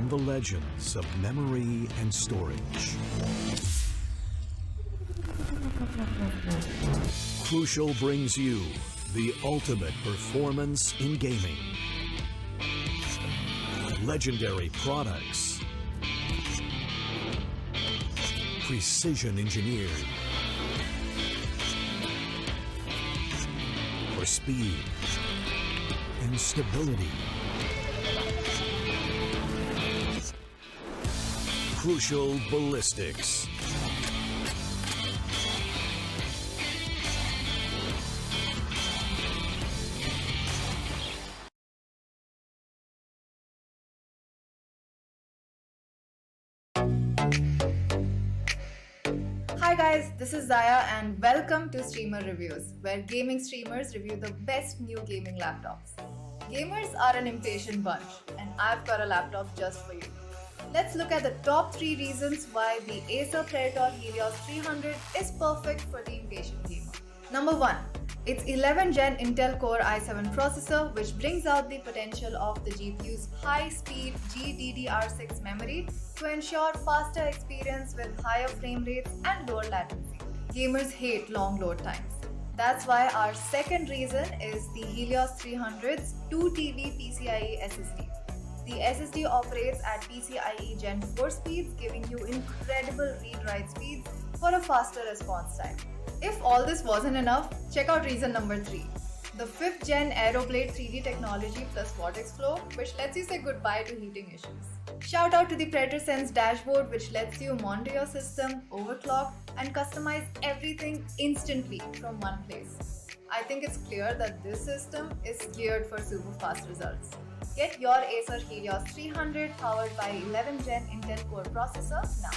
From the legends of memory and storage. Crucial brings you the ultimate performance in gaming. Legendary products. Precision engineered. For speed and stability. Crucial ballistics. Hi guys, this is Zaya and welcome to Streamer Reviews, where gaming streamers review the best new gaming laptops. Gamers are an impatient bunch and I've got a laptop just for you. Let's look at the top 3 reasons why the Acer Helios 300 is perfect for the impatient gamer. Number 1. Its 11th Gen Intel Core i7 processor, which brings out the potential of the GPU's high-speed GDDR6 memory to ensure faster experience with higher frame rates and lower latency. Gamers hate long load times. That's why our second reason is the Helios 300's 2TB PCIe SSD. The SSD operates at PCIe Gen 4 speeds, giving you incredible read-write speeds for a faster response time. If all this wasn't enough, check out reason number 3. The 5th Gen Aeroblade 3D technology plus vortex flow, which lets you say goodbye to heating issues. Shout out to the PredatorSense dashboard, which lets you monitor your system, overclock, and customize everything instantly from one place. I think it's clear that this system is geared for super fast results. Get your Acer Helios 300 powered by 11th Gen Intel Core processor now.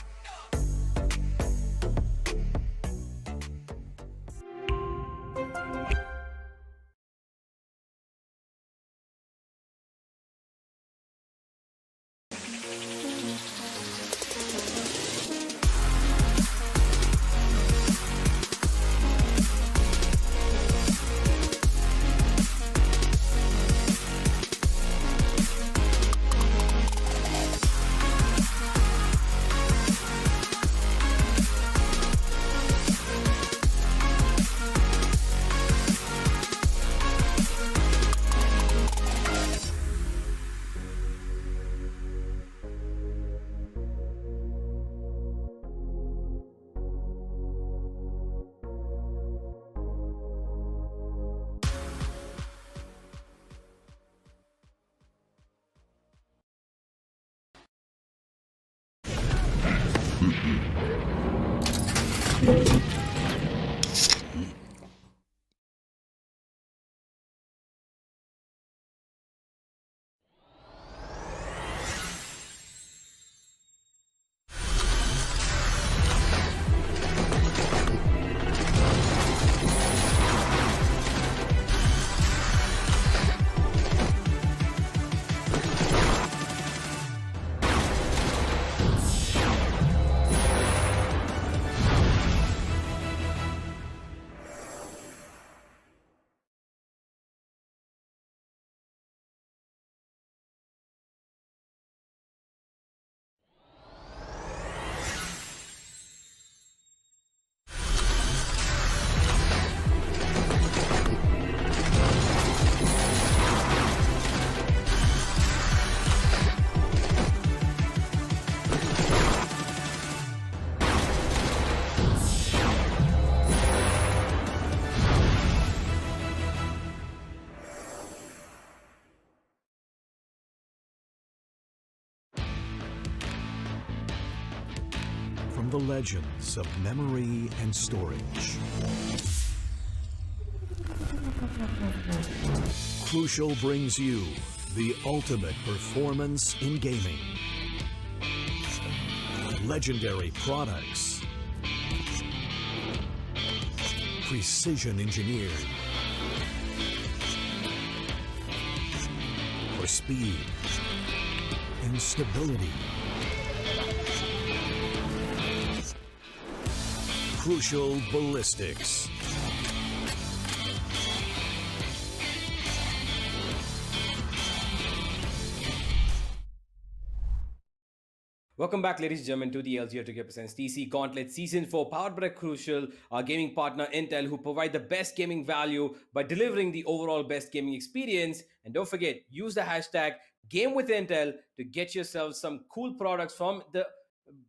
From the legends of memory and storage. Crucial brings you the ultimate performance in gaming. Legendary products. Precision engineered. For speed and stability. Crucial ballistics. Welcome back, ladies and gentlemen, to the LG Ultragear presents TC Gauntlet Season 4, powered by Crucial, our gaming partner Intel, who provide the best gaming value by delivering the overall best gaming experience. And don't forget, use the hashtag GameWithIntel to get yourself some cool products from the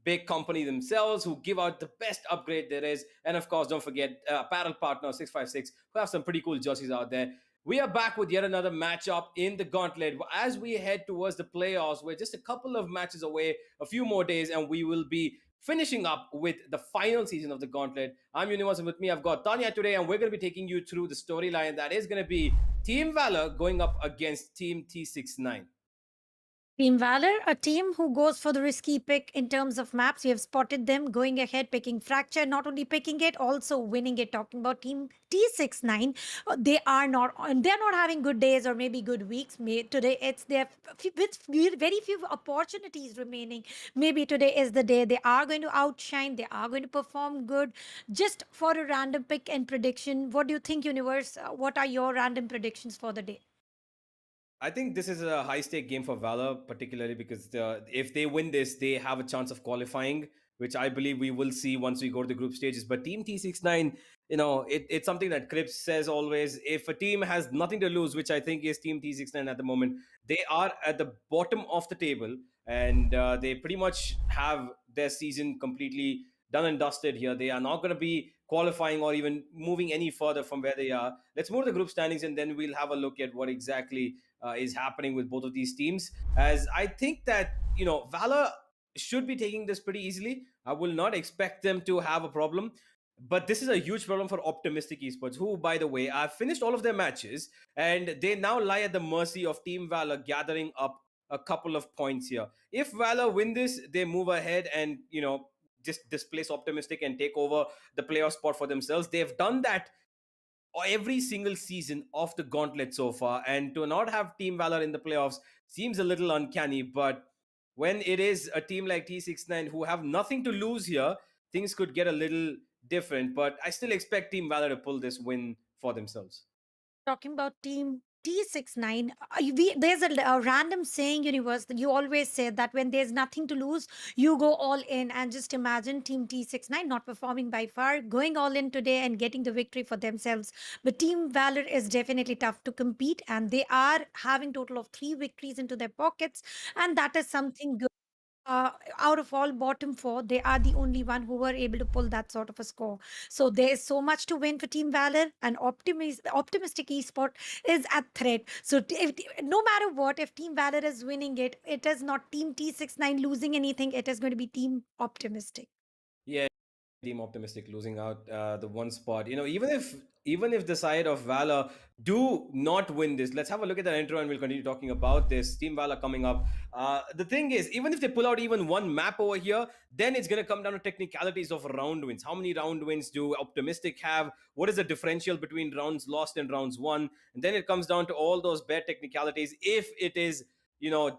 big company themselves who give out the best upgrade there is. And of course, don't forget apparel partner 656 who have some pretty cool jerseys out there. We are back with yet another matchup in the gauntlet as we head towards the playoffs. We're just a couple of matches away, a few more days, and we will be finishing up with the final season of the gauntlet. I'm Universe, and with me I've got Tanya today, and we're going to be taking you through the storyline that is going to be Team Valor going up against Team T69. Team Valor, a team who goes for the risky pick in terms of maps. We have spotted them going ahead, picking Fracture, not only picking it, also winning it. Talking about Team T69, they're not having good days or maybe good weeks. Today it's their with very few opportunities remaining. Maybe today is the day they are going to outshine. They are going to perform good. Just for a random pick and prediction, what do you think, Universe? What are your random predictions for the day? I think this is a high stake game for Valor, particularly because if they win this, they have a chance of qualifying, which I believe we will see once we go to the group stages. But Team T69, it's something that Crips says always. If a team has nothing to lose, which I think is Team T69 at the moment, they are at the bottom of the table, and they pretty much have their season completely done and dusted here. They are not going to be qualifying or even moving any further from where they are. Let's move to the group standings, and then we'll have a look at what exactly is happening with both of these teams. As I think that Valor should be taking this pretty easily. I will not expect them to have a problem. But this is a huge problem for Optimistic Esports, who, by the way, have finished all of their matches, and they now lie at the mercy of Team Valor gathering up a couple of points here. If Valor win this, they move ahead and just displace Optimistic and take over the playoff spot for themselves. They've done that every single season of the gauntlet so far, and to not have Team Valor in the playoffs seems a little uncanny. But when it is a team like T69 who have nothing to lose here, things could get a little different. But I still expect Team Valor to pull this win for themselves. Talking about Team T69, there's a random saying, Universe, that you always say that when there's nothing to lose, you go all in. And just imagine Team T69 not performing by far, going all in today and getting the victory for themselves. But Team Valor is definitely tough to compete, and they are having total of 3 victories into their pockets, and that is something good. Out of all bottom four, they are the only one who were able to pull that sort of a score. So there is so much to win for Team Valor, and optimistic esport is at threat. So no matter what, if Team Valor is winning it, it is not Team T69 losing anything. It is going to be Team Optimistic. Yeah, Team Optimistic losing out the one spot. Even if the side of Valor do not win this, let's have a look at the intro and we'll continue talking about this. Team Valor coming up. The thing is, even if they pull out even one map over here, then it's going to come down to technicalities of round wins. How many round wins do Optimistic have? What is the differential between rounds lost and rounds won? And then it comes down to all those bare technicalities. If it is,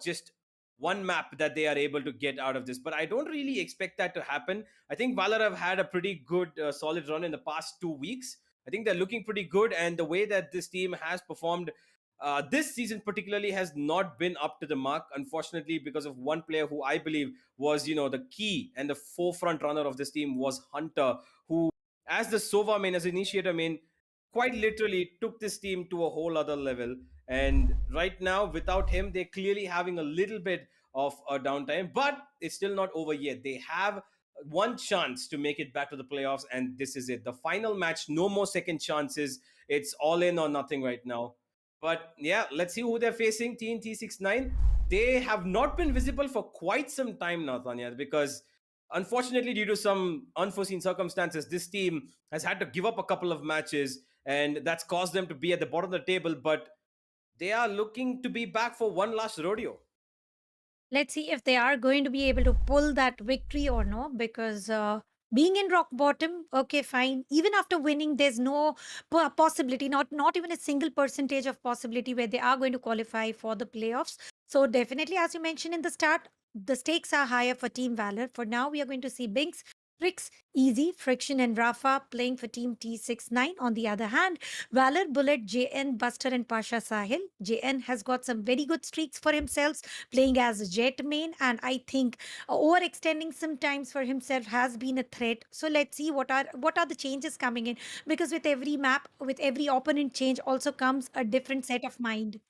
just one map that they are able to get out of this. But I don't really expect that to happen. I think Valor have had a pretty good, solid run in the past 2 weeks. I think they're looking pretty good, and the way that this team has performed this season particularly has not been up to the mark, unfortunately, because of one player who I believe was, the key and the forefront runner of this team was Hunter, who, as the Sova main, as initiator main, quite literally took this team to a whole other level. And right now, without him, they're clearly having a little bit of a downtime, but it's still not over yet. They have one chance to make it back to the playoffs, and this is it. The final match, no more second chances. It's all in or nothing right now. But yeah, let's see who they're facing. Team T69. They have not been visible for quite some time now, Tanya, because unfortunately, due to some unforeseen circumstances, this team has had to give up a couple of matches, and that's caused them to be at the bottom of the table. But they are looking to be back for one last rodeo. Let's see if they are going to be able to pull that victory or no, because being in rock bottom, okay, fine. Even after winning, there's no possibility, not even a single percentage of possibility where they are going to qualify for the playoffs. So definitely, as you mentioned in the start, the stakes are higher for Team Valor. For now, we are going to see Binks Tricks, Easy, Friction, and Rafa playing for Team T69. On the other hand, Valor, Bullet, JN, Buster, and Pasha Sahil. JN has got some very good streaks for himself, playing as a Jet main, and I think overextending sometimes for himself has been a threat. So let's see what are the changes coming in, because with every map, with every opponent change, also comes a different set of mind.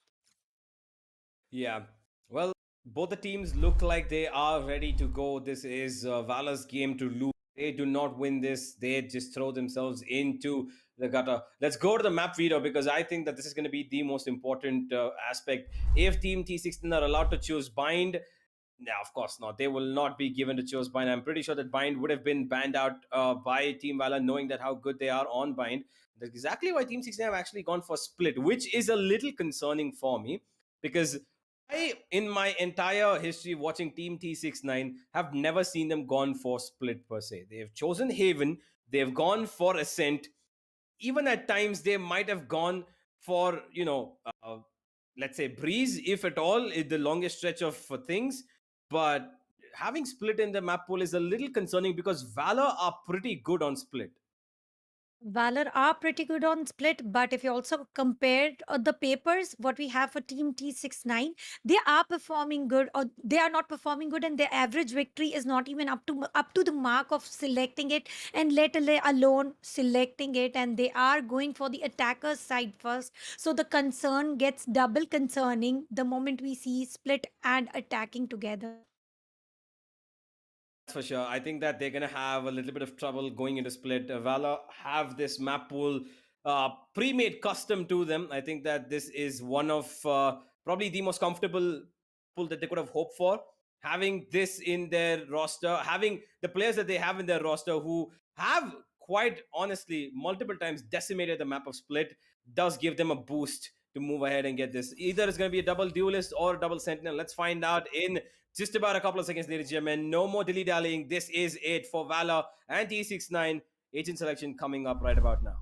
Yeah. Well, both the teams look like they are ready to go. This is Valor's game to lose. They do not win this. They just throw themselves into the gutter. Let's go to the map video because I think that this is going to be the most important aspect. If Team T16 are allowed to choose bind, no, of course not. They will not be given to choose bind. I'm pretty sure that bind would have been banned out by Team Valor, knowing that how good they are on bind. That's exactly why Team 16 have actually gone for split, which is a little concerning for me because I, in my entire history watching Team T69, have never seen them gone for split per se. They've chosen Haven, they've gone for Ascent. Even at times, they might have gone for, let's say Breeze, if at all, is the longest stretch of things. But having split in the map pool is a little concerning because Valor are pretty good on split. Valor are pretty good on split, but if you also compare the papers, what we have for Team T69, they are performing good, or they are not performing good, and their average victory is not even up to the mark of selecting it, and alone selecting it, and they are going for the attacker's side first. So the concern gets double concerning the moment we see split and attacking together. For sure. I think that they're going to have a little bit of trouble going into split. Valor have this map pool pre-made custom to them. I think that this is one of probably the most comfortable pool that they could have hoped for. Having this in their roster, having the players that they have in their roster who have quite honestly multiple times decimated the map of split does give them a boost to move ahead and get this. Either it's going to be a double duelist or a double sentinel. Let's find out in just about a couple of seconds, ladies and gentlemen. No more dilly-dallying. This is it for Valor and T69. Agent selection coming up right about now.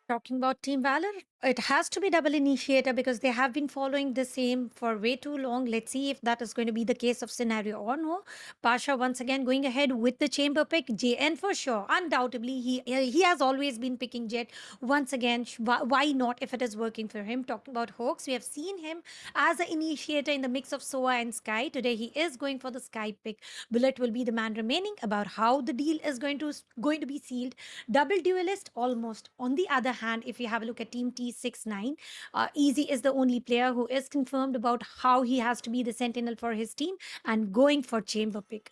Talking about Team Valor, it has to be double initiator because they have been following the same for way too long. Let's see if that is going to be the case of scenario or no. Pasha once again going ahead with the chamber pick. JN for sure. Undoubtedly, he has always been picking Jet. Once again, why not if it is working for him? Talking about Hawks, we have seen him as an initiator in the mix of Soa and Sky. Today he is going for the Sky pick. Bullet will be the man remaining. About how the deal is going to be sealed. Double duelist almost. On the other hand, if you have a look at Team T69, Easy is the only player who is confirmed about how he has to be the sentinel for his team and going for chamber pick.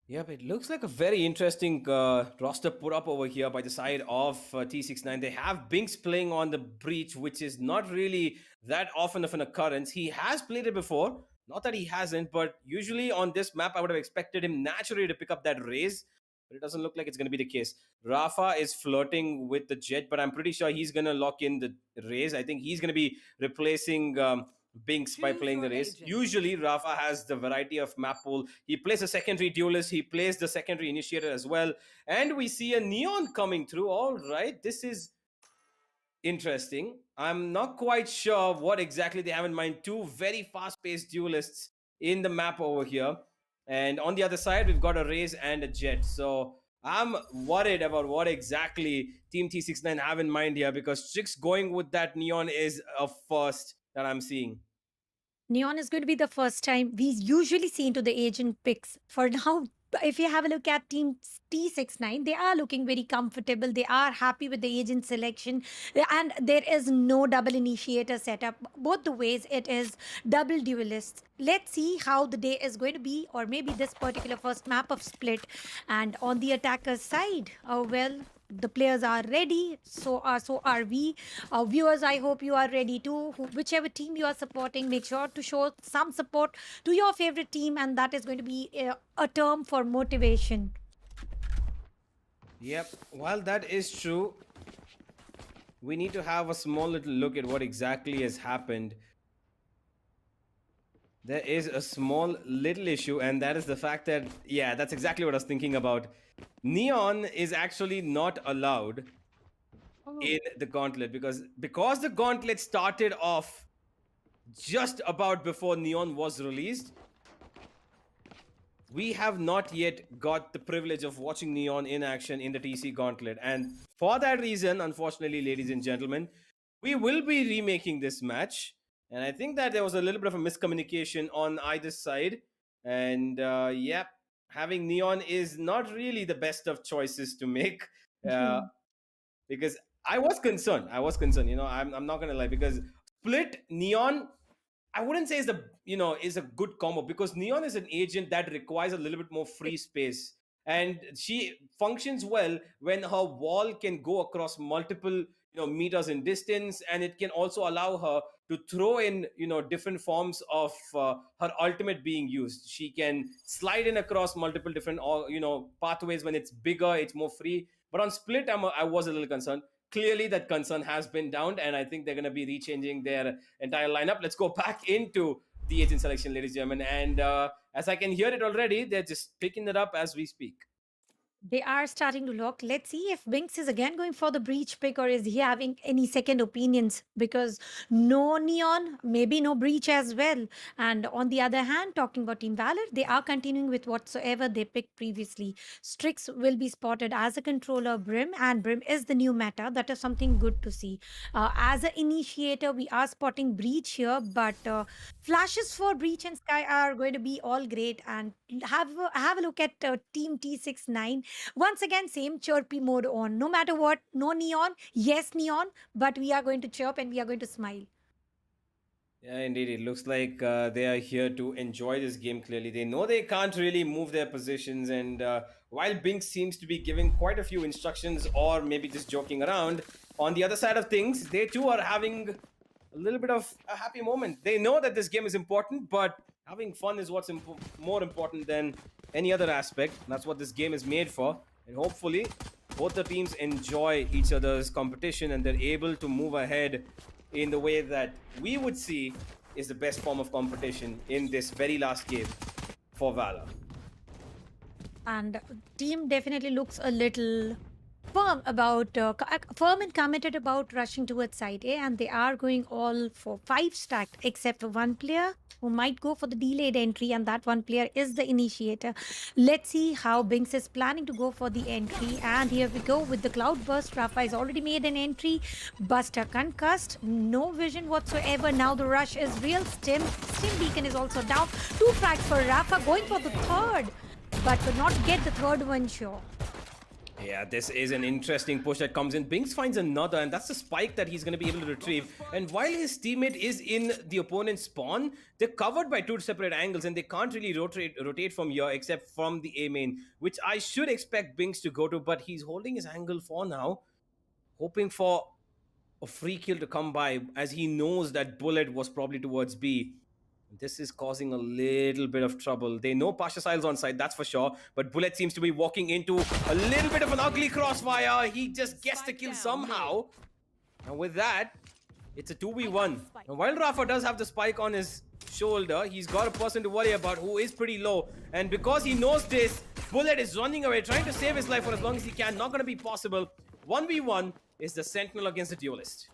Yep, it looks like a very interesting roster put up over here by the side of T69. They have Binks playing on the Breach, which is not really that often of an occurrence. He has played it before. Not that he hasn't, but usually on this map, I would have expected him naturally to pick up that raise. But it doesn't look like it's going to be the case. Rafa is flirting with the Jet, but I'm pretty sure he's going to lock in the raise. I think he's going to be replacing Binks by playing the race. Usually, Rafa has the variety of map pool. He plays a secondary duelist. He plays the secondary initiator as well. And we see a Neon coming through. All right, this is interesting. I'm not quite sure what exactly they have in mind. Two very fast-paced duelists in the map over here. And on the other side, we've got a Raze and a Jet. So I'm worried about what exactly Team T69 have in mind here because Strix going with that Neon is a first that I'm seeing. Neon is going to be the first time we usually see into the agent picks. For now, if you have a look at Team T69, they are looking very comfortable. They are happy with the agent selection, and there is no double initiator setup. Both the ways, it is double duelists. Let's see how the day is going to be, or maybe this particular first map of split. And on the attacker's side, well, the players are ready, so are we. Viewers, I hope you are ready too. Whichever team you are supporting, make sure to show some support to your favorite team, and that is going to be a term for motivation. Yep, while that is true, we need to have a small little look at what exactly has happened. There is a small little issue, and that is the fact that, yeah, that's exactly what I was thinking about. Neon is actually not allowed in the Gauntlet because the Gauntlet started off just about before Neon was released. we have not yet got the privilege of watching Neon in action in the TC Gauntlet. And for that reason, unfortunately, ladies and gentlemen, we will be remaking this match. And I think that there was a little bit of a miscommunication on either side. And yeah, having Neon is not really the best of choices to make. Uh, because I was concerned. You know, I'm not gonna lie, because Split Neon, I wouldn't say is a is a good combo, because Neon is an agent that requires a little bit more free space, and she functions well when her wall can go across multiple meters in distance, and it can also allow her to throw in different forms of her ultimate being used. She can slide in across multiple different pathways. When it's bigger, it's more free. But on Split, I was a little concerned. Clearly that concern has been downed, and I think they're going to be rechanging their entire lineup. Let's go back into the agent selection, ladies and gentlemen. And as I can hear it already, they're just picking it up as we speak. They are starting to look. Let's see if Binks is again going for the breach pick, or is he having any second opinions? Because no Neon, maybe no breach as well. And on the other hand, talking about Team Valor, they are continuing with whatsoever they picked previously. Strix will be spotted as a controller Brim, and Brim is the new meta. That is something good to see. As an initiator, we are spotting breach here, but flashes for breach and sky are going to be all great. And have a look at Team T69. Once again, same chirpy mode on. No matter what, no Neon, yes Neon, but we are going to chirp and we are going to smile. Yeah, indeed. It looks like they are here to enjoy this game clearly. They know they can't really move their positions. And while Binks seems to be giving quite a few instructions, or maybe just joking around, on the other side of things, they too are having a little bit of a happy moment. They know that this game is important, but having fun is what's more important than any other aspect. That's what this game is made for. And hopefully, both the teams enjoy each other's competition, and they're able to move ahead in the way that we would see is the best form of competition in this very last game for Valor. And team definitely looks a little firm and committed about rushing towards side A, and they are going all for 5 stacked, except for one player who might go for the delayed entry, and that one player is the initiator. Let's see how Binks is planning to go for the entry, and here we go with the cloud burst. Rafa has already made an entry. Buster concussed, no vision whatsoever. Now the rush is real. Stim beacon is also down. 2 frags for Rafa, going for the third, but could not get the third one sure. Yeah, this is an interesting push that comes in. Binks finds another, and that's the spike that he's going to be able to retrieve. And while his teammate is in the opponent's spawn, they're covered by 2 separate angles, and they can't really rotate from here except from the A main, which I should expect Binks to go to, but he's holding his angle for now, hoping for a free kill to come by, as he knows that Bullet was probably towards B. This is causing a little bit of trouble. They know Pasha Sile's on side, that's for sure. But Bullet seems to be walking into a little bit of an ugly crossfire. He just gets the kill somehow. And with that, it's a 2v1. And while Rafa does have the spike on his shoulder, he's got a person to worry about who is pretty low. And because he knows this, Bullet is running away, trying to save his life for as long as he can. Not going to be possible. 1v1 is the Sentinel against the Duelist.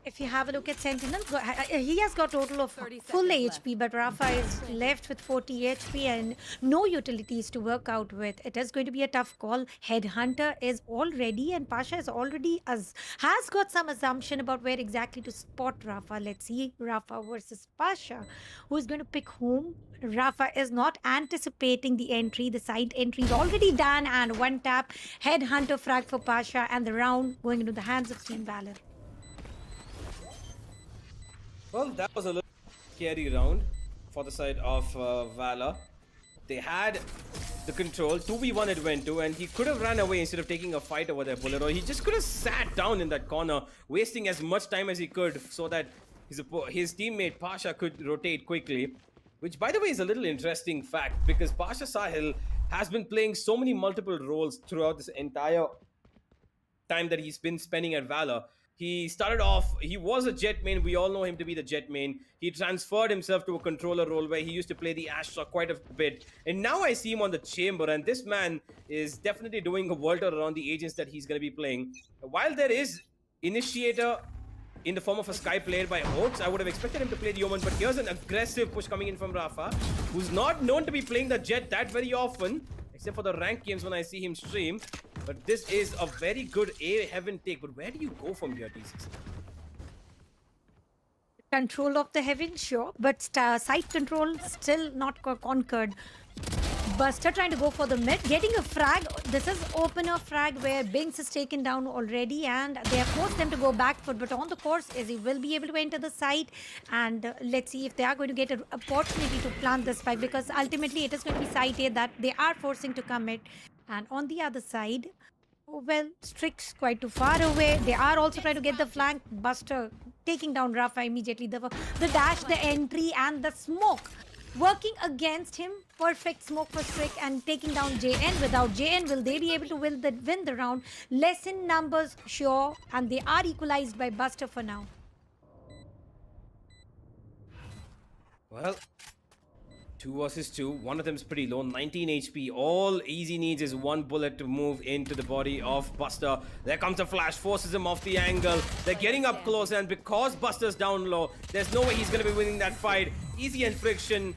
If you have a look at Sentinel, he has got total of full HP, but Rafa is left with 40 HP and no utilities to work out with. It is going to be a tough call. Headhunter is all ready, and Pasha is already has got some assumption about where exactly to spot Rafa. Let's see Rafa versus Pasha. Who is going to pick whom? Rafa is not anticipating the entry. The side entry is already done, and one tap. Headhunter frag for Pasha, and the round going into the hands of Team Valor. Well, that was a little scary round for the side of Valor. They had the control. 2v1 it went to, and he could have ran away instead of taking a fight over there, Bullet, or he just could have sat down in that corner, wasting as much time as he could so that his teammate Pasha could rotate quickly. Which, by the way, is a little interesting fact, because Pasha Sahil has been playing so many multiple roles throughout this entire time that he's been spending at Valor. He started off, he was a jet main. We all know him to be the jet main. He transferred himself to a controller role where he used to play the Astra quite a bit. And now I see him on the chamber, and this man is definitely doing a world around the agents that he's going to be playing. While there is initiator in the form of a Sky played by Hoax. I would have expected him to play the Omen, but here's an aggressive push coming in from Rafa, who's not known to be playing the Jet that very often, except for the ranked games when I see him stream. But this is a very good A Heaven take. But where do you go from here, T6? Control of the heaven, sure, but side control still not conquered. Buster trying to go for the mid, getting a frag. This is opener frag where Binks is taken down already, and they have forced them to go back foot. But on the course, Izzy will be able to enter the site, and let's see if they are going to get an opportunity to plant this spike, because ultimately it is going to be site A that they are forcing to commit. And on the other side, well, Strix quite too far away. They are also trying to get the flank. Buster taking down Rafa immediately. The dash, the entry, and the smoke working against him. Perfect smoke for Strix and taking down JN. Without JN, will they be able to win the round? Less in numbers, sure, and they are equalized by Buster for now. Well, 2 versus 2. One of them is pretty low, 19 HP. All Easy needs is one bullet to move into the body of Buster. There comes a flash, forces him off the angle. They're getting up close, and because Buster's down low, there's no way he's going to be winning that fight. Easy and Friction,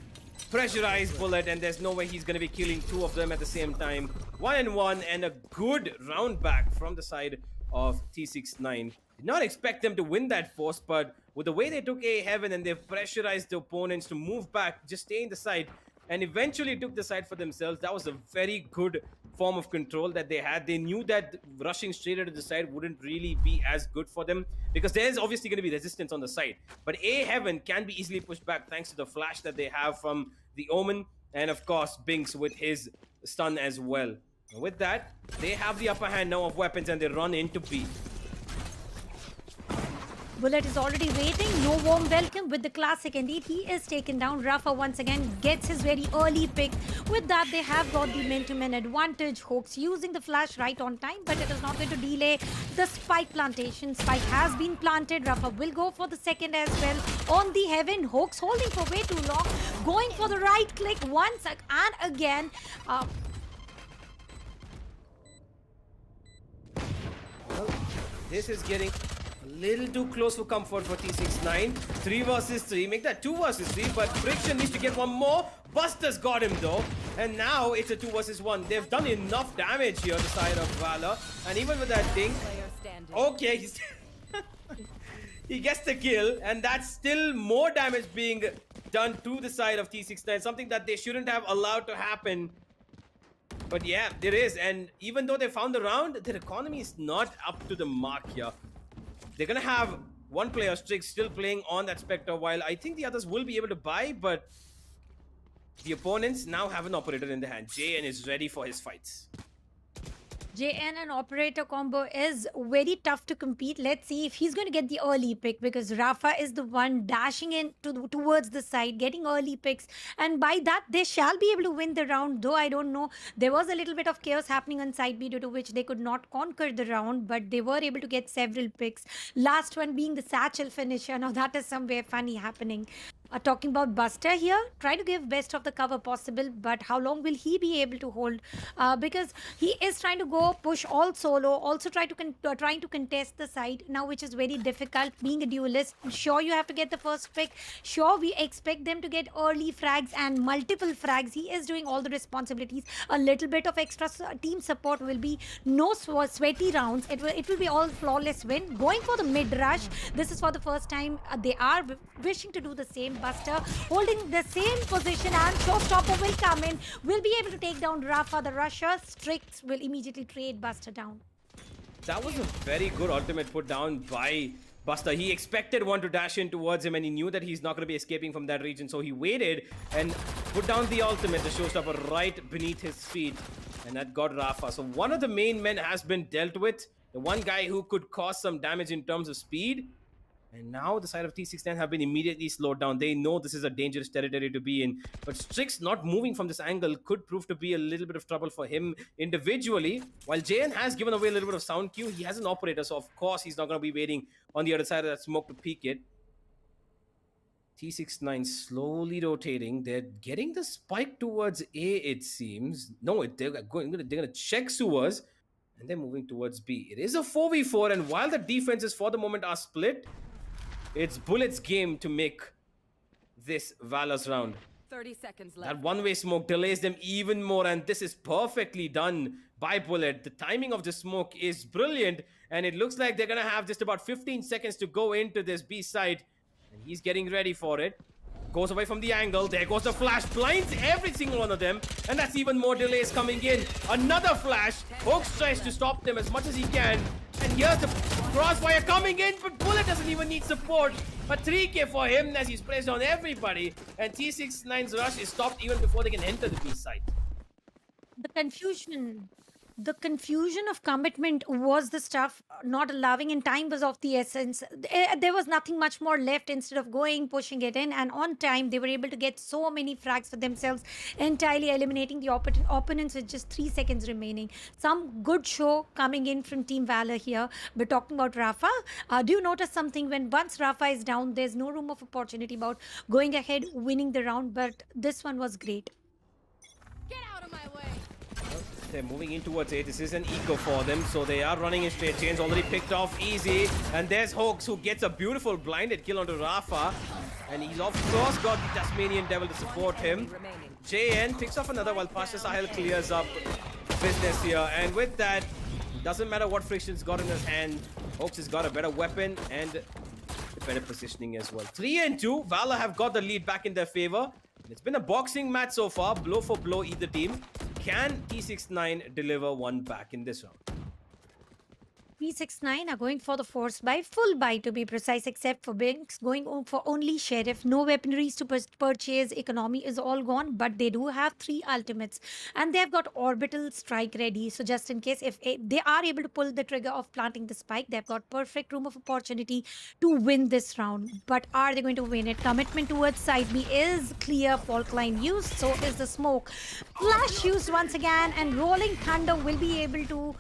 pressurized bullet, and there's no way he's going to be killing two of them at the same time. 1-1, and a good round back from the side of T69. Did not expect them to win that force, but with the way they took A Heaven and they've pressurized the opponents to move back, just stay in the side, and eventually took the side for themselves. That was a very good form of control that they had. They knew that rushing straight out of the side wouldn't really be as good for them, because there's obviously going to be resistance on the side. But A Heaven can be easily pushed back thanks to the flash that they have from the Omen, and of course Binks with his stun as well. And with that, they have the upper hand now of weapons, and they run into B. Bullet is already waiting. No warm welcome with the classic. Indeed, he is taken down. Rafa once again gets his very early pick. With that, they have got the man-to-man advantage. Hoax using the flash right on time, but it is not going to delay the spike plantation. Spike has been planted. Rafa will go for the second as well. On the heaven, Hoax holding for way too long. Going for the right click once and again. Well, this is getting a little too close for comfort for T69. 3 versus 3. Make that 2 versus 3, but Friction needs to get one more. Buster's got him though. And now it's a 2 versus 1. They've done enough damage here on the side of Valor. And even with that thing, okay, he gets the kill. And that's still more damage being done to the side of T69. Something that they shouldn't have allowed to happen. But yeah, there is. And even though they found the round, their economy is not up to the mark here. They're going to have one player, Strix, still playing on that Spectre, while I think the others will be able to buy, but the opponents now have an operator in the hand. JN is ready for his fights. JN and operator combo is very tough to compete. Let's see if he's going to get the early pick, because Rafa is the one dashing in towards the side, getting early picks. And by that, they shall be able to win the round, though I don't know. There was a little bit of chaos happening on side B, due to which they could not conquer the round, but they were able to get several picks. Last one being the satchel finisher. Now that is somewhere funny happening. Talking about Buster here, try to give best of the cover possible, but how long will he be able to hold? Because he is trying to go push all solo, also trying to contest the side now, which is very difficult. Being a duelist, sure you have to get the first pick. Sure, we expect them to get early frags and multiple frags. He is doing all the responsibilities. A little bit of extra team support will be no sweaty rounds. It will be all flawless win. Going for the mid rush. This is for the first time. They are wishing to do the same. Buster holding the same position, and Showstopper will come in. Will be able to take down Rafa, the rusher. Strix will immediately trade Buster down. That was a very good ultimate put down by Buster. He expected one to dash in towards him, and he knew that he's not going to be escaping from that region, so he waited and put down the ultimate, the Showstopper, right beneath his feet, and that got Rafa. So one of the main men has been dealt with, the one guy who could cause some damage in terms of speed. And now the side of T69 have been immediately slowed down. They know this is a dangerous territory to be in. But Strix not moving from this angle could prove to be a little bit of trouble for him individually. While JN has given away a little bit of sound cue, he has an operator, so of course he's not going to be waiting on the other side of that smoke to peek it. T69 slowly rotating. They're getting the spike towards A, it seems. No, they're going to check sewers, and they're moving towards B. It is a 4v4, and while the defenses for the moment are split, It's Bullet's game to make this Valor's round. 30 seconds That left. one-way smoke delays them even more, and this is perfectly done by Bullet. The timing of the smoke is brilliant, and it looks like they're gonna have just about 15 seconds to go into this B side, and he's getting ready for it. Goes away from the angle. There goes the flash. Blinds every single one of them, and that's even more delays coming in. Another flash. Hoax tries to stop them as much as he can, and here's the crossfire coming in, but Bullet doesn't even need support. A 3K for him as he's pressed on everybody, and T69's rush is stopped even before they can enter the B site. The confusion of commitment was the stuff not allowing, and time was of the essence. There was nothing much more left instead of going, pushing it in, and on time they were able to get so many frags for themselves, entirely eliminating the opponents with just 3 seconds remaining. Some good show coming in from Team Valor here. But talking about Rafa, do you notice something? When once Rafa is down, there's no room of opportunity about going ahead, winning the round, but this one was great. Get out of my way. They're moving in towards A. This is an eco for them, so they are running in straight chains. Already picked off easy. And there's Hoax, who gets a beautiful blinded kill onto Rafa. And he's of course got the Tasmanian Devil to support him. JN picks off another while Pasha Sahel clears up business here. And with that, doesn't matter what Friction's got in his hand. Hoax has got a better weapon and better positioning as well. 3 and 2. Valor have got the lead back in their favor. It's been a boxing match so far, blow for blow either team. Can T69 deliver one back in this round? T69 are going for the force buy, full buy to be precise, except for Binks going for only Sheriff. No weaponries to purchase, economy is all gone, but they do have 3 ultimates. And they've got orbital strike ready, so just in case if they are able to pull the trigger of planting the spike, they've got perfect room of opportunity to win this round. But are they going to win it? Commitment towards side B is clear, fault line used, so is the smoke. Flash used once again, and Rolling Thunder will be able to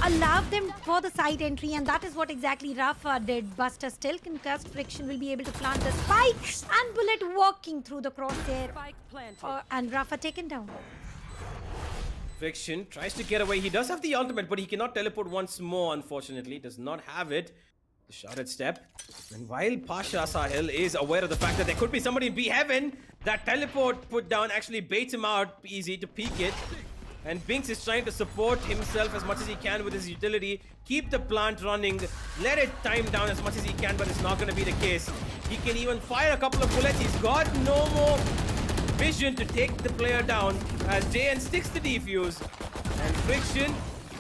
allow them for the side entry, and that is what exactly Rafa did. Buster still concussed. Friction will be able to plant the spike, and Bullet walking through the crosshair, Spike planted. and Rafa taken down. Friction tries to get away. He does have the ultimate, but he cannot teleport once more, unfortunately. Does not have it. The shouted step. And while Pasha Sahel is aware of the fact that there could be somebody in B heaven, that teleport put down actually baits him out easy to peek it. And Binks is trying to support himself as much as he can with his utility. Keep the plant running. Let it time down as much as he can, but it's not going to be the case. He can even fire a couple of bullets. He's got no more vision to take the player down as JN sticks the defuse. And Friction,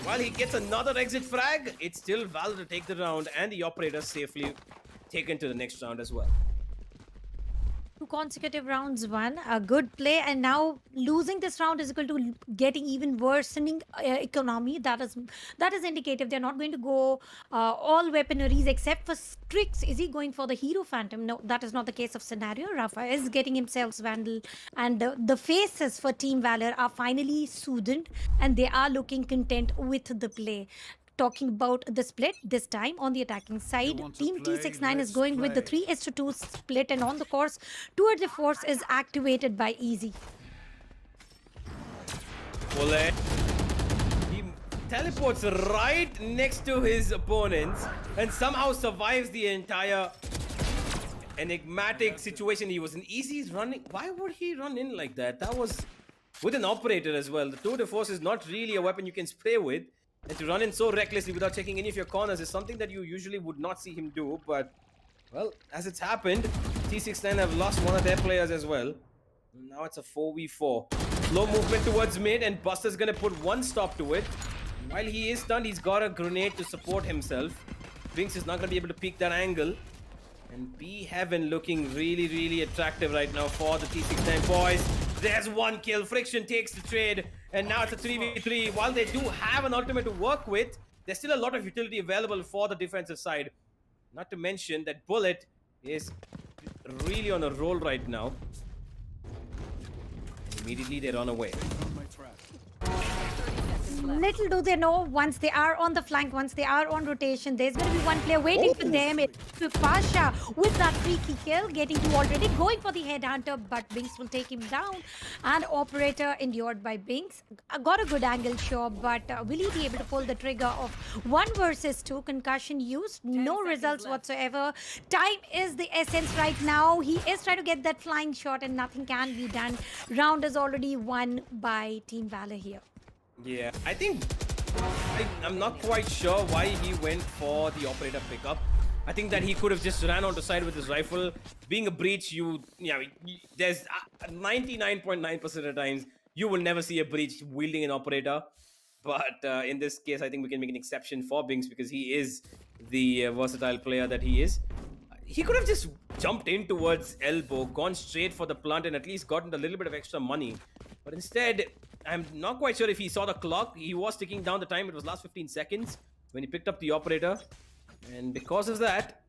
while he gets another exit frag, it's still Valor to take the round, and the operator safely taken to the next round as well. 2 consecutive rounds won, a good play, and now losing this round is equal to getting even worsening economy. That is indicative. They're not going to go all weaponaries except for Strix. Is he going for the Hero Phantom? No, that is not the case of scenario. Rafa is getting himself Vandal, and the faces for Team Valor are finally soothed, and they are looking content with the play. Talking about the split this time on the attacking side, Team T69 is going with the 3:2 split, and on the course towards the force is activated by Easy. Bullet. He teleports right next to his opponents and somehow survives the entire enigmatic situation. He was in Easy's running. Why would he run in like that? That was with an operator as well. The tour de force is not really a weapon you can spray with. And to run in so recklessly without checking any of your corners is something that you usually would not see him do. But, well, as it's happened, T69 have lost one of their players as well. Now it's a 4v4. Slow movement towards mid, and Buster's gonna put one stop to it. While he is stunned, he's got a grenade to support himself. Binks is not gonna be able to peek that angle. And B Heaven looking really, really attractive right now for the T69 boys. There's one kill. Friction takes the trade. And now it's a 3v3. While they do have an ultimate to work with, there's still a lot of utility available for the defensive side. Not to mention that Bullet is really on a roll right now. And immediately they run away. left. little do they know, once they are on the flank, once they are on rotation, there's going to be one player waiting for them. It's Pasha with that freaky kill, getting to already going for the headhunter, but Binks will take him down. And operator endured by Binks. Got a good angle, sure, but will he be able to pull the trigger of 1 versus 2? Concussion used, no seconds results left. whatsoever. Time is the essence right now. He is trying to get that flying shot and nothing can be done. Round is already won by Team Valor here. Yeah, I think I'm not quite sure why he went for the operator pickup. I think that he could have just ran onto side with his rifle. Being a breach, there's 99.9% of the times you will never see a breach wielding an operator. But in this case, I think we can make an exception for Binks because he is the versatile player that he is. He could have just jumped in towards elbow, gone straight for the plant, and at least gotten a little bit of extra money. But instead, I'm not quite sure if he saw the clock. He was ticking down the time. It was last 15 seconds when he picked up the operator. And because of that,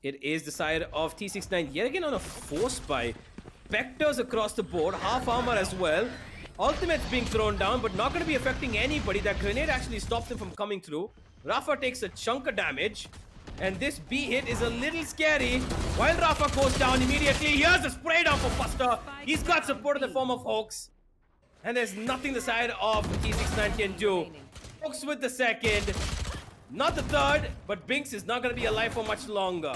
it is the side of T69 yet again on a force buy. Vectors across the board, half armor as well. Ultimate's being thrown down, but not going to be affecting anybody. That grenade actually stops him from coming through. Rafa takes a chunk of damage. And this B hit is a little scary. While Rafa goes down immediately, here's a spray down for Buster. He's got support in the form of Hawks. And there's nothing the side of T69 can do. Hawks with the second. Not the third, but Binks is not going to be alive for much longer.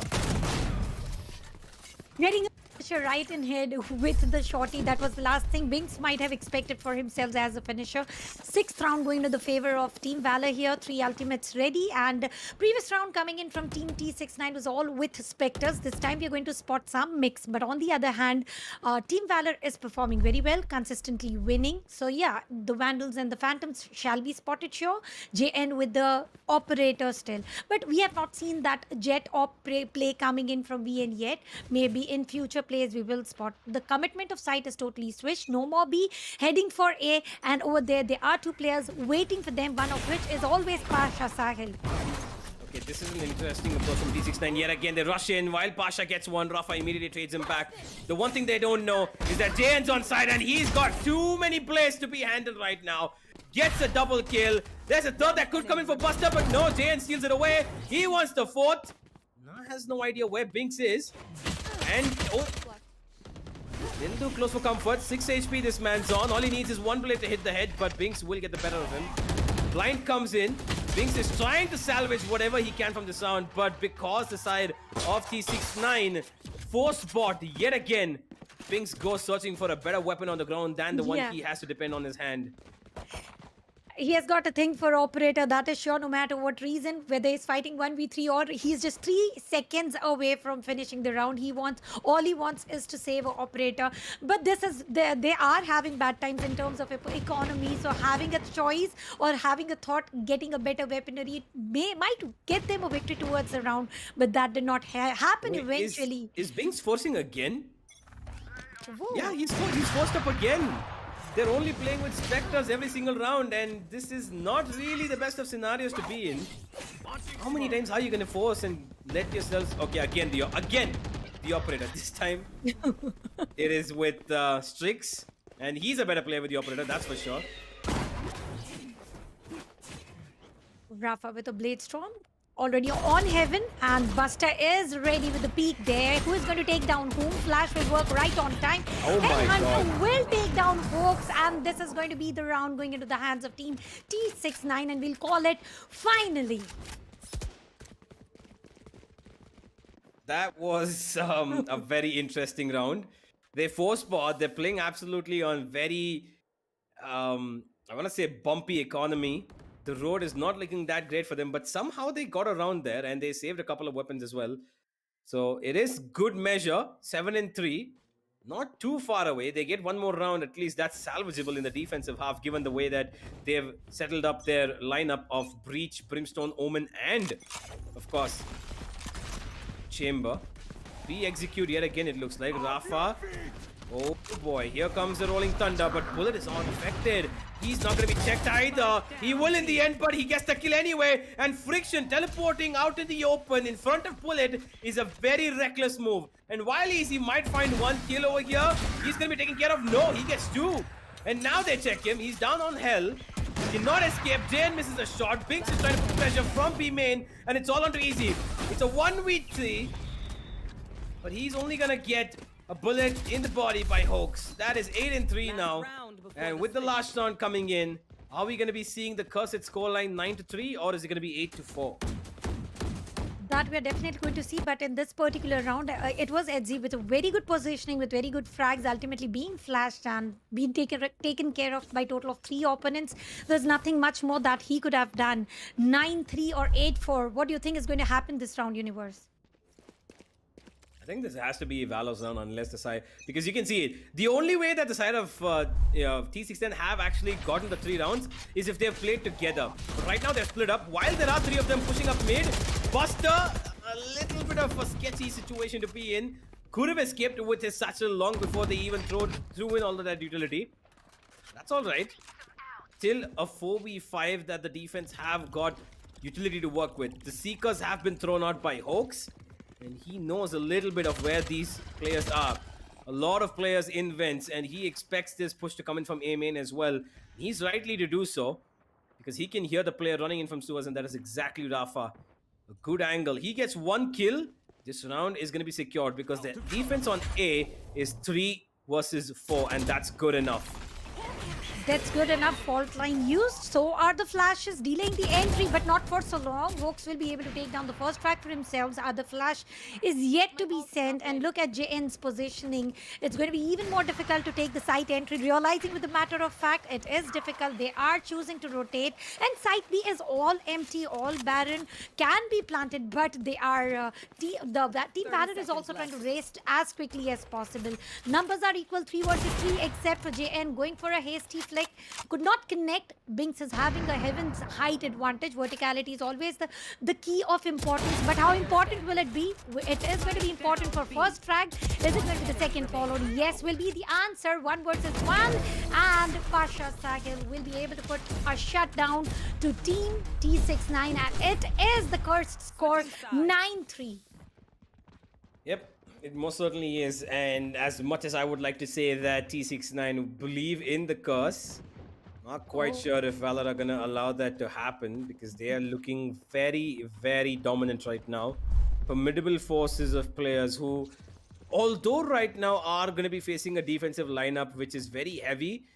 Getting a finisher right in head with the shorty. That was the last thing Binks might have expected for himself as a finisher. 6th round going to the favor of Team Valor here. 3 ultimates ready. And previous round coming in from Team T69 was all with Spectres. This time we are going to spot some mix. But on the other hand, Team Valor is performing very well, consistently winning. So yeah, the Vandals and the Phantoms shall be spotted, sure. JN with the operator still. But we have not seen that jet op play coming in from VN yet. Maybe in future plays we will spot. The commitment of site is totally switched. No more B, heading for A, and over there are 2 players waiting for them, one of which is always Pasha Sahil. Okay, this is an interesting approach from T69. Yet again, they rush in while Pasha gets one. Rafa immediately trades him back. The one thing they don't know is that JN's on side and he's got too many plays to be handled right now. Gets a double kill. There's a third that could come in for Buster, but no, JN steals it away. He wants the 4th. Has no idea where Binks is. And, little too close for comfort. 6 HP this man's on. All he needs is 1 blade to hit the head, but Binks will get the better of him. Blind comes in. Binks is trying to salvage whatever he can from the sound, but because the side of T69 force bot yet again, Binks goes searching for a better weapon on the ground than the one he has to depend on his hand. He has got a thing for operator, that is sure, no matter what reason, whether he's fighting 1v3 or he's just 3 seconds away from finishing the round. All he wants is to save an operator. But this is, they are having bad times in terms of economy, so having a choice or having a thought, getting a better weaponry might get them a victory towards the round, but that did not happen eventually. Is Binks forcing again? Whoa. Yeah, he's forced up again. They're only playing with Spectres every single round, and this is not really the best of scenarios to be in. How many times are you going to force and let yourselves... Okay, again the operator. This time, it is with Strix, and he's a better player with the operator, that's for sure. Rafa with a Blade Storm. Already on heaven, and Buster is ready with the peak there. Who is going to take down whom? Flash will work right on time. Oh my God. God. Will take down Hawks, and this is going to be the round going into the hands of Team T69, and we'll call it finally. That was a very interesting round. They force bot. They're playing absolutely on very, I want to say bumpy economy. The road is not looking that great for them, but somehow they got around there and they saved a couple of weapons as well. So it is good measure, 7-3. Not too far away. They get one more round. At least that's salvageable in the defensive half, given the way that they've settled up their lineup of Breach, Brimstone, Omen, and, of course, Chamber. Re-execute yet again, it looks like. Rafa. Oh boy, here comes the Rolling Thunder, but Bullet is unaffected. He's not going to be checked either. He will in the end, but he gets the kill anyway. And Friction teleporting out in the open in front of Bullet is a very reckless move. And while he might find 1 kill over here, he's going to be taken care of. No, he gets 2. And now they check him. He's down on hell. Cannot escape. Jane misses a shot. Binks is trying to put pressure from B main, and it's all onto Easy. It's a 1v3, but he's only gonna get a bullet in the body by Hoax. That is 8 and 3 now. And with the last round coming in, are we gonna be seeing the cursed scoreline 9 to 3, or is it gonna be 8 to 4? That we're definitely going to see, but in this particular round, it was Edzy with a very good positioning, with very good frags, ultimately being flashed and being taken care of by total of 3 opponents. There's nothing much more that he could have done. 9-3 or 8-4. What do you think is going to happen this round, Universe? I think this has to be Valor's round unless the side, because you can see it. The only way that the side of T69 have actually gotten the 3 rounds is if they've played together. But right now they're split up. While there are 3 of them pushing up mid, Buster, a little bit of a sketchy situation to be in. Could have escaped with his satchel long before they even threw in all of that utility. That's all right. Still a 4v5 that the defense have got utility to work with. The Seekers have been thrown out by Hoax, and he knows a little bit of where these players are. A lot of players in vents, and he expects this push to come in from A main as well. He's rightly to do so, because he can hear the player running in from sewers, and that is exactly Rafa. A good angle. He gets 1 kill. This round is going to be secured because the defense on A is 3 versus 4, and that's good enough. That's good enough. Fault line used. So are the flashes, delaying the entry, but not for so long. Hoax will be able to take down the first frag for themselves. The flash is yet to be sent. And look at JN's positioning. It's going to be even more difficult to take the site entry. Realizing with the matter of fact, it is difficult. They are choosing to rotate. And site B is all empty, all barren. Can be planted, but they are... Team Valor is also trying to race as quickly as possible. Numbers are equal, 3 versus 3, except for JN going for a hasty flick. Could not connect. Binks is having a heaven's height advantage. Verticality is always the key of importance. But how important will it be? It is going to be important for first frag. Is it going to be the second followed? Yes, will be the answer. 1 versus 1. And Pasha Sahil will be able to put a shutdown to Team T69. And it is the cursed score 9-3. Yep. It most certainly is, and as much as I would like to say that T69 believe in the curse, not quite sure if Valor are gonna allow that to happen, because they are looking very, very dominant right now. Formidable forces of players who, although right now are gonna be facing a defensive lineup which is very heavy.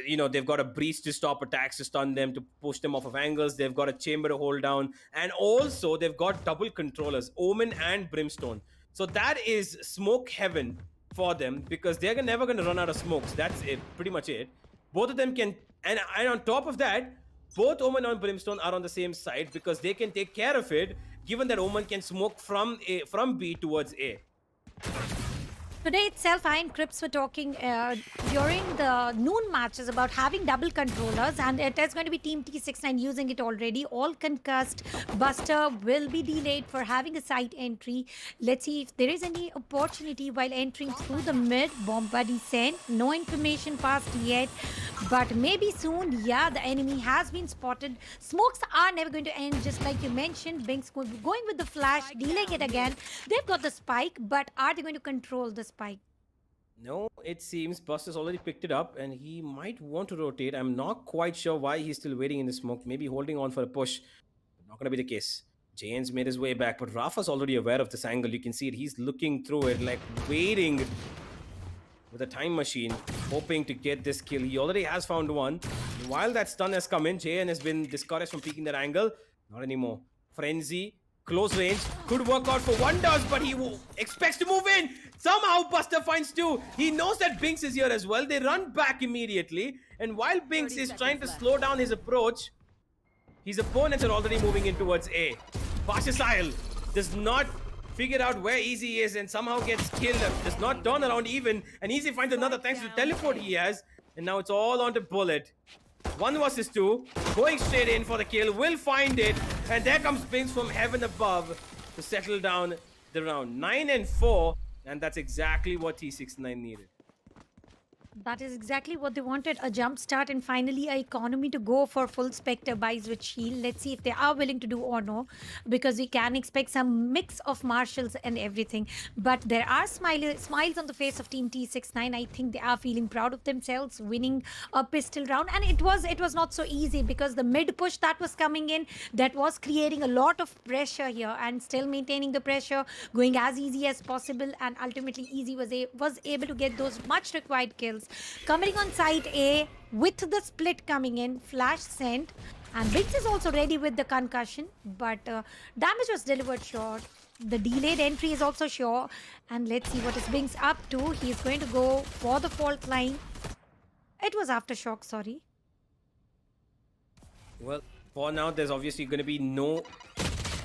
You know, they've got a breach to stop attacks, to stun them, to push them off of angles. They've got a chamber to hold down, and also they've got double controllers, Omen and Brimstone. So that is smoke heaven for them, because they're never going to run out of smokes. That's it, pretty much it. Both of them can, and on top of that, both Omen and Brimstone are on the same side, because they can take care of it, given that Omen can smoke from B towards A. Today itself, I and Crips were talking during the noon matches about having double controllers, and it is going to be Team T69 using it already. All concussed. Buster will be delayed for having a site entry. Let's see if there is any opportunity while entering through the mid. Bomb buddy sent. No information passed yet, but maybe soon. Yeah, the enemy has been spotted. Smokes are never going to end, just like you mentioned. Binks going with the flash, delaying it again. They've got the spike, but are they going to control the spike? No, it seems Buster's already picked it up, and he might want to rotate. I'm not quite sure why he's still waiting in the smoke. Maybe holding on for a push. Not going to be the case. Jane's made his way back, but Rafa's already aware of this angle. You can see it. He's looking through it, like waiting with a time machine, hoping to get this kill. He already has found one. While that stun has come in, JN has been discouraged from peeking that angle. Not anymore. Frenzy. Close range, could work out for wonders, but he expects to move in. Somehow Buster finds 2. He knows that Binks is here as well. They run back immediately. And while Binks is trying to slow down his approach, his opponents are already moving in towards A. Pasha Sahil does not figure out where Easy is and somehow gets killed. Does not turn around even. And Easy finds another thanks to teleport he has. And now it's all on to Bullet. 1 versus 2, going straight in for the kill, will find it, and there comes Binks from heaven above to settle down the round. 9 and 4, and that's exactly what T69 needed. That is exactly what they wanted, a jump start and finally a economy to go for full Spectre buys with shield. Let's see if they are willing to do or no, because we can expect some mix of marshals and everything. But there are smiles on the face of Team T69. I think they are feeling proud of themselves, winning a pistol round. And it was not so easy, because the mid push that was coming in, that was creating a lot of pressure here, and still maintaining the pressure, going as easy as possible, and ultimately Easy was able to get those much required kills. Coming on site A with the split coming in, flash sent, and Biggs is also ready with the concussion, but damage was delivered short. The delayed entry is also sure, and let's see what is Biggs up to. He's going to go for the fault line. It was aftershock, sorry. Well, for now, there's obviously going to be no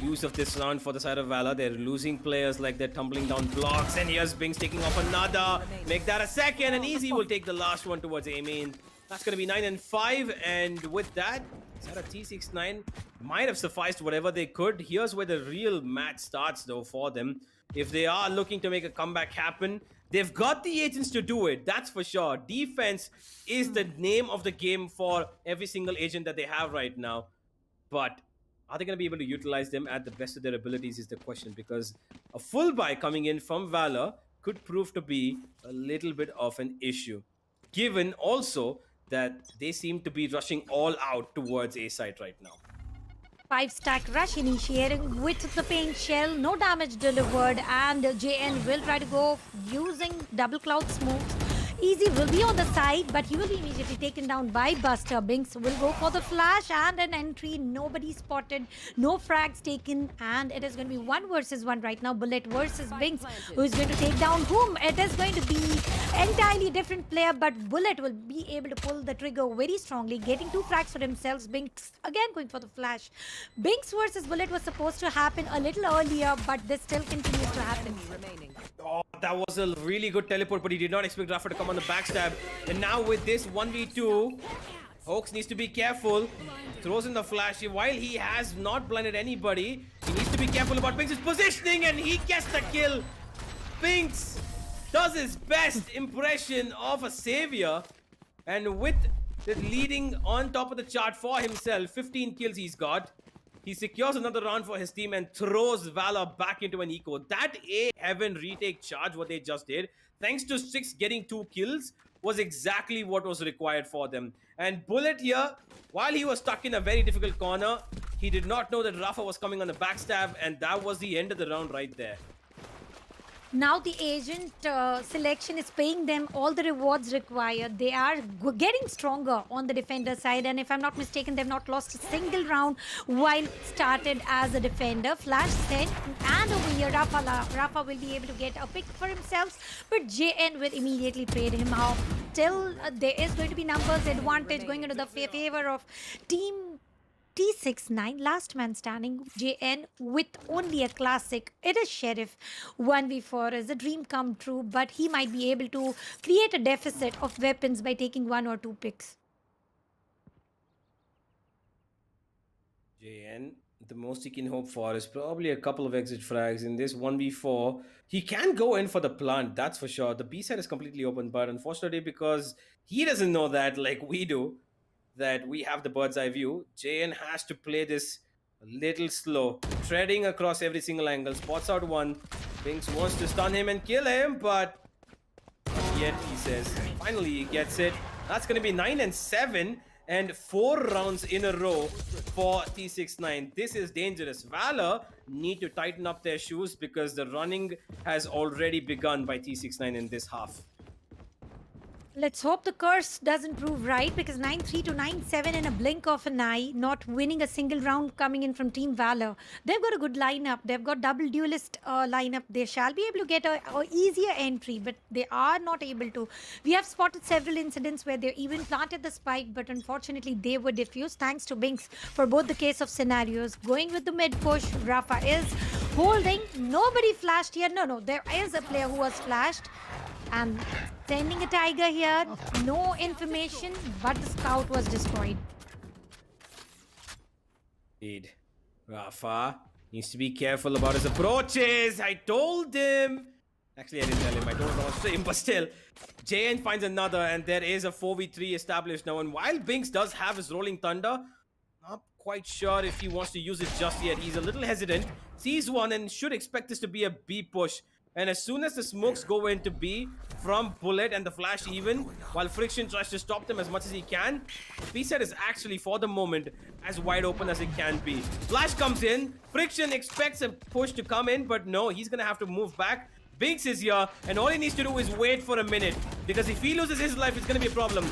use of this round for the side of Valor. They're losing players, like they're tumbling down blocks, and here's Bings taking off another. Make that a second, and Easy will take the last one towards A main. That's going to be 9 and 5, and with that, side of T69 might have sufficed whatever they could. Here's where the real match starts, though, for them. If they are looking to make a comeback happen, they've got the agents to do it, that's for sure. Defense is the name of the game for every single agent that they have right now. But are they going to be able to utilize them at the best of their abilities is the question, because a full buy coming in from Valor could prove to be a little bit of an issue, given also that they seem to be rushing all out towards A side right now. 5-stack rush initiating with the paint shell, no damage delivered, and JN will try to go using double cloud smokes. Easy will be on the side, but he will be immediately taken down by Buster. Binks will go for the flash and an entry. Nobody spotted, no frags taken, and it is going to be 1 versus 1 right now. Bullet versus Binks, who is going to take down whom? It is going to be entirely different player, but Bullet will be able to pull the trigger very strongly, getting 2 frags for themselves. Binks again going for the flash. Binks versus Bullet was supposed to happen a little earlier, but this still continues to happen. Oh, that was a really good teleport, but he did not expect Rafa to come on the backstab. And now with this 1v2, Hoax needs to be careful. Throws in the flash. While he has not blinded anybody, he needs to be careful about Binks' positioning, and he gets the kill. Binks does his best impression of a savior, and with the leading on top of the chart for himself, 15 kills he's got. He secures another round for his team and throws Valor back into an eco. That A Heaven retake charge, what they just did, thanks to Six getting 2 kills, was exactly what was required for them. And Bullet here, while he was stuck in a very difficult corner, he did not know that Rafa was coming on the backstab, and that was the end of the round right there. Now the agent selection is paying them all the rewards required. They are getting stronger on the defender side, and if I'm not mistaken, they've not lost a single round while started as a defender. Flash sent, and over here Rafa will be able to get a pick for himself, but JN will immediately trade him off. Till there is going to be numbers advantage going into the favor of Team T69, last man standing. JN with only a classic. It is Sheriff. 1v4 is a dream come true, but he might be able to create a deficit of weapons by taking 1 or 2 picks. JN, the most he can hope for is probably a couple of exit frags in this 1v4. He can go in for the plant, that's for sure. The B side is completely open, but unfortunately, because he doesn't know that like we do, that we have the bird's eye view, JN has to play this a little slow, treading across every single angle. Spots out one. Binks wants to stun him and kill him, but yet he says finally he gets it. That's going to be 9 and 7 and 4 rounds in a row for T69. This is dangerous. Valor need to tighten up their shoes, because the running has already begun by T69 in this half. Let's hope the curse doesn't prove right, because 9-3 to 9-7 in a blink of an eye, not winning a single round coming in from Team Valor. They've got a good lineup. They've got double duelist lineup. They shall be able to get a easier entry, but they are not able to. We have spotted several incidents where they even planted the spike, but unfortunately they were diffused thanks to Binks for both the case of scenarios. Going with the mid push, Rafa is holding. Nobody flashed here. No, there is a player who was flashed. And sending a tiger here, no information, but the scout was destroyed. Indeed. Rafa needs to be careful about his approaches. I told him. Actually, I didn't tell him. I don't know stream, but still, JN finds another, and there is a 4v3 established now. And while Binks does have his Rolling Thunder, not quite sure if he wants to use it just yet. He's a little hesitant. Sees one and should expect this to be a B push. And as soon as the smokes go into B from Bullet and the Flash even, while Friction tries to stop them as much as he can, B side is actually, for the moment, as wide open as it can be. Flash comes in, Friction expects a push to come in, but no, he's gonna have to move back. Binks is here, and all he needs to do is wait for a minute, because if he loses his life, it's gonna be a problem.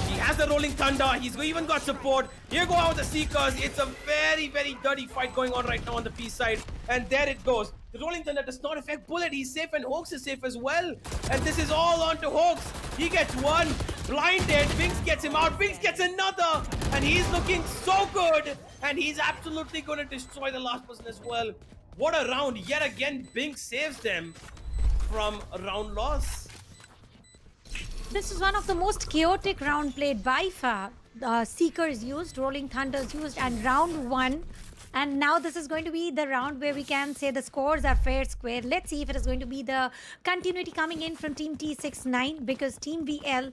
He has the Rolling Thunder, he's even got support. Here go out the Seekers. It's a very, very dirty fight going on right now on the P side, and there it goes. The Rolling Thunder does not affect Bullet, he's safe, and Hoax is safe as well. And this is all on to Hoax. He gets one, blinded, Binks gets him out, Binks gets another, and he's looking so good, and he's absolutely going to destroy the last person as well. What a round. Yet again, Binks saves them from a round loss. This is one of the most chaotic round played by far. Seekers used, Rolling Thunders used, and round one. And now this is going to be the round where we can say the scores are fair square. Let's see if it is going to be the continuity coming in from Team T69, because Team VL,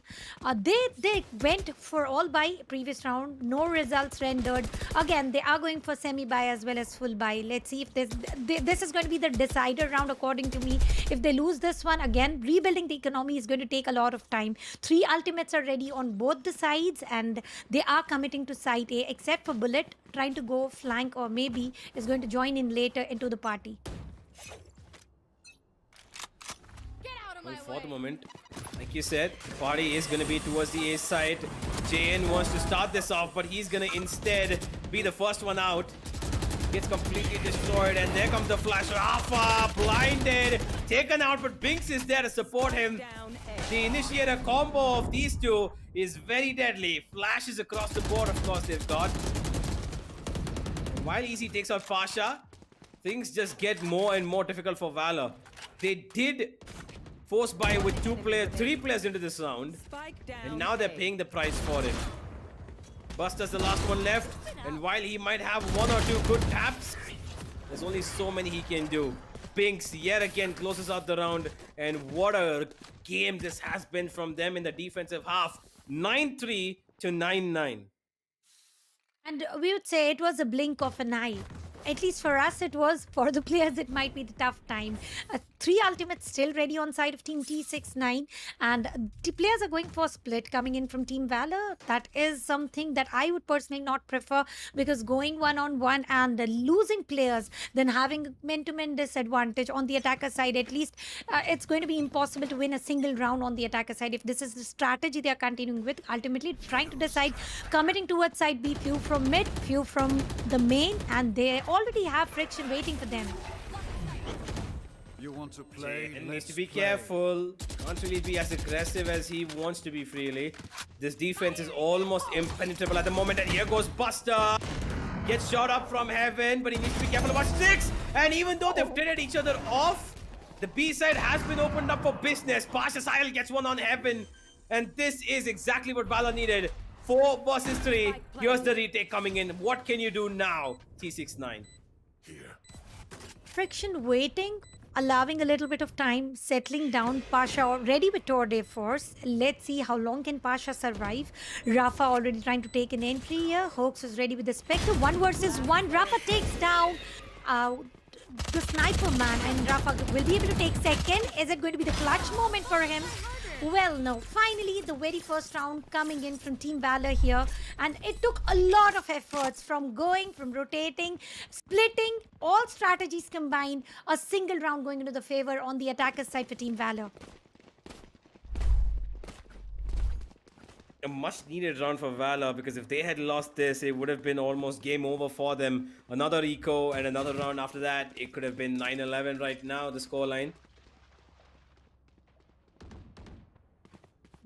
they went for all buy previous round, no results rendered. Again, they are going for semi buy as well as full buy. Let's see if this is going to be the decider round according to me. If they lose this one, again, rebuilding the economy is going to take a lot of time. 3 ultimates are ready on both the sides, and they are committing to site A, except for Bullet trying to go flank, or maybe is going to join in later into the party. Get out of my For way. the moment, like you said, the party is going to be towards the A side. JN wants to start this off, but he's going to instead be the first one out. Gets completely destroyed, and there comes the Flash. Rafa blinded, taken out, but Binks is there to support him. Down A. The initiator combo of these two is very deadly. Flashes across the board, of course, they've got. While Easy takes out Pasha, things just get more and more difficult for Valor. They did force buy with 3 players into this round, Spike down and now they're A. paying the price for it. Buster's the last one left, and while he might have 1 or 2 good taps, there's only so many he can do. Binks yet again closes out the round, and what a game this has been from them in the defensive half. 9-3 to 9-9. And we would say it was a blink of an eye. At least for us, it was. For the players, it might be the tough time. 3 ultimates still ready on side of Team T69, and the players are going for split coming in from Team Valor. That is something that I would personally not prefer, because going one-on-one and losing players, then having man-to-man disadvantage on the attacker side, at least it's going to be impossible to win a single round on the attacker side if this is the strategy they are continuing with. Ultimately, trying to decide, committing towards side B, few from mid, few from the main, and they already have Friction waiting for them. You want to play? And needs to be careful. Can't really be as aggressive as he wants to be freely. This defense is almost impenetrable at the moment. And here goes Buster. Gets shot up from heaven, but he needs to be careful about Six. And even though they've traded each other off, the B side has been opened up for business. Pasha Sahil gets one on heaven. And this is exactly what Valor needed. 4 versus 3. Here's the retake coming in. What can you do now, T69? Friction waiting, allowing a little bit of time, settling down. Pasha already with Tour de Force. Let's see how long can Pasha survive. Rafa already trying to take an entry here. Hoax is ready with the Spectre. 1 versus 1. Rafa takes down the Sniper Man, and Rafa will be able to take second. Is it going to be the clutch moment for him? Well, no. Finally, the very first round coming in from Team Valor here. And it took a lot of efforts from rotating, splitting, all strategies combined. A single round going into the favor on the attacker side for Team Valor. A much needed round for Valor, because if they had lost this, it would have been almost game over for them. Another eco and another round after that. It could have been 9-11 right now, the scoreline.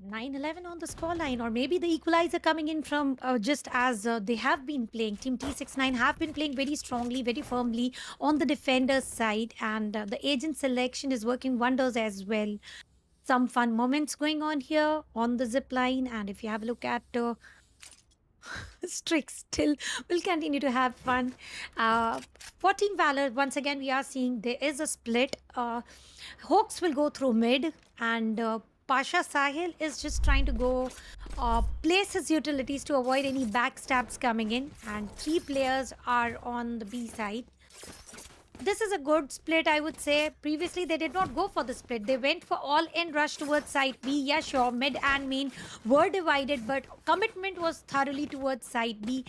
9-11 on the scoreline, or maybe the equalizer coming in from just as they have been playing. Team T69 have been playing very strongly, very firmly on the defender's side, and the agent selection is working wonders as well. Some fun moments going on here on the zip line, and if you have a look at Strict still will continue to have fun. For Team Valor, once again, we are seeing there is a split. Hawks will go through mid, and Pasha Sahil is just trying to go place his utilities to avoid any backstabs coming in, and 3 players are on the B side. This is a good split, I would say. Previously, they did not go for the split. They went for all-in rush towards side B. Yeah, sure, mid and main were divided, but commitment was thoroughly towards side B.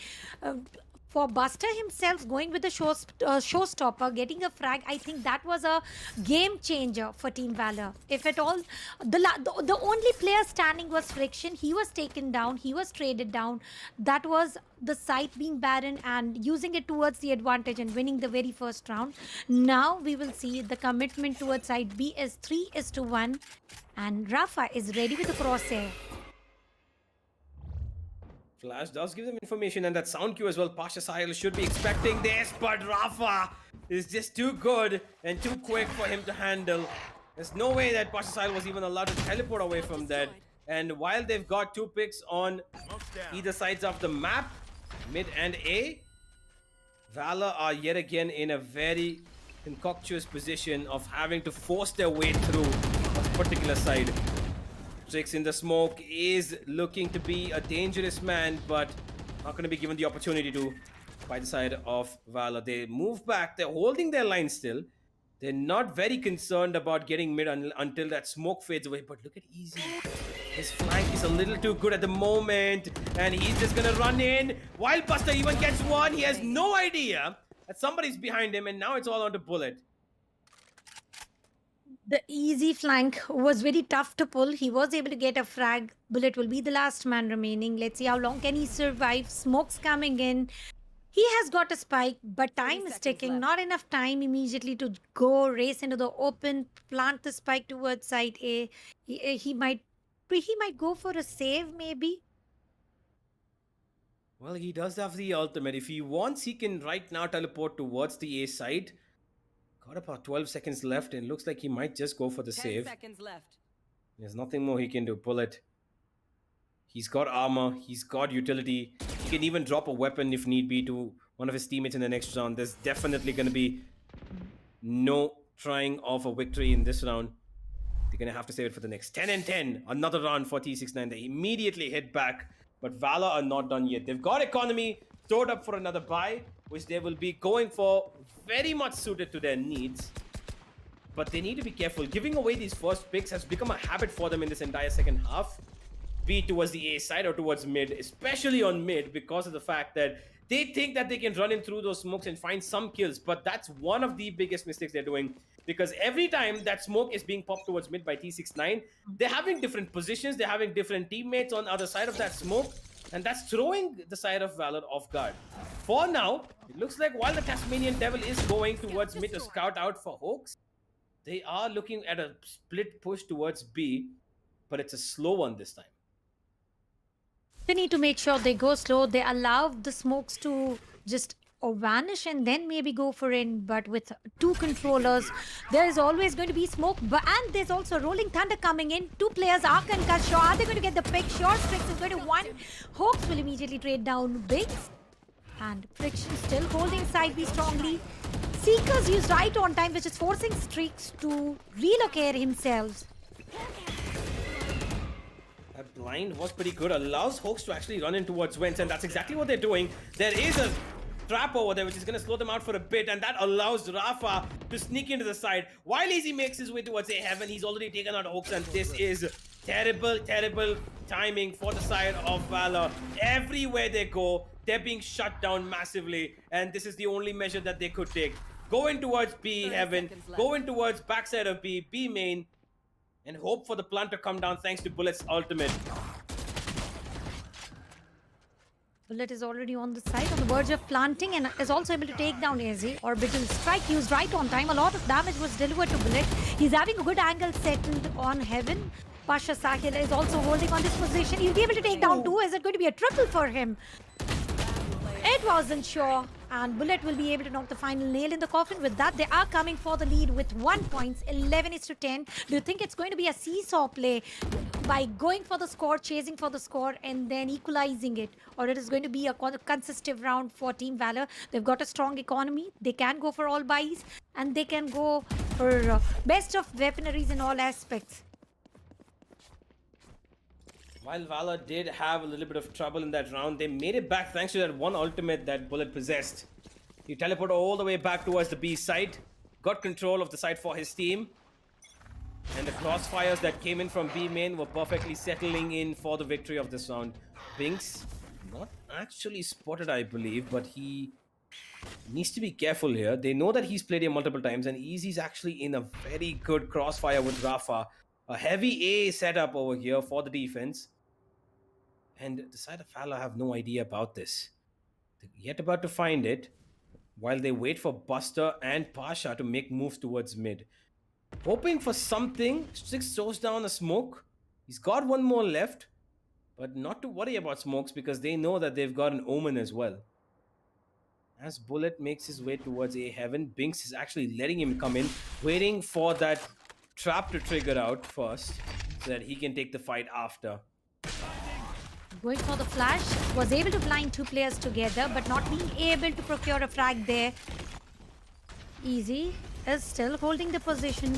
For Buster himself, going with the showstopper, getting a frag, I think that was a game changer for Team Valor. If at all, the only player standing was Friction. He was taken down. He was traded down. That was the site being barren and using it towards the advantage and winning the very first round. Now we will see the commitment towards side B is 3-1, and Rafa is ready with the crosshair. Flash does give them information, and that sound cue as well. Pasha Sahil should be expecting this, but Rafa is just too good and too quick for him to handle. There's no way that Pasha Sahil was even allowed to teleport away from that. And while they've got 2 picks on either sides of the map, mid and A, Valor are yet again in a very concoctuous position of having to force their way through a particular side. Trix in the smoke is looking to be a dangerous man, but not going to be given the opportunity to by the side of Valor. They move back. They're holding their line still. They're not very concerned about getting mid until that smoke fades away. But look at Easy. His flank is a little too good at the moment, and he's just going to run in. While Buster even gets one, he has no idea that somebody's behind him, and now it's all on to Bullet. The easy flank was very tough to pull. He was able to get a frag. Bullet will be the last man remaining. Let's see how long can he survive. Smoke's coming in. He has got a spike, but time is ticking. left. Not enough time immediately to go race into the open, plant the spike towards side A. He might go for a save, maybe. Well, he does have the ultimate. If he wants, he can right now teleport towards the A side. Got about 12 seconds left, and looks like he might just go for the 10 save. seconds left. There's nothing more he can do. Bullet. He's got armor. He's got utility. He can even drop a weapon if need be to one of his teammates in the next round. There's definitely going to be no trying of a victory in this round. They're going to have to save it for the next 10 and 10. Another round for T69. They immediately hit back, but Valor are not done yet. They've got economy stored up for another buy, which they will be going for, very much suited to their needs. But they need to be careful. Giving away these first picks has become a habit for them in this entire second half. Be it towards the A side or towards mid, especially on mid, because of the fact that they think that they can run in through those smokes and find some kills. But that's one of the biggest mistakes they're doing, because every time that smoke is being popped towards mid by T69, they're having different positions, they're having different teammates on the other side of that smoke, and that's throwing the side of Valor off guard. For now, it looks like while the Tasmanian Devil is going towards mid to scout out for Hawks, they are looking at a split push towards B, but it's a slow one this time. They need to make sure they go slow. They allow the smokes to just vanish and then maybe go for in. But with 2 controllers, there is always going to be smoke. And there's also Rolling Thunder coming in. 2 players are concussed. Sure, are they going to get the pick? Sure, Strix is going to 1. Hawks will immediately trade down Biggs. And Friction still holding side B strongly. Seekers used right on time, which is forcing Strix to relocate himself. That blind was pretty good. Allows Hawks to actually run in towards Wentz, and that's exactly what they're doing. There is a trap over there, which is going to slow them out for a bit, and that allows Rafa to sneak into the side. While Easy makes his way towards A Heaven, he's already taken out Hawks, and this is terrible, terrible timing for the side of Valor. Everywhere they go, they're being shut down massively, and this is the only measure that they could take. Going towards B Heaven, going towards backside of B main, and hope for the plant to come down thanks to Bullet's ultimate. Bullet is already on the side, on the verge of planting, and is also able to take down AZ. Orbital strike used right on time. A lot of damage was delivered to Bullet. He's having a good angle settled on Heaven. Pasha Sahil is also holding on this position. He'll be able to take down 2. Is it going to be a triple for him? It wasn't sure. And Bullet will be able to knock the final nail in the coffin. With that, they are coming for the lead with 1 point. 11-10. Do you think it's going to be a seesaw play? by going for the score, chasing for the score, and then equalizing it. Or it is going to be a consistent round for Team Valor. They've got a strong economy. They can go for all buys, and they can go for best of weaponaries in all aspects. While Valor did have a little bit of trouble in that round, they made it back thanks to that one ultimate that Bullet possessed. He teleported all the way back towards the B side, got control of the side for his team, and the crossfires that came in from B main were perfectly settling in for the victory of this round. Binks, not actually spotted, I believe, but he needs to be careful here. They know that he's played here multiple times, and Easy's actually in a very good crossfire with Rafa. A heavy A setup over here for the defense. And the side of Valor have no idea about this. They're yet about to find it while they wait for Buster and Pasha to make moves towards mid. Hoping for something. Six throws down a smoke. He's got one more left, but not to worry about smokes because they know that they've got an Omen as well. As Bullet makes his way towards A Heaven, Binks is actually letting him come in, waiting for that trap to trigger out first so that he can take the fight after. Going for the flash, was able to blind two players together, but not being able to procure a frag there. Easy is still holding the position.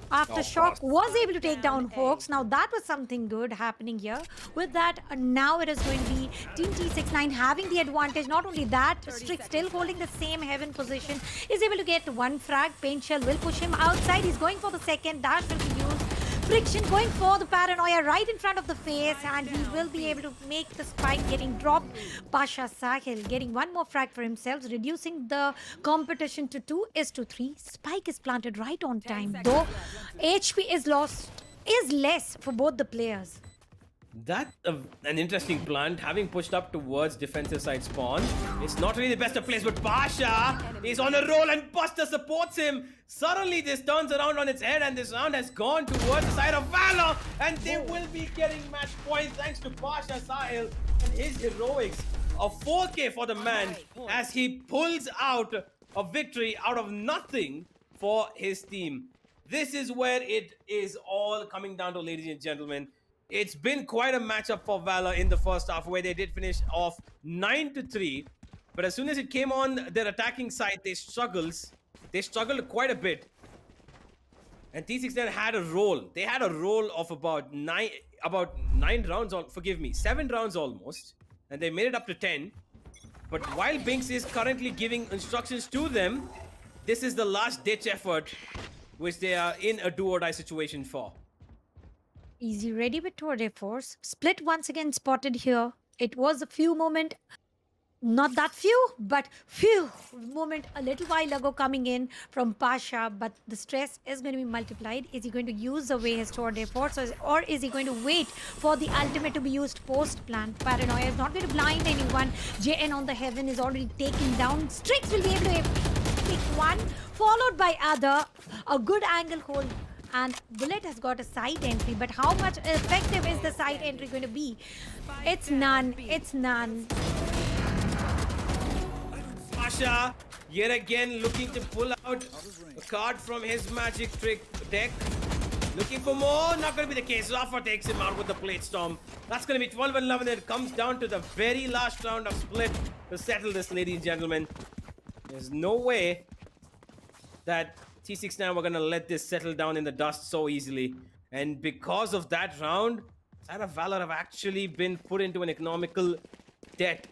Aftershock was able to take down Hawks. Now that was something good happening here. With that, now it is going to be Team T69 having the advantage. Not only that, Strick still holding the same Heaven position. Is able to get one frag. Paint Shell will push him outside. He's going for the second. Dash will be used. Friction going for the paranoia right in front of the face, and he will be able to make the spike getting dropped. Pasha Sahil getting one more frag for himself, reducing the competition to 2:3. Spike is planted right on time, though HP is less for both the players. That's an interesting plant, having pushed up towards defensive side spawn. It's not really the best of place, but Pasha is on a roll and Buster supports him. Suddenly this turns around on its head and this round has gone towards the side of Valor, and they will be getting match points thanks to Pasha Sahil and his heroics. A 4K for the man as he pulls out a victory out of nothing for his team. This is where it is all coming down to, ladies and gentlemen. It's been quite a matchup for Valor in the first half, where they did finish off 9-3. But as soon as it came on their attacking side, they struggled quite a bit. And T69 had a roll. They had a roll of about 7 rounds almost. And they made it up to 10. But while Binks is currently giving instructions to them, this is the last ditch effort which they are in a do or die situation for. Easy ready with tour de force. Split once again spotted here. It was a few moment, not that few, but few moment a little while ago coming in from Pasha, but the stress is going to be multiplied. Is he going to use away his tour de force, or is he going to wait for the ultimate to be used post plan? Paranoia is not going to blind anyone. JN on the Heaven is already taken down. Strix will be able to pick one, followed by other. A good angle hold. And Bullet has got a side entry, but how much effective is the side entry going to be? It's none. It's none. Pasha, yet again, looking to pull out a card from his magic trick deck. Looking for more. Not going to be the case. Rafa takes him out with the Plate Storm. That's going to be 12-11. It comes down to the very last round of split to settle this, ladies and gentlemen. There's no way that T69 were going to let this settle down in the dust so easily. And because of that round, side of Valor have actually been put into an economical debt.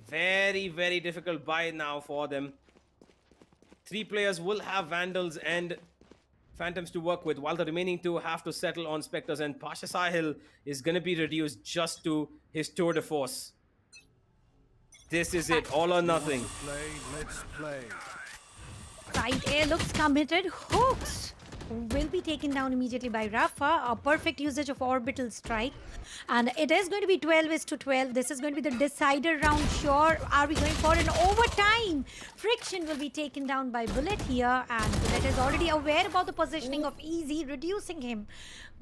Very, very difficult buy now for them. 3 players will have Vandals and Phantoms to work with, while the remaining 2 have to settle on Spectres, and Pasha Sahil is going to be reduced just to his tour de force. This is it, all or nothing. Let's play. Side air looks committed. Hooks will be taken down immediately by Rafa. A perfect usage of orbital strike. And it is going to be 12-12. This is going to be the decider round. Sure. Are we going for an overtime? Friction will be taken down by Bullet here. And Bullet is already aware about the positioning of Easy, reducing him.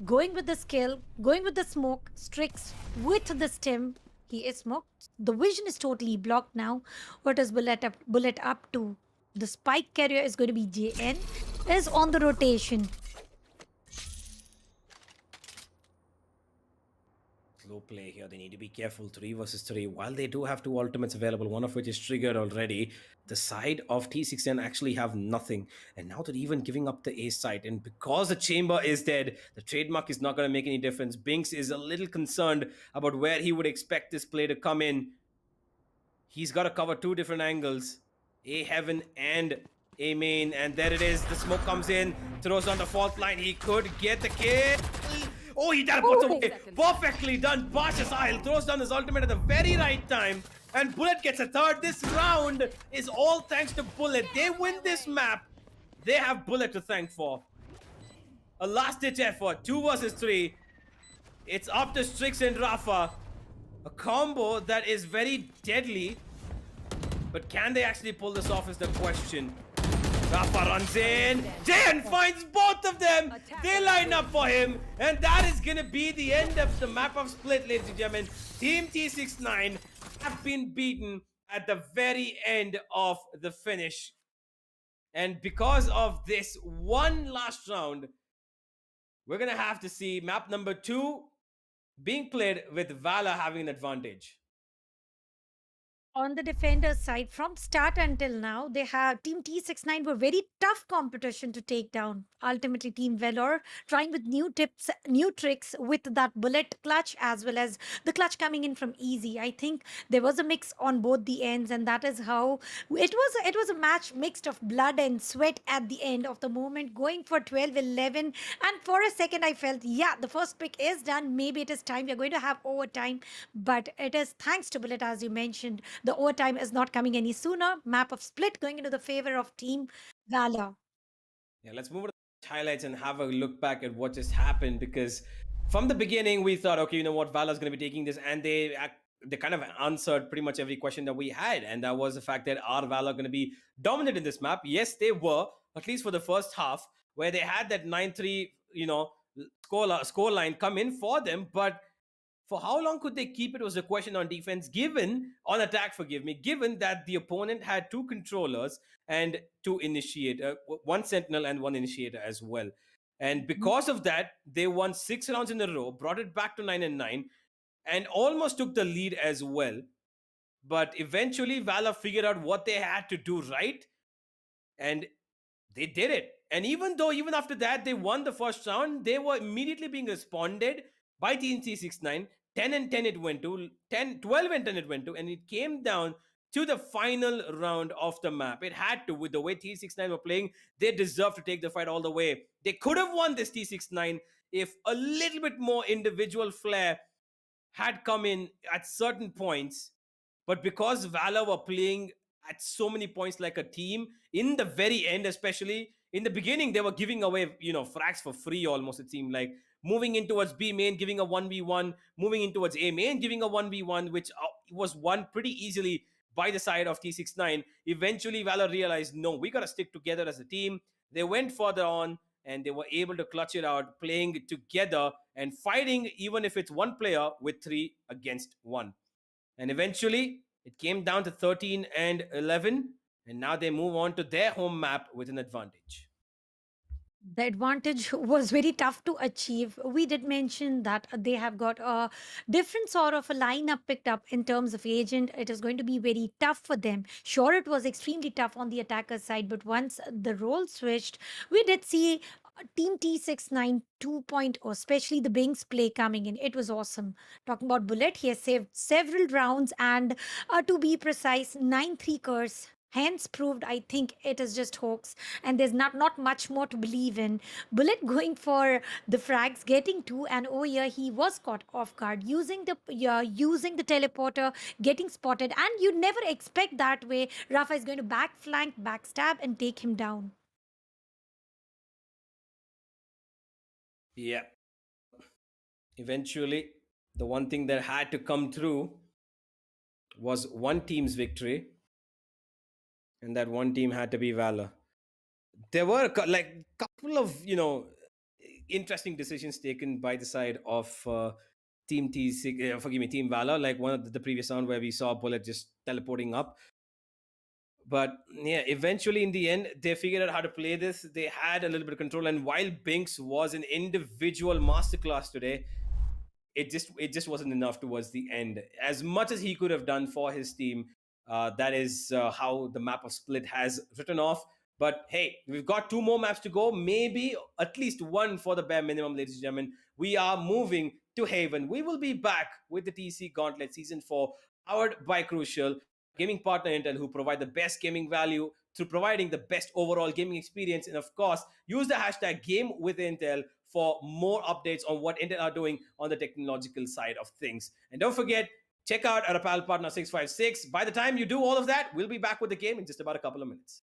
Going with the skill. Going with the smoke. Strix with the stim. He is smoked. The vision is totally blocked now. What is Bullet up to? The spike carrier is going to be JN, is on the rotation. slow play here. They need to be careful. 3 versus 3. While they do have 2 ultimates available, one of which is triggered already, the side of T69 actually have nothing. And now they're even giving up the A side. And because the chamber is dead, the trademark is not going to make any difference. Binks is a little concerned about where he would expect this play to come in. He's got to cover 2 different angles. A heaven and A main. And there it is. The smoke comes in, throws on the fault line. He could get the kill. Oh, he teleports away. Perfectly done. Bash's Isle throws down his ultimate at the very right time. And Bullet gets a third. This round is all thanks to Bullet. They win this map. They have Bullet to thank for. A last-ditch effort. 2 versus 3. It's up to Strix and Rafa. A combo that is very deadly. But can they actually pull this off is the question. Rafa runs in. Jayan finds both of them. They line up for him. And that is going to be the end of the map of Split, ladies and gentlemen. Team T69 have been beaten at the very end of the finish. And because of this one last round, we're going to have to see map number 2 being played with Valor having an advantage. On the defenders side, from start until now, they have Team T69 were very tough competition to take down. Ultimately, Team Valor trying with new tips, new tricks with that bullet clutch as well as the clutch coming in from easy. I think there was a mix on both the ends, and that is how it was. It was a match mixed of blood and sweat at the end of the moment, going for 12-11. And for a second, I felt, yeah, the first pick is done. Maybe it is time. We are going to have overtime, but it is thanks to Bullet, as you mentioned. The overtime is not coming any sooner. Map of Split going into the favor of Team Valor. Yeah, let's move on to the highlights and have a look back at what just happened, because from the beginning we thought, okay, you know what, Valor's going to be taking this, and they kind of answered pretty much every question that we had, and that was the fact that are Valor going to be dominant in this map? Yes, they were, at least for the first half, where they had that 9-3, you know, score line come in for them, but for how long could they keep it was a question on defense, given on attack, forgive me, given that the opponent had 2 controllers and 2 initiator, 1 sentinel and 1 initiator as well. And because of that, they won 6 rounds in a row, brought it back to 9-9, and almost took the lead as well. But eventually, Valor figured out what they had to do right, and they did it. And even after that, they won the first round, they were immediately being responded by Team T69. 10-10 it went to, 12-10 it went to, and it came down to the final round of the map. It had to, with the way T69 were playing, they deserved to take the fight all the way. They could have won this T69 if a little bit more individual flair had come in at certain points. But because Valor were playing at so many points like a team, in the very end, especially in the beginning, they were giving away, you know, frags for free almost, it seemed like. Moving in towards B main, giving a 1v1, moving in towards A main, giving a 1v1, which was won pretty easily by the side of T69. Eventually, Valor realized, no, we got to stick together as a team. They went further on, and they were able to clutch it out, playing together and fighting, even if it's 1 player with 3 against 1. And eventually, it came down to 13-11, and now they move on to their home map with an advantage. The advantage was very tough to achieve. We did mention that they have got a different sort of a lineup picked up in terms of agent. It is going to be very tough for them. Sure, it was extremely tough on the attacker side, but once the role switched, we did see Team T69 2.0, especially the Bing's play coming in. It was awesome. Talking about Bullet, he has saved several rounds, and to be precise, 9-3 curse. Hence proved, I think it is just hoax, and there's not much more to believe in. Bullet going for the frags, getting 2, and oh yeah, he was caught off guard using the teleporter, getting spotted, and you never expect that way. Rafa is going to back flank, backstab, and take him down. Yeah. Eventually, the one thing that had to come through was one team's victory, and that one team had to be Valor. There were a couple of, you know, interesting decisions taken by the side of Team Team Valor, like one of the previous round where we saw Bullet just teleporting up. But yeah, eventually in the end, they figured out how to play this. They had a little bit of control, and while Binks was an individual masterclass today, it just wasn't enough towards the end. As much as he could have done for his team, that is how the map of Split has written off. But hey, we've got 2 more maps to go, maybe at least 1 for the bare minimum, ladies and gentlemen. We are moving to Haven. We will be back with the TC Gauntlet Season 4, powered by Crucial, gaming partner Intel, who provide the best gaming value through providing the best overall gaming experience. And of course, use the hashtag GameWithIntel for more updates on what Intel are doing on the technological side of things. And don't forget, check out our apparel partner 656. By the time you do all of that, we'll be back with the game in just about a couple of minutes.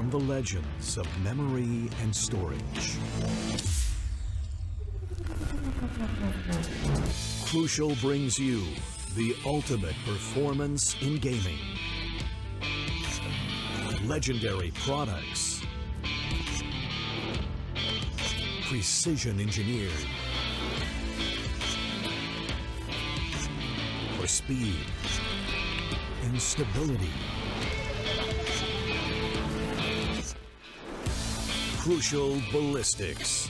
from the legends of memory and storage. Crucial brings you the ultimate performance in gaming. Legendary products. Precision engineered. For speed and stability. Crucial ballistics.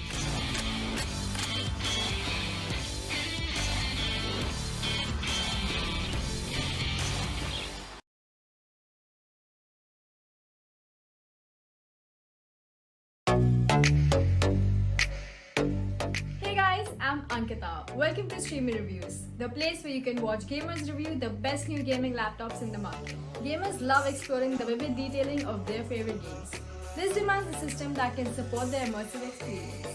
Hey guys, I'm Ankita. Welcome to Streamer Reviews, the place where you can watch gamers review the best new gaming laptops in the market. Gamers love exploring the vivid detailing of their favorite games. This demands a system that can support their immersive experience.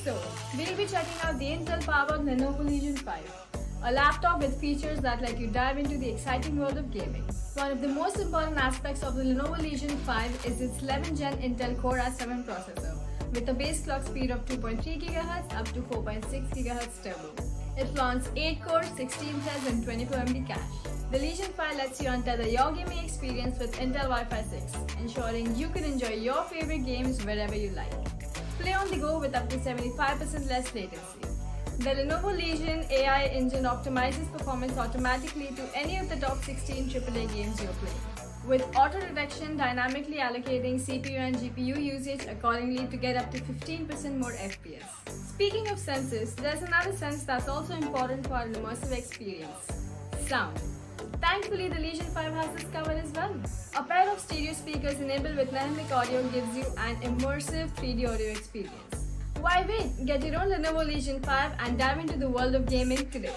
So, we'll be checking out the Intel-powered Lenovo Legion 5, a laptop with features that let you dive into the exciting world of gaming. One of the most important aspects of the Lenovo Legion 5 is its 11th Gen Intel Core i7 processor, with a base clock speed of 2.3 GHz up to 4.6 GHz turbo. It flaunts 8 cores, 16 threads and 24 MB cache. The Legion 5 lets you untether your gaming experience with Intel Wi-Fi 6, ensuring you can enjoy your favorite games wherever you like. Play on the go with up to 75% less latency. The Lenovo Legion AI engine optimizes performance automatically to any of the top 16 AAA games you're playing, with auto detection dynamically allocating CPU and GPU usage accordingly to get up to 15% more FPS. Speaking of senses, there's another sense that's also important for an immersive experience: sound. Thankfully, the Legion 5 has this covered as well. A pair of stereo speakers enabled with dynamic audio gives you an immersive 3D audio experience. Why wait? Get your own Lenovo Legion 5 and dive into the world of gaming today.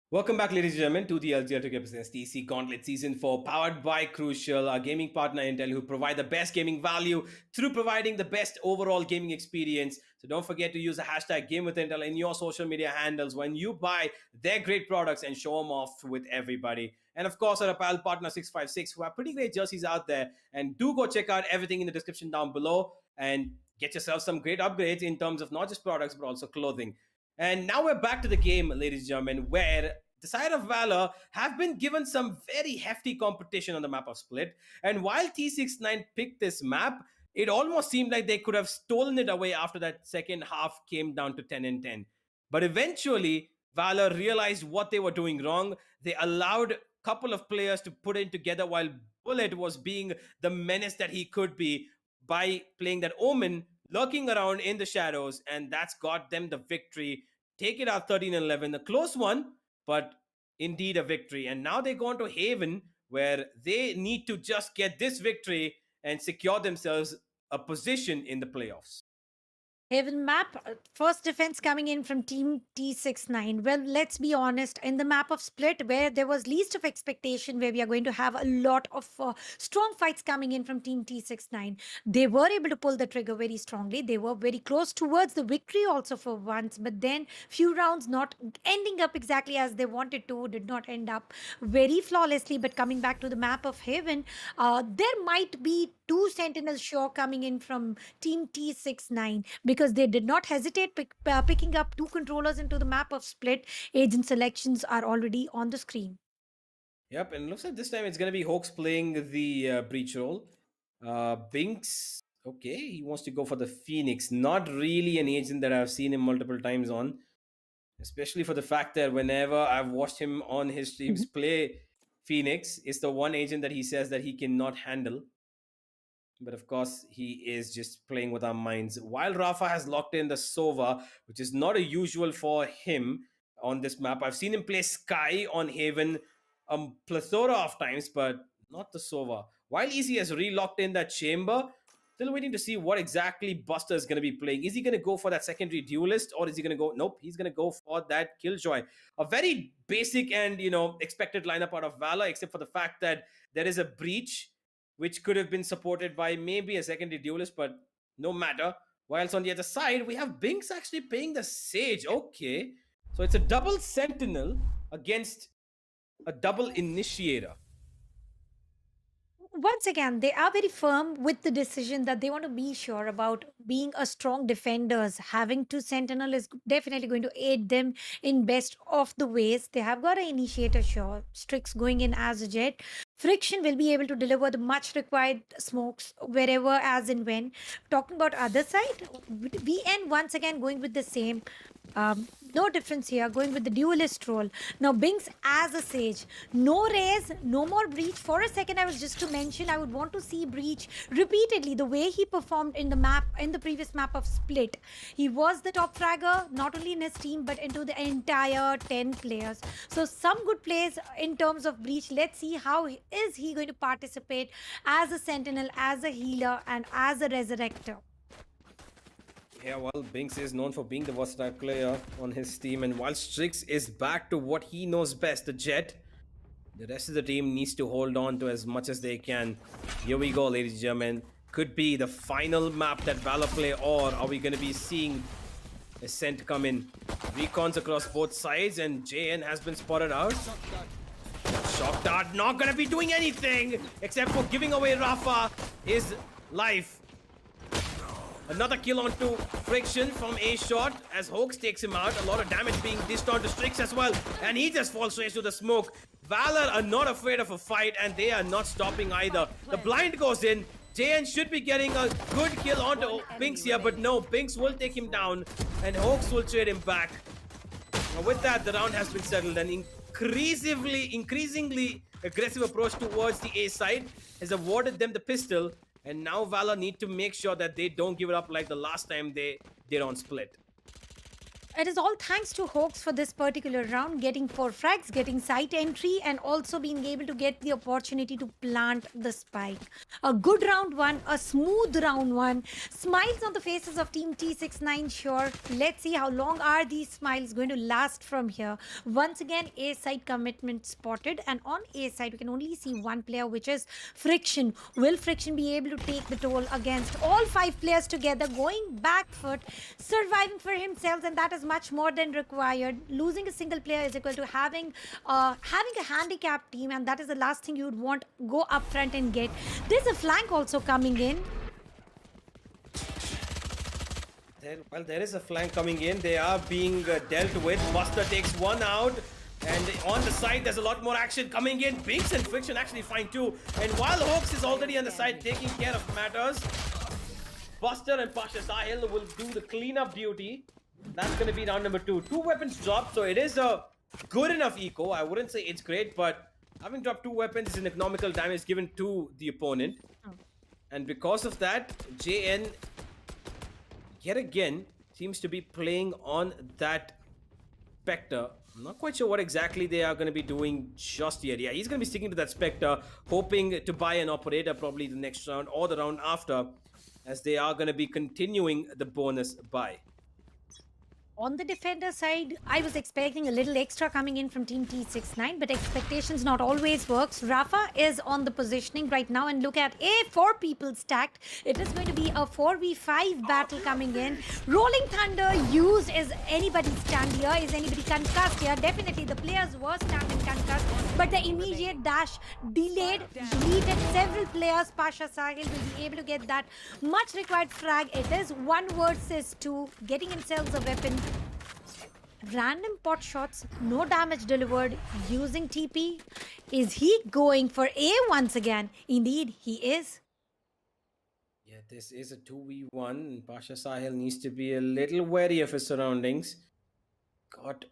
Welcome back, ladies and gentlemen, to the LGR presents Tec Gauntlet Season 4, powered by Crucial, our gaming partner Intel, who provide the best gaming value through providing the best overall gaming experience. So don't forget to use the hashtag GameWithIntel in your social media handles when you buy their great products and show them off with everybody. And of course, our apparel partner 656, who have pretty great jerseys out there. And do go check out everything in the description down below and get yourself some great upgrades in terms of not just products, but also clothing. And now we're back to the game, ladies and gentlemen, where the side of Valor have been given some very hefty competition on the map of Split. And while T69 picked this map, it almost seemed like they could have stolen it away after that second half came down to 10 and 10. But eventually, Valor realized what they were doing wrong. They allowed a couple of players to put in together while Bullet was being the menace that he could be by playing that Omen, lurking around in the shadows, and that's got them the victory. Take it out 13-11, a close one, but indeed a victory. And now they go on to Haven, where they need to just get this victory and secure themselves a position in the playoffs. Haven map, first defense coming in from team T69. Well, let's be honest, in the map of Split, where there was least of expectation, where we are going to have a lot of strong fights coming in from team T69, they were able to pull the trigger very strongly. They were very close towards the victory also for once, but then few rounds not ending up exactly as they wanted to, did not end up very flawlessly. But coming back to the map of Haven, there might be two Sentinels sure coming in from team T69 because they did not hesitate picking up two controllers into the map of Split. Agent selections are already on the screen. Yep, and looks like this time it's going to be Hawks playing the breach role. Binks, okay, he wants to go for the Phoenix. Not really an agent that I've seen him multiple times on, especially for the fact that whenever I've watched him on his streams play Phoenix, it's the one agent that he says that he cannot handle. But of course, he is just playing with our minds. While Rafa has locked in the Sova, which is not a usual for him on this map. I've seen him play Sky on Haven a plethora of times, but not the Sova. While Easy has relocked in that chamber, still waiting to see what exactly Buster is going to be playing. Is he going to go for that secondary duelist, or is he going to go? Nope, he's going to go for that Killjoy. A very basic and expected lineup out of Valor, except for the fact that there is a breach which could have been supported by maybe a secondary duelist, but no matter. Whilst on the other side, we have Binks actually playing the Sage. Okay, so it's a double Sentinel against a double Initiator. Once again, they are very firm with the decision that they want to be sure about being a strong defenders. Having two Sentinel is definitely going to aid them in best of the ways. They have got an initiator, sure. Strix going in as a jet. Friction will be able to deliver the much required smokes wherever, as and when. Talking about other side, VN once again going with the same. No difference here, going with the duelist role. Now, Binks as a Sage. No raise, no more Breach. For a second, I was just to mention, I would want to see Breach repeatedly, the way he performed in the map, in the previous map of Split. He was the top fragger, not only in his team, but into the entire 10 players. So, some good plays in terms of Breach. Let's see how is he going to participate as a Sentinel, as a healer, and as a Resurrector. Yeah, well, Binks is known for being the versatile player on his team, and while Strix is back to what he knows best, the Jet, the rest of the team needs to hold on to as much as they can. Here we go, ladies and gentlemen. Could be the final map that Valor play, or are we going to be seeing Ascent come in? Recons across both sides, and JN has been spotted out. Shock Dart not going to be doing anything except for giving away Rafa his life. Another kill onto Friction from A shot as Hoax takes him out. A lot of damage being dished onto Strix as well. And he just falls straight to the smoke. Valor are not afraid of a fight, and they are not stopping either. The blind goes in. JN should be getting a good kill onto Binks here, but no, Binks will take him down and Hoax will trade him back. Now with that, the round has been settled, and increasingly aggressive approach towards the A side has awarded them the pistol. And now Valor need to make sure that they don't give it up like the last time they did on Split. It is all thanks to Hawks for this particular round, getting 4 frags, getting site entry, and also being able to get the opportunity to plant the spike. A good round one, a smooth round one. Smiles on the faces of Team T69, sure. Let's see how long are these smiles going to last from here. Once again, A side commitment spotted, and on A side, we can only see one player, which is Friction. Will Friction be able to take the toll against all 5 players together, going back foot, surviving for himself, and that is much more than required. Losing a single player is equal to having a handicapped team, and that is the last thing you would want. Go up front and get. There's a flank also coming in. Well, there is a flank coming in. They are being dealt with. Buster takes one out. And on the side, there's a lot more action coming in. Binks and Friction actually find two. And while Hawks is already on the side taking care of matters, Buster and Pasha Sahil will do the cleanup duty. That's going to be round number 2. 2 weapons dropped, so it is a good enough eco. I wouldn't say it's great, but having dropped 2 weapons is an economical damage given to the opponent. And because of that, JN, yet again, seems to be playing on that Spectre. I'm not quite sure what exactly they are going to be doing just yet. Yeah, he's going to be sticking to that Spectre, hoping to buy an Operator probably the next round or the round after. as they are going to be continuing the bonus buy. On the defender side, I was expecting a little extra coming in from Team T69, but expectations not always works. Rafa is on the positioning right now, and look at four people stacked. It is going to be a 4v5 battle coming in. Rolling Thunder used. Is anybody stand here? Is anybody concussed here? Definitely the players were standing concussed, but the immediate dash delayed, deleted several players. Pasha Sahil will be able to get that much required frag. It is 1 versus 2, getting themselves a weapon. Random pot shots, no damage delivered, using TP. Is he going for A once again? Indeed, he is. Yeah, this is a 2v1, and Pasha Sahil needs to be a little wary of his surroundings. Got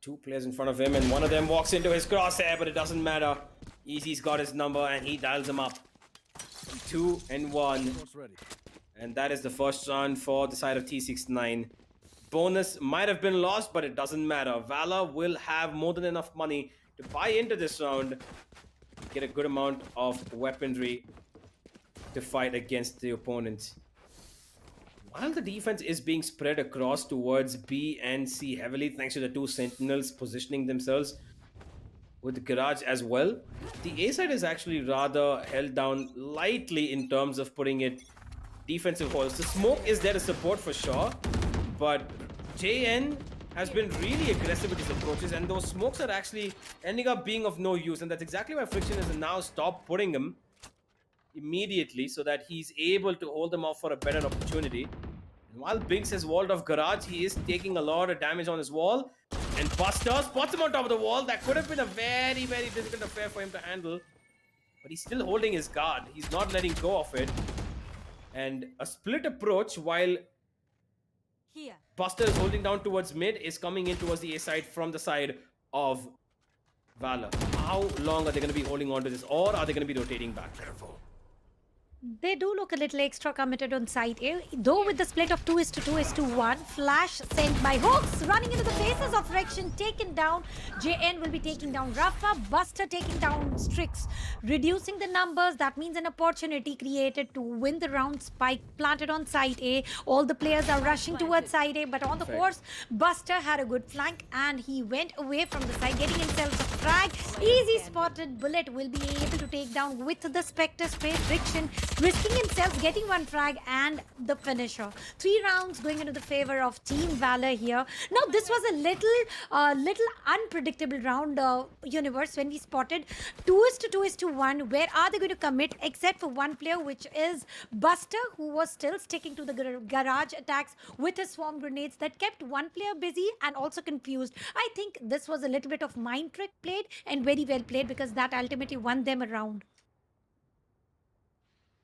2 players in front of him, and one of them walks into his crosshair, but it doesn't matter. Easy's got his number, and he dials him up. 2 and 1. And that is the first round for the side of T69. Bonus might have been lost, but it doesn't matter. Valor will have more than enough money to buy into this round, get a good amount of weaponry to fight against the opponent. While the defense is being spread across towards B and C heavily, thanks to the 2 sentinels positioning themselves with the garage as well, the A side is actually rather held down lightly in terms of putting it defensive holes. The smoke is there to support for sure, but JN has been really aggressive with his approaches, and those smokes are actually ending up being of no use, and that's exactly why Friction has now stopped putting them immediately so that he's able to hold them off for a better opportunity. And while Binks has walled off Garage, he is taking a lot of damage on his wall, and Buster spots him on top of the wall. That could have been a very, very difficult affair for him to handle, but he's still holding his guard. He's not letting go of it. And a split approach while Buster is holding down towards mid is coming in towards the A side from the side of Valor. How long are they going to be holding on to this, or are they going to be rotating back? Careful. They do look a little extra committed on side A, though with the split of 2:2:1. Flash sent by Hooks, running into the faces of Friction, taken down. JN will be taking down Rafa, Buster taking down Strix, reducing the numbers. That means an opportunity created to win the round. Spike planted on side A. All the players are rushing towards side A, but on the course, Buster had a good flank and he went away from the side, getting himself a frag. Easy spotted. Bullet will be able to take down with the Spectre spray. Friction risking himself, getting 1 frag and the finisher. 3 rounds going into the favor of Team Valor here. Now, this was a little unpredictable round, Universe, when we spotted 2:2:1. Where are they going to commit, except for 1 player, which is Buster, who was still sticking to the garage attacks with his swarm grenades that kept 1 player busy and also confused. I think this was a little bit of mind trick played, and very well played, because that ultimately won them a round.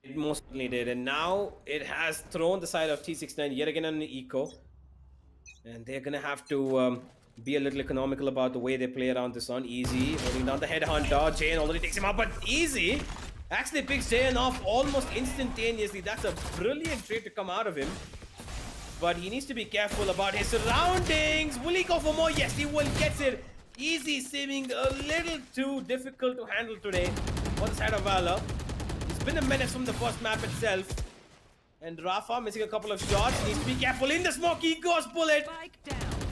It most certainly did, and now it has thrown the side of T69 yet again on an eco, and they're gonna have to be a little economical about the way they play around this one. Easy holding down the headhunter. Jane already takes him up, but Easy actually picks Jane off almost instantaneously. That's a brilliant trade to come out of him, but he needs to be careful about his surroundings. Will he go for more? Yes, he will. Gets it. Easy seeming a little too difficult to handle today on the side of Valor. Been a menace from the first map itself, and Rafa missing a couple of shots. Needs to be careful. In the smoke, he goes bullet.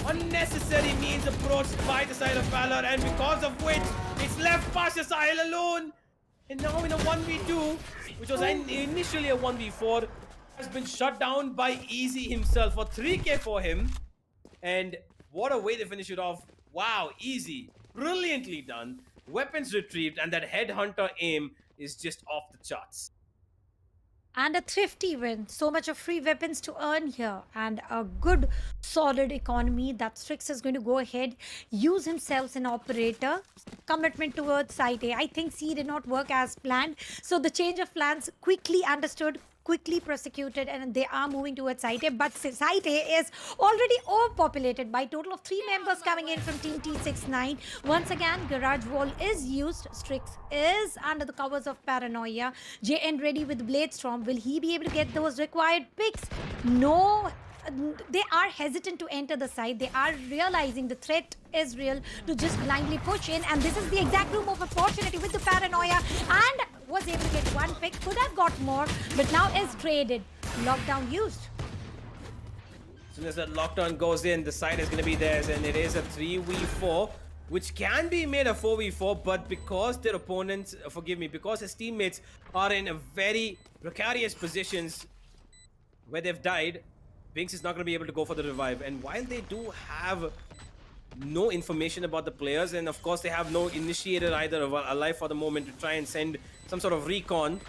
Unnecessary means approached by the side of Valor, and because of which it's left Pasha Sahil alone. And now in a 1v2, which was initially a 1v4, has been shut down by Easy himself for 3k for him. And what a way to finish it off. Wow, Easy, brilliantly done. Weapons retrieved, and that headhunter aim is just off the charts. And a thrifty win. So much of free weapons to earn here, and a good solid economy that Strix is going to go ahead, use himself an operator. Commitment towards site A. I think C did not work as planned, so the change of plans quickly understood, quickly prosecuted, and they are moving towards site A. But site A is already overpopulated by a total of 3 members coming in from Team T69. Once again, garage wall is used. Strix is under the covers of paranoia. JN ready with Blade Storm. Will he be able to get those required picks? No. They are hesitant to enter the site. They are realizing the threat is real to just blindly push in, and this is the exact room of opportunity with the paranoia, and was able to get 1 pick. Could have got more, but now is traded. Lockdown used. As soon as that lockdown goes in, the side is going to be theirs, and it is a 3v4, which can be made a 4v4, but because their opponents, forgive me, because his teammates are in a very precarious positions where they've died, Binks is not going to be able to go for the revive. And while they do have no information about the players, and of course they have no initiator either alive for the moment to try and send some sort of recon,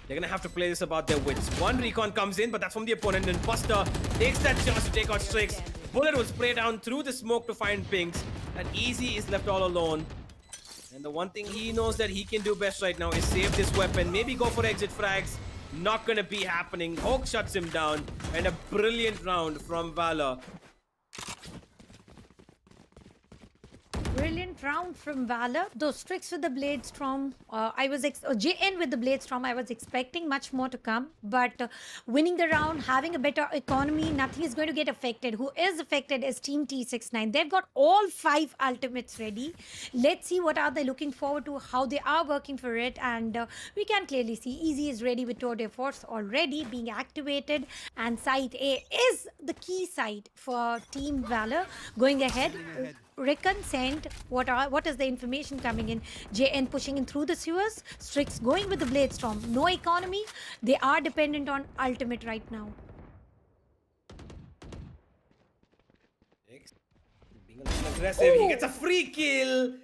they're gonna have to play this about their wits. One recon comes in, but that's from the opponent, and Buster takes that chance to take out Strix. Bullet will spray down through the smoke to find Binks, and Easy is left all alone. And the one thing he knows that he can do best right now is save this weapon, maybe go for exit frags. Not gonna be happening. Hawk shuts him down, and a brilliant round from Valor. Brilliant round from Valor. Those tricks with the Blade Storm, JN with the Blade Storm, I was expecting much more to come. But winning the round, having a better economy, nothing is going to get affected. Who is affected is Team T69. They've got all 5 ultimates ready. Let's see what are they looking forward to, how they are working for it. And we can clearly see Easy is ready with Tour de Force already being activated. And site A is the key site for Team Valor. Going ahead. Recon sent. What is the information coming in? JN pushing in through the sewers. Strix going with the Blade Storm. No economy. They are dependent on ultimate right now. Being a little aggressive, he gets a free kill.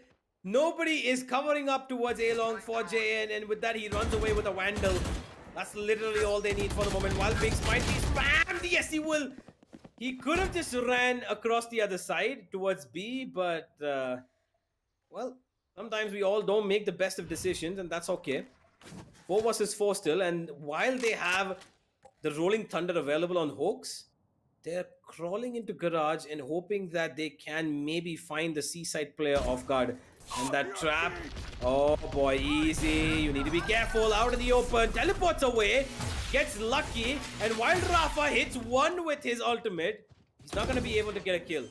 Nobody is covering up towards A-Long for JN, and with that he runs away with a Vandal. That's literally all they need for the moment. While Binks might be spammed. Yes, he will. He could have just ran across the other side towards B, but, well, sometimes we all don't make the best of decisions, and that's okay. 4 versus 4 still, and while they have the Rolling Thunder available on Hawks, they're crawling into Garage and hoping that they can maybe find the Seaside player off guard. And that trap, oh boy, Easy. You need to be careful. Out in the open, teleports away, gets lucky, and while Rafa hits one with his ultimate, he's not going to be able to get a kill.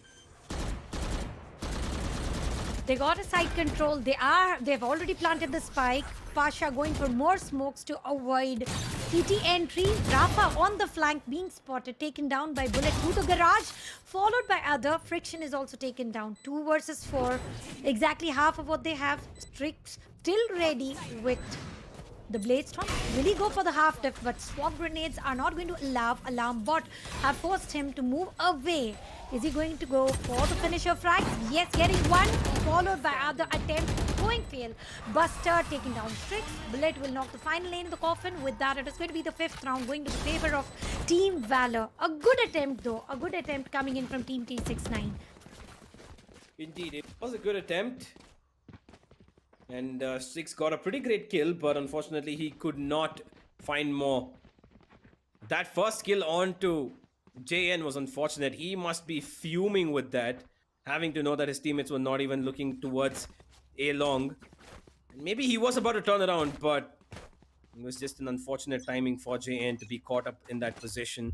They got a side control. They've already planted the spike. Pasha going for more smokes to avoid TT entry. Rafa on the flank being spotted, taken down by Bullet through the garage, followed by other. Friction is also taken down. 2 versus 4. Exactly half of what they have. Strix still ready with the Blade Storm. Will he go for the half def? But swap grenades are not going to allow. Alarm bot have forced him to move away. Is he going to go for the finisher frag? Yes, getting one, followed by other attempt. Going fail. Buster taking down Strix. Bullet will knock the final lane in the coffin. With that, it is going to be the 5th round going to the favor of Team Valor. A good attempt though. A good attempt coming in from Team T69. Indeed, it was a good attempt. And Strix got a pretty great kill, but unfortunately he could not find more. That first kill onto JN was unfortunate. He must be fuming with that, having to know that his teammates were not even looking towards A-Long. Maybe he was about to turn around, but it was just an unfortunate timing for JN to be caught up in that position.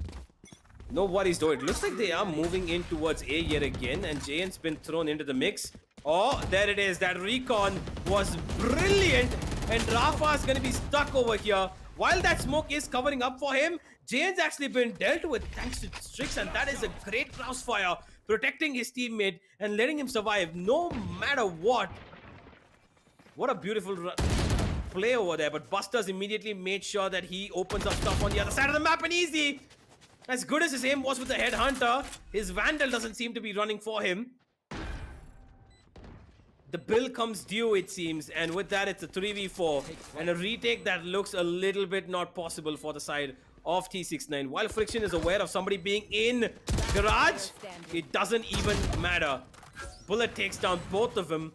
No worries though, it looks like they are moving in towards A yet again, and JN's been thrown into the mix. Oh, there it is. That recon was brilliant, and Rafa's gonna be stuck over here. While that smoke is covering up for him, JN's actually been dealt with thanks to Strix, and that is a great crossfire, protecting his teammate and letting him survive no matter what. What a beautiful play over there, but Buster's immediately made sure that he opens up stuff on the other side of the map, and Easy. As good as his aim was with the Headhunter, his Vandal doesn't seem to be running for him. The bill comes due, it seems, and with that, it's a 3v4 and a retake that looks a little bit not possible for the side of T69. While Friction is aware of somebody being in Garage, it doesn't even matter. Bullet takes down both of them,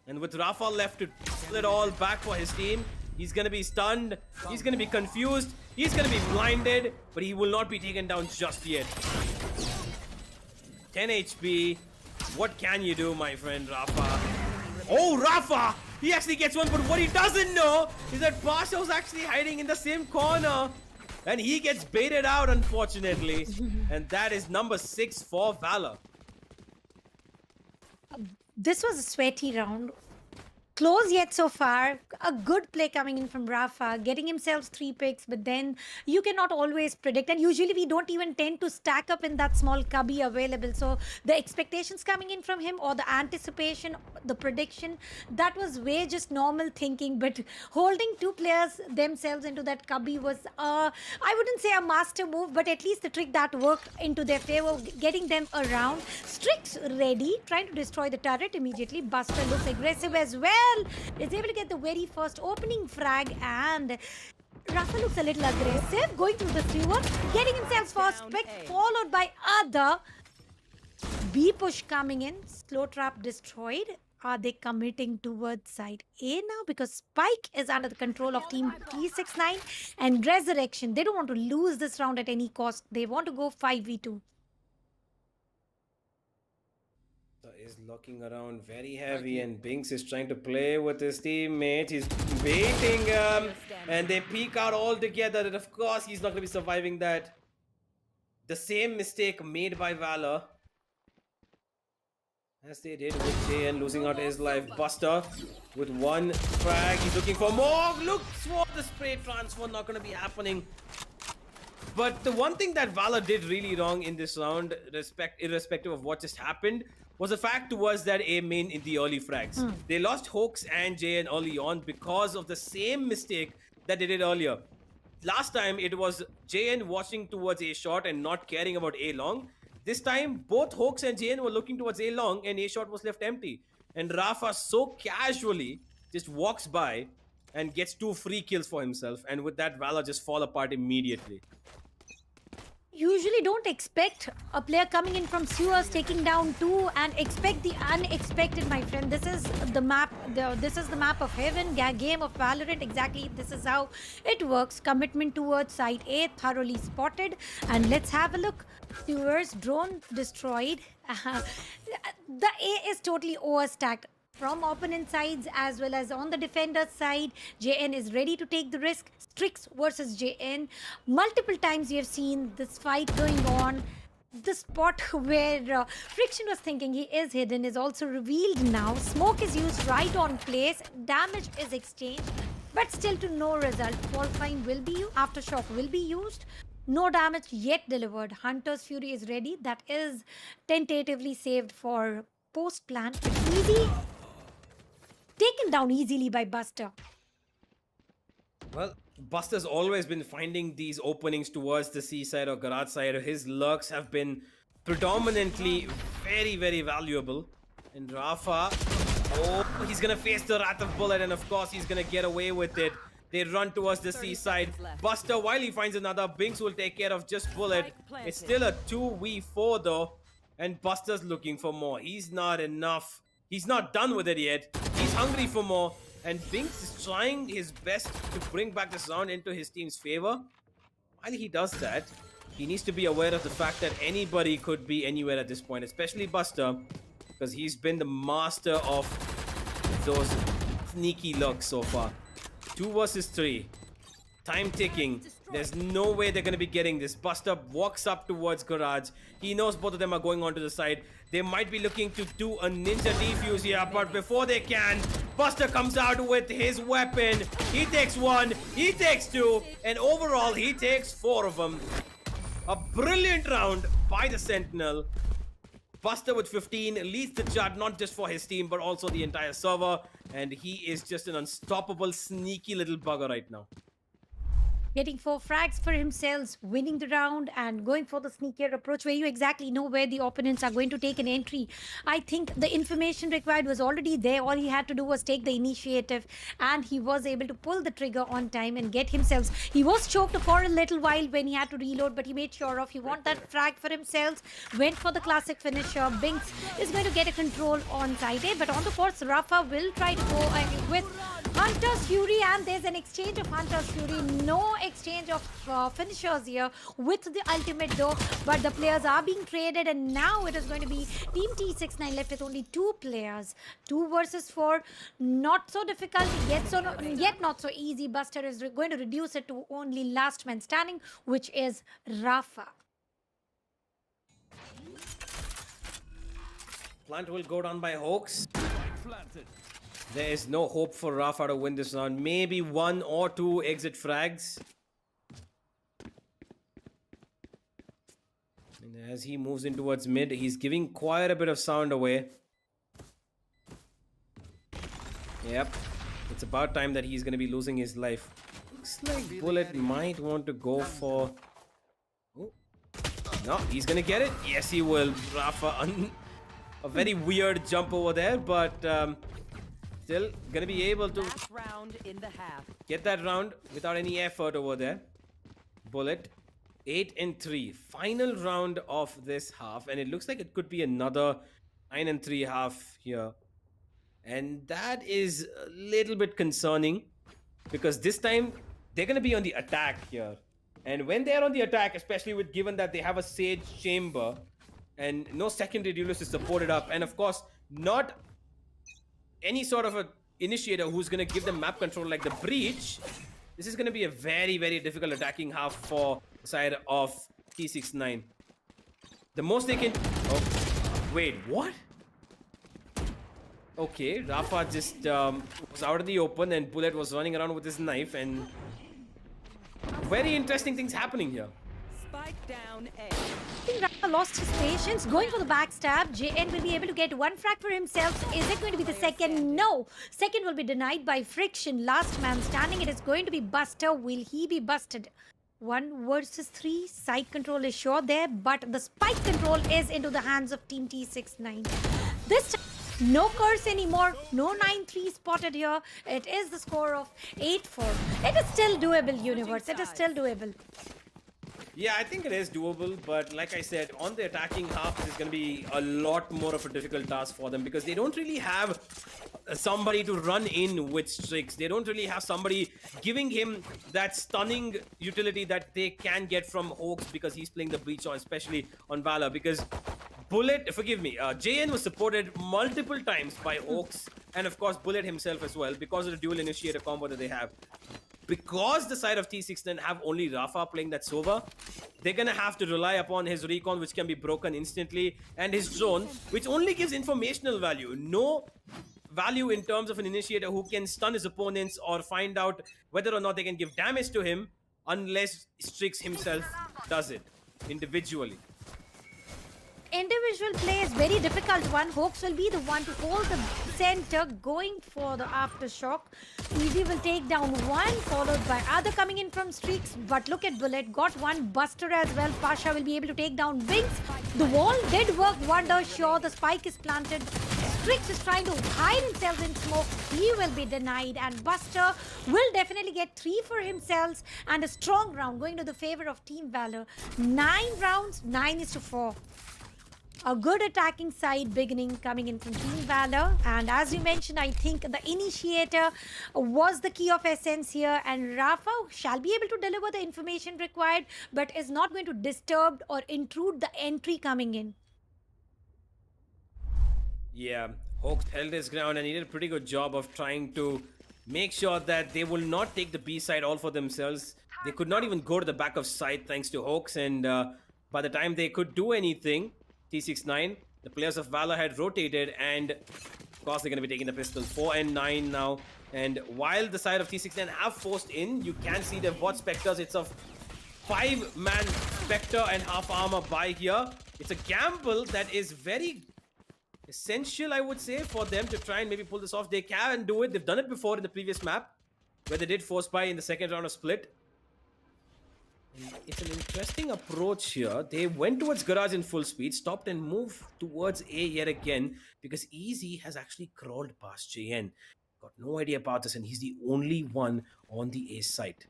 and with Rafa left to pull it all back for his team, he's gonna be stunned, he's gonna be confused, he's gonna be blinded, but he will not be taken down just yet. 10 HP. What can you do, my friend Rafa? Oh, Rafa! He actually gets one, but what he doesn't know is that Pasha's actually hiding in the same corner. And he gets baited out, unfortunately. And that is number 6 for Valor. This was a sweaty round. close yet so far. A good play coming in from Rafa, getting himself 3 picks, but then you cannot always predict. And usually we don't even tend to stack up in that small cubby available. So the expectations coming in from him, or the anticipation, the prediction, that was way just normal thinking. But holding 2 players themselves into that cubby was, I wouldn't say a master move, but at least the trick that worked into their favor, getting them around. Strix ready, trying to destroy the turret immediately. Buster looks aggressive as well. Is able to get the very first opening frag, and Rafa looks a little aggressive, going through the sewer, getting himself first pick, followed by other. B push coming in, slow trap destroyed. Are they committing towards side A now? Because Spike is under the control of team T69 and Resurrection. They don't want to lose this round at any cost. They want to go 5v2. Is looking around very heavy, and Binks is trying to play with his teammate. He's waiting, and they peek out all together, and of course he's not going to be surviving that. The same mistake made by Valor as they did with JN, losing out his life. Buster with 1 frag. He's looking for more. Looks for the spray transfer. Not going to be happening. But the one thing that Valor did really wrong in this round, irrespective of what just happened, was the fact was that A main in the early frags. They lost Hoax and JN early on because of the same mistake that they did earlier. Last time it was JN watching towards A short and not caring about A long. This time both Hoax and JN were looking towards A long, and A short was left empty. And Rafa so casually just walks by and gets 2 free kills for himself, and with that Valor just fall apart immediately. Usually don't expect a player coming in from sewers taking down 2 and expect the unexpected, my friend. This is the map. This is the map of heaven, game of Valorant. Exactly, this is how it works. Commitment towards side A, thoroughly spotted. And let's have a look. Sewers, drone destroyed. The A is totally overstacked. From opponent sides as well as on the defender side, JN is ready to take the risk. Strix versus JN. Multiple times we have seen this fight going on. The spot where Friction was thinking he is hidden is also revealed now. Smoke is used right on place. Damage is exchanged, but still to no result. Qualifying will be used. Aftershock will be used. No damage yet delivered. Hunter's Fury is ready. That is tentatively saved for post-plan. Easy. Taken down easily by Buster. Well, Buster's always been finding these openings towards the C side or garage side. His lurks have been predominantly very, very valuable. And Rafa, oh, he's gonna face the Wrath of Bullet, and of course he's gonna get away with it. They run towards the C side. Buster, while he finds another, Binks will take care of just Bullet. It's still a 2v4 though, and Buster's looking for more. He's not enough. He's not done with it yet. He's hungry for more, and Binks is trying his best to bring back this round into his team's favor. While he does that, he needs to be aware of the fact that anybody could be anywhere at this point, especially Buster, because he's been the master of those sneaky looks so far. 2 versus 3. Time ticking. There's no way they're going to be getting this. Buster walks up towards garage. He knows both of them are going onto the side. They might be looking to do a ninja defuse here, but before they can, Buster comes out with his weapon. He takes 1, he takes 2, and overall he takes 4 of them. A brilliant round by the Sentinel. Buster with 15 leads the chart, not just for his team, but also the entire server. And he is just an unstoppable, sneaky little bugger right now. Getting 4 frags for himself, winning the round, and going for the sneakier approach where you exactly know where the opponents are going to take an entry. I think the information required was already there. All he had to do was take the initiative, and he was able to pull the trigger on time and get himself. He was choked for a little while when he had to reload, but he made sure of he want that frag for himself. Went for the classic finisher. Binks is going to get a control on side A, but on the course, Rafa will try to go with Hunter's Fury, and there's an exchange of Hunter's Fury. No exchange of finishers here with the ultimate though, but the players are being traded, and now it is going to be Team T69 left with only 2 players. 2 versus 4, not so difficult, yet not so easy. Buster is going to reduce it to only last man standing, which is Rafa. Plant will go down by Hoax. There is no hope for Rafa to win this round. Maybe 1 or 2 exit frags. And as he moves in towards mid, he's giving quite a bit of sound away. Yep. It's about time that he's going to be losing his life. Looks like Bullet might want to go for... Oh. No, he's going to get it. Yes, he will. Rafa, a very weird jump over there, but still going to be able to round in the half. get that round without any effort over there. Bullet, 8-3. Final round of this half, and it looks like it could be another 9-3 half here. And that is a little bit concerning because this time they're going to be on the attack here. And when they're on the attack, especially with given that they have a Sage Chamber and no secondary duelist is supported up, and of course, not any sort of a initiator who's going to give them map control like the Breach, this is going to be a very, very difficult attacking half for the side of T69. The most they can... Oh, wait, what? Okay, Rafa just was out in the open and Bullet was running around with his knife, and very interesting things happening here. Spike down A. I think Rafa lost his patience, going for the backstab. JN will be able to get 1 frag for himself. Is it going to be the second? No. Second will be denied by Friction. Last man standing. It is going to be Buster. Will he be busted? 1 versus 3. Side control is sure there, but the spike control is into the hands of Team T69. This time, no curse anymore. No 9-3 spotted here. It is the score of 8-4. It is still doable, Universe. It is still doable. Yeah, I think it is doable, but like I said, on the attacking half, this is going to be a lot more of a difficult task for them because they don't really have somebody to run in with Strix. They don't really have somebody giving him that stunning utility that they can get from Hawks because he's playing the Breach on, especially on Valor, because Bullet, forgive me, JN was supported multiple times by Hawks and of course Bullet himself as well because of the dual initiator combo that they have. Because the side of T69 have only Rafa playing that Sova, they're gonna have to rely upon his recon, which can be broken instantly, and his drone, which only gives informational value. No value in terms of an initiator who can stun his opponents or find out whether or not they can give damage to him unless Strix himself does it individually. Individual play is very difficult one. Hawks will be the one to hold the center, going for the aftershock. Easy will take down one, followed by other coming in from Streaks. But look at Bullet, got one Buster as well. Pasha will be able to take down Wings. The wall did work wonders. Sure, the spike is planted. Strix is trying to hide himself in smoke. He will be denied, and Buster will definitely get 3 for himself and a strong round going to the favor of Team Valor. 9 rounds, 9-4. A good attacking side beginning coming in from Team Valor, and as you mentioned, I think the initiator was the key of essence here, and Rafa shall be able to deliver the information required but is not going to disturb or intrude the entry coming in. Yeah, Hawks held his ground and he did a pretty good job of trying to make sure that they will not take the B side all for themselves. They could not even go to the back of side thanks to Hawks, and by the time they could do anything, T69, the players of Valor had rotated, and of course they're going to be taking the pistol. 4 and 9 now, and while the side of T69 have forced in, you can see they've bought Spectres. It's a 5-man Spectre and half armor buy here. It's a gamble that is very essential, I would say, for them to try and maybe pull this off. They can do it. They've done it before in the previous map, where they did force buy in the second round of split. And it's an interesting approach here. They went towards Garage in full speed, stopped and moved towards A yet again, because Easy has actually crawled past JN. Got no idea about this, and he's the only one on the A site.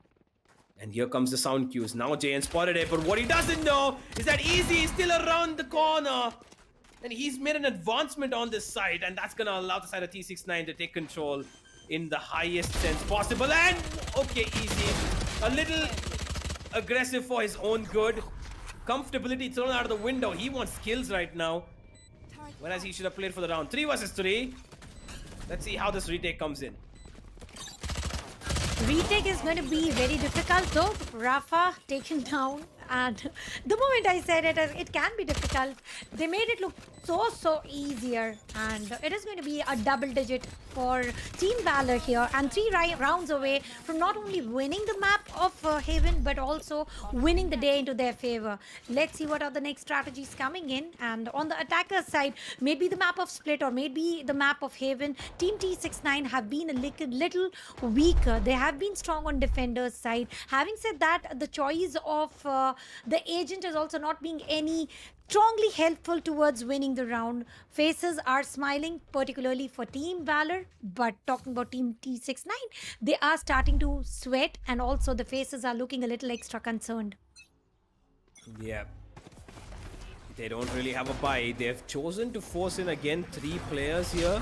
And here comes the sound cues. Now JN spotted it, but what he doesn't know is that Easy is still around the corner. And he's made an advancement on this side, and that's going to allow the side of T69 to take control in the highest sense possible. And, okay, Easy, a little aggressive for his own good. Comfortability thrown out of the window. He wants kills right now, whereas he should have played for the round. 3 versus 3. Let's see how this retake comes in. Retake is going to be very difficult though. Rafa taken down. And the moment I said it, it can be difficult. They made it look so easier, and it is going to be a double digit for Team Valor here, and 3 rounds away from not only winning the map of Haven, but also winning the day into their favor. Let's see what are the next strategies coming in. And on the attacker side, maybe the map of Split or maybe the map of Haven, Team T69 have been a little weaker. They have been strong on defenders side. Having said that, the choice of the agent is also not being any strongly helpful towards winning the round. Faces are smiling, particularly for Team Valor, but talking about Team T69, they are starting to sweat, and also the faces are looking a little extra concerned. Yeah. They don't really have a buy. They've chosen to force in again 3 players here.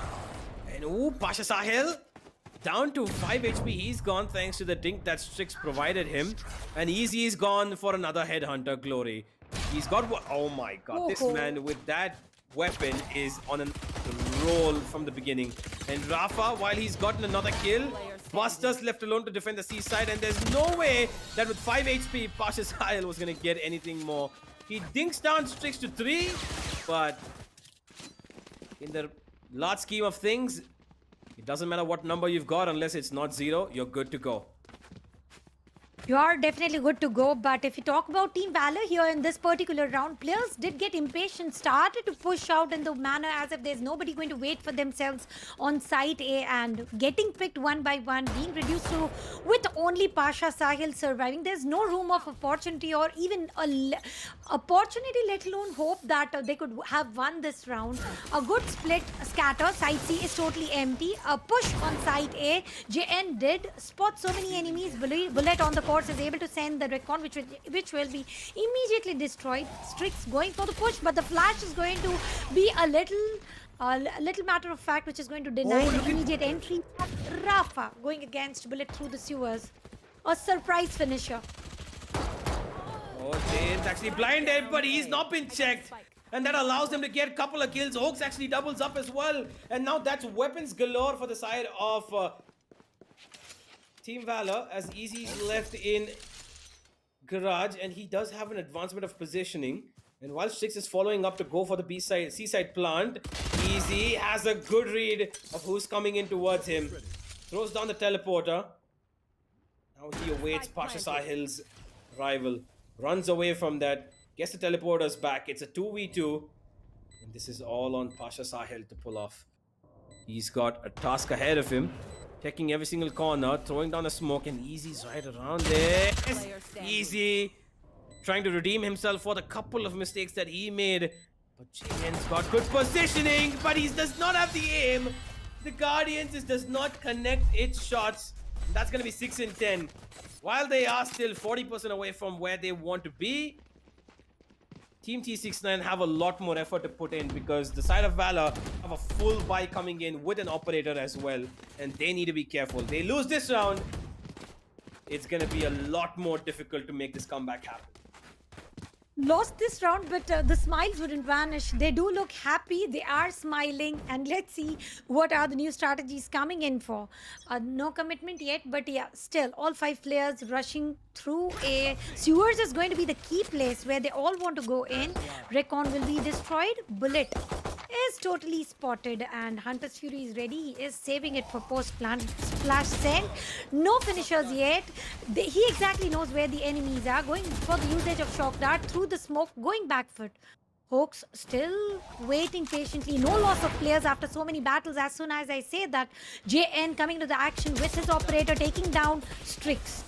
And ooh, Pasha Sahil down to 5 HP. He's gone thanks to the dink that Strix provided him. And Easy is gone for another Headhunter Glory. He's got what? Oh my god, this man with that weapon is on a roll from the beginning. And Rafa, while he's gotten another kill, Buster's left alone to defend the seaside, and there's no way that with 5 HP, Pasha Sahil was gonna get anything more. He dinks down Strix to 3, but in the large scheme of things, it doesn't matter what number you've got unless it's not 0, you're good to go. You are definitely good to go, but if you talk about Team Valor here in this particular round, players did get impatient, started to push out in the manner as if there's nobody going to wait for themselves on site A, and getting picked one by one, being reduced to with only Pasha Sahil surviving. There's no room of opportunity or even opportunity, let alone hope that they could have won this round. A good split scatter, side C is totally empty. A push on side A, JN did spot so many enemies. Bullet on the course is able to send the recon, which will be immediately destroyed. Strix going for the push, but the flash is going to be a little matter of fact, which is going to deny the immediate entry. Rafa going against Bullet through the sewers. A surprise finisher. Oh, Jane's actually blinded, but he's not been checked. And that allows them to get a couple of kills. Oaks actually doubles up as well. And now that's weapons galore for the side of Team Valor, as Easy's left in garage, and he does have an advancement of positioning. And while Strix is following up to go for the seaside plant, Easy has a good read of who's coming in towards him. Throws down the teleporter. Now he awaits Pasha Sahil's rival. Runs away from that. Gets the teleporters back. It's a 2v2. And this is all on Pasha Sahil to pull off. He's got a task ahead of him. Checking every single corner, throwing down a smoke, and Easy's right around there. Easy trying to redeem himself for the couple of mistakes that he made. But JN's got good positioning, but he does not have the aim. The Guardians just does not connect its shots. And that's going to be 6 in 10. While they are still 40% away from where they want to be, Team T69 have a lot more effort to put in, because the side of Valor have a full buy coming in with an operator as well, and they need to be careful. They lose this round, it's going to be a lot more difficult to make this comeback happen. Lost this round, but the smiles wouldn't vanish. They do look happy. They are smiling, and let's see what are the new strategies coming in for. No commitment yet, but yeah, still all 5 players rushing through A. Sewers is going to be the key place where they all want to go in. Recon will be destroyed. Bullet is totally spotted, and Hunter's Fury is ready. He is saving it for post-plant splash send. No finishers yet. He exactly knows where the enemies are. Going for the usage of shock dart through the smoke, going back foot. Hawks still waiting patiently. No loss of players after so many battles. As soon as I say that, JN coming to the action with his operator, taking down Strix.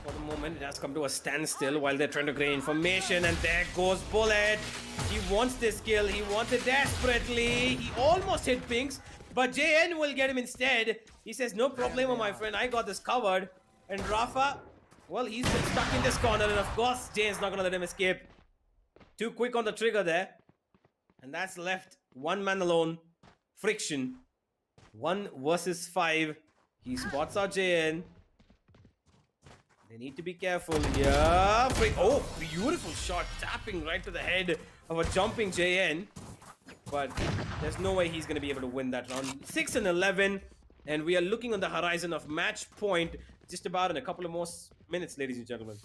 For the moment, it has come to a standstill while they're trying to gain information, and there goes Bullet. He wants this kill. He wants it desperately. He almost hit Pinks, but JN will get him instead. He says, no problemo, my friend. I got this covered. And Rafa, well, he's been stuck in this corner, and of course, JN's not going to let him escape. Too quick on the trigger there. And that's left one man alone. Friction. 1 versus 5. He spots out JN. They need to be careful. Yeah. Oh, beautiful shot. Tapping right to the head of a jumping JN. But there's no way he's going to be able to win that round. 6 and 11. And we are looking on the horizon of match point just about in a couple of more minutes, ladies and gentlemen.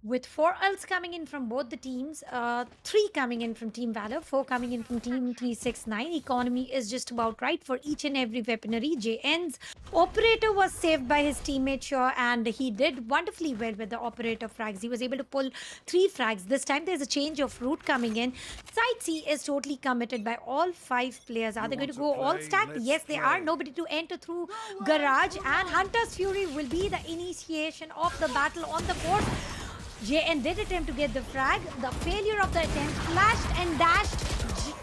With 4 ults coming in from both the teams, 3 coming in from Team Valor, 4 coming in from Team T69. Economy is just about right for each and every weaponry. JN's operator was saved by his teammate Shaw, and he did wonderfully well with the operator frags. He was able to pull 3 frags. This time there's a change of route coming in. Side C is totally committed by all 5 players. Are they going to go all stacked? Yes, they are. Nobody to enter through Garage, and Hunter's Fury will be the initiation of the battle on the court. JN did attempt to get the frag. The failure of the attempt, flashed and dashed,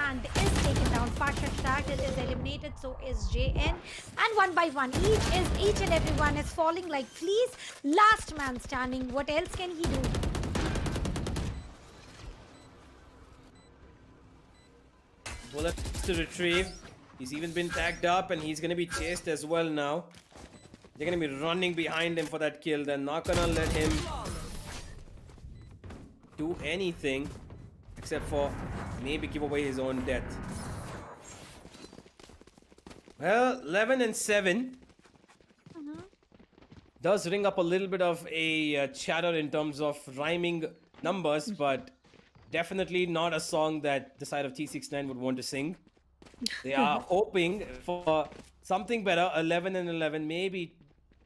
and is taken down. Pasha Started is eliminated, so is JN. And one by one, each and everyone is falling like fleas. Last man standing. What else can he do? Bullets to retrieve. He's even been tagged up, and he's going to be chased as well now. They're going to be running behind him for that kill. They're not going to let him do anything except for maybe give away his own death. Well, 11 and 7 does ring up a little bit of a chatter in terms of rhyming numbers, but definitely not a song that the side of T69 would want to sing. They are hoping for something better, 11 and 11, maybe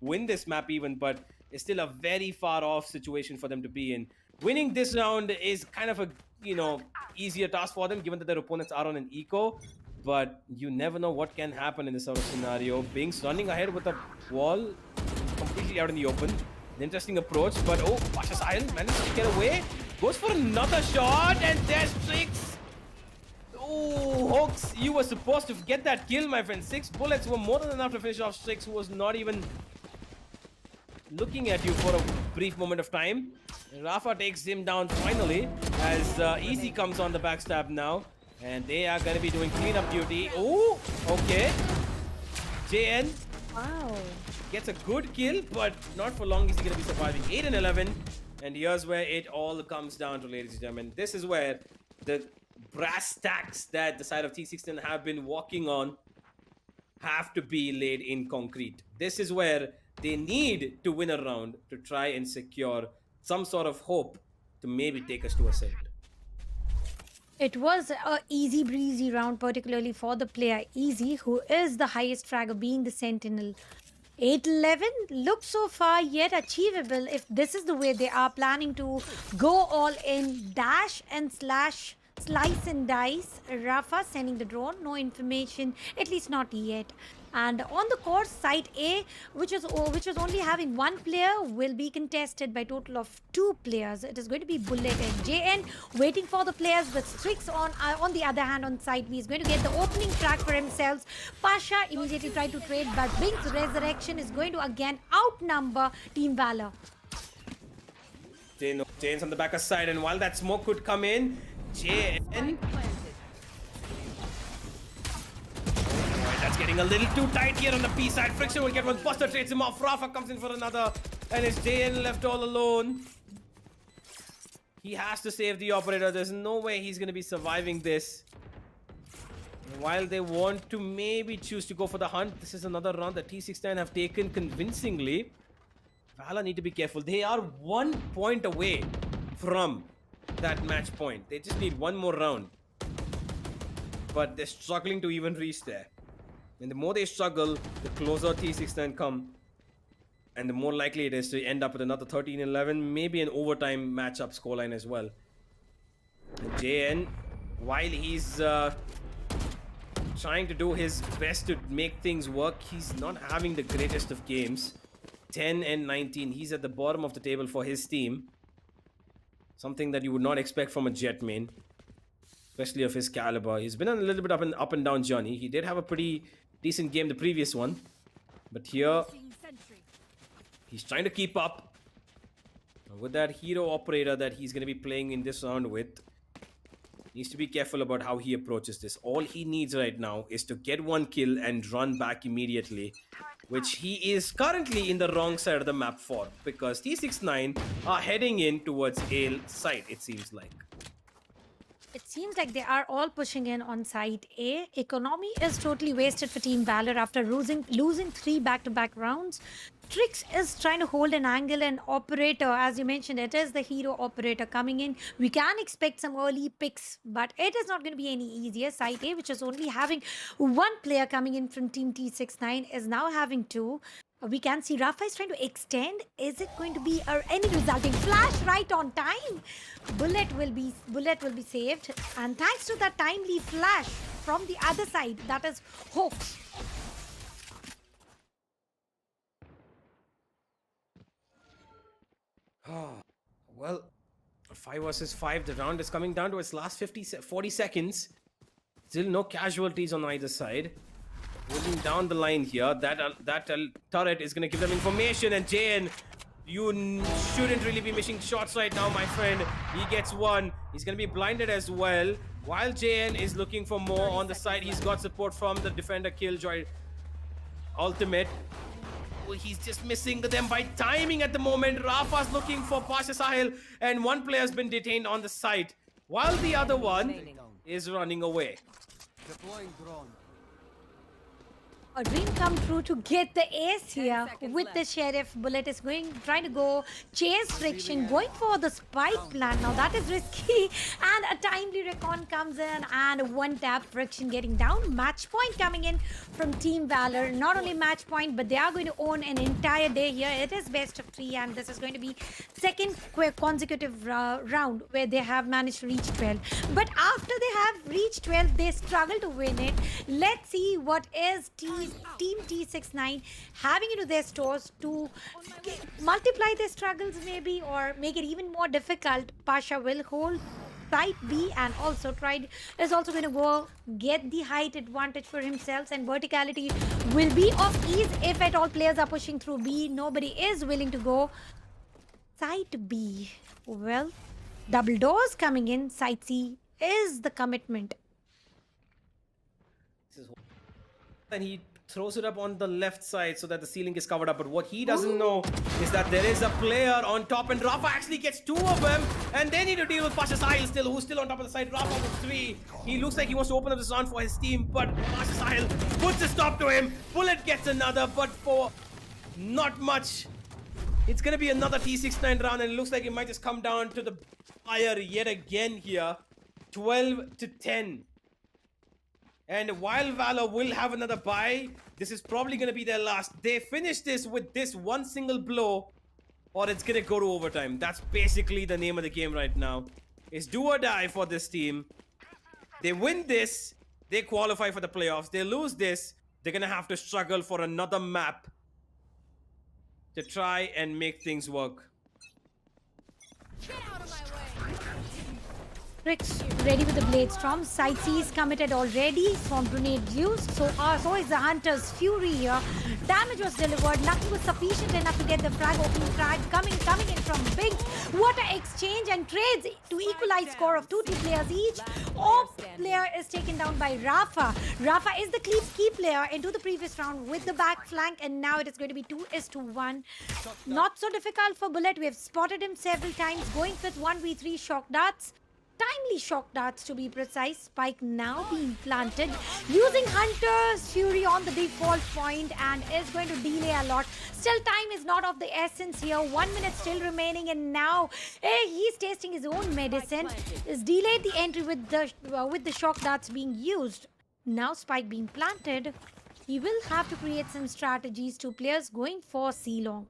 win this map even, but it's still a very far off situation for them to be in. Winning this round is kind of a, easier task for them, given that their opponents are on an eco. But you never know what can happen in this sort of scenario. Binks running ahead with a wall completely out in the open. An interesting approach, but Pasha Sahil manages to get away. Goes for another shot, and there's Strix. Oh, Hawks, you were supposed to get that kill, my friend. 6 bullets were more than enough to finish off Strix, who was not even looking at you for a brief moment of time. Rafa takes him down finally as Easy comes on the backstab now, and they are going to be doing cleanup duty. Oh, okay. JN gets a good kill, but not for long is he going to be surviving. 8 and 11, and here's where it all comes down to, ladies and gentlemen. This is where the brass tacks that the side of T16 have been walking on have to be laid in concrete. This is where they need to win a round to try and secure some sort of hope to maybe take us to a set. It was a easy breezy round, particularly for the player Easy, who is the highest fragger, being the Sentinel. 8-11 looks so far yet achievable if this is the way they are planning to go all in. Dash and slash, slice and dice. Rafa sending the drone, no information, at least not yet. And on the course, site A, which was only having 1 player, will be contested by a total of 2 players. It is going to be Bullet and JN waiting for the players, with Strix on the other hand on site B is going to get the opening track for themselves. Pasha immediately tried to trade, but Bink's Resurrection is going to again outnumber Team Valor. Jane's on the back side, and while that smoke could come in, JN... That's getting a little too tight here on the P side. Friction will get one. Buster trades him off. Rafa comes in for another. And it's JN left all alone. He has to save the operator. There's no way he's going to be surviving this. And while they want to maybe choose to go for the hunt, this is another round that T69 have taken convincingly. Valor need to be careful. They are 1 point away from that match point. They just need one more round. But they're struggling to even reach there. And the more they struggle, the closer T69 come. And the more likely it is to end up with another 13-11, maybe an overtime matchup scoreline as well. And JN, while he's trying to do his best to make things work, he's not having the greatest of games. 10 and 19, he's at the bottom of the table for his team. Something that you would not expect from a Jet main, especially of his caliber. He's been on a little bit up and down journey. He did have a pretty decent game the previous one, but here he's trying to keep up with that hero operator that he's going to be playing in this round with. Needs to be careful about how he approaches this. All he needs right now is to get 1 kill and run back immediately, which he is currently in the wrong side of the map for, because T69 are heading in towards Ale side, it seems like. It seems like they are all pushing in on side A. Economy is totally wasted for Team Valor after losing 3 back-to-back rounds. Trix is trying to hold an angle and operator, as you mentioned, it is the hero operator coming in. We can expect some early picks, but it is not going to be any easier. Side A, which is only having one player coming in from Team T69, is now having two. We can see Rafa is trying to extend. Is it going to be any resulting flash right on time? Bullet will be saved, and thanks to that timely flash from the other side, that is Hawks. Well, 5 versus 5. The round is coming down to its last 40 seconds. Still no casualties on either side. Moving down the line here. That turret is going to give them information. And JN, you shouldn't really be missing shots right now, my friend. He gets one. He's going to be blinded as well. While JN is looking for more on the side, he's got support from the defender Killjoy ultimate. He's just missing them by timing at the moment. Rafa's looking for Pasha Sahil, and one player's been detained on the site, while the other one is running away. Deploying drone. A dream come true to get the ace here with the sheriff. Bullet is trying to go chase Friction, going for the spike plan. Now that is risky, and a timely recon comes in, and one tap. Friction getting down. Match point coming in from Team Valor. Not only match point, but they are going to own an entire day here. It is best of 3, and this is going to be second consecutive round where they have managed to reach 12. But after they have reached 12, they struggle to win it. Let's see what is Team T69 having into their stores to multiply their struggles maybe, or make it even more difficult. Pasha will hold side B, and also is also going to go get the height advantage for himself, and verticality will be of ease if at all players are pushing through B. Nobody is willing to go side B. Well, double doors coming in. Side C is the commitment. And he throws it up on the left side so that the ceiling is covered up. But what he doesn't know is that there is a player on top, and Rafa actually gets 2 of them, and they need to deal with Pasha Sahil who's still on top of the side. Rafa with 3. He looks like he wants to open up this round for his team, but Pasha Sahil puts a stop to him. Bullet gets another, but for not much. It's gonna be another T69 round, and it looks like it might just come down to the fire yet again here. 12-10. And while Valor will have another bye, this is probably going to be their last. They finish this with this one single blow, or it's going to go to overtime. That's basically the name of the game right now. It's do or die for this team. They win this, they qualify for the playoffs. They lose this, they're going to have to struggle for another map to try and make things work. Trix ready with the Blade Storm. Side C is committed already. Storm Grenade used. So is the Hunter's Fury here. Damage was delivered. Nothing was sufficient enough to get the frag. Opening frag coming in from Big. What a exchange and trades to equalize score of 2 players each. Off player is taken down by Rafa. Rafa is the key player into the previous round with the back flank, and now it is going to be 2-1. Not so difficult for Bullet. We have spotted him several times going with 1v3 shock darts. Timely shock darts to be precise. Spike now being planted using Hunter's Fury on the default point, and is going to delay a lot. Still, time is not of the essence here. 1 minute still remaining, and now he's tasting his own medicine. Is delayed the entry with the shock darts being used. Now Spike being planted. He will have to create some strategies. 2 players going for C-long.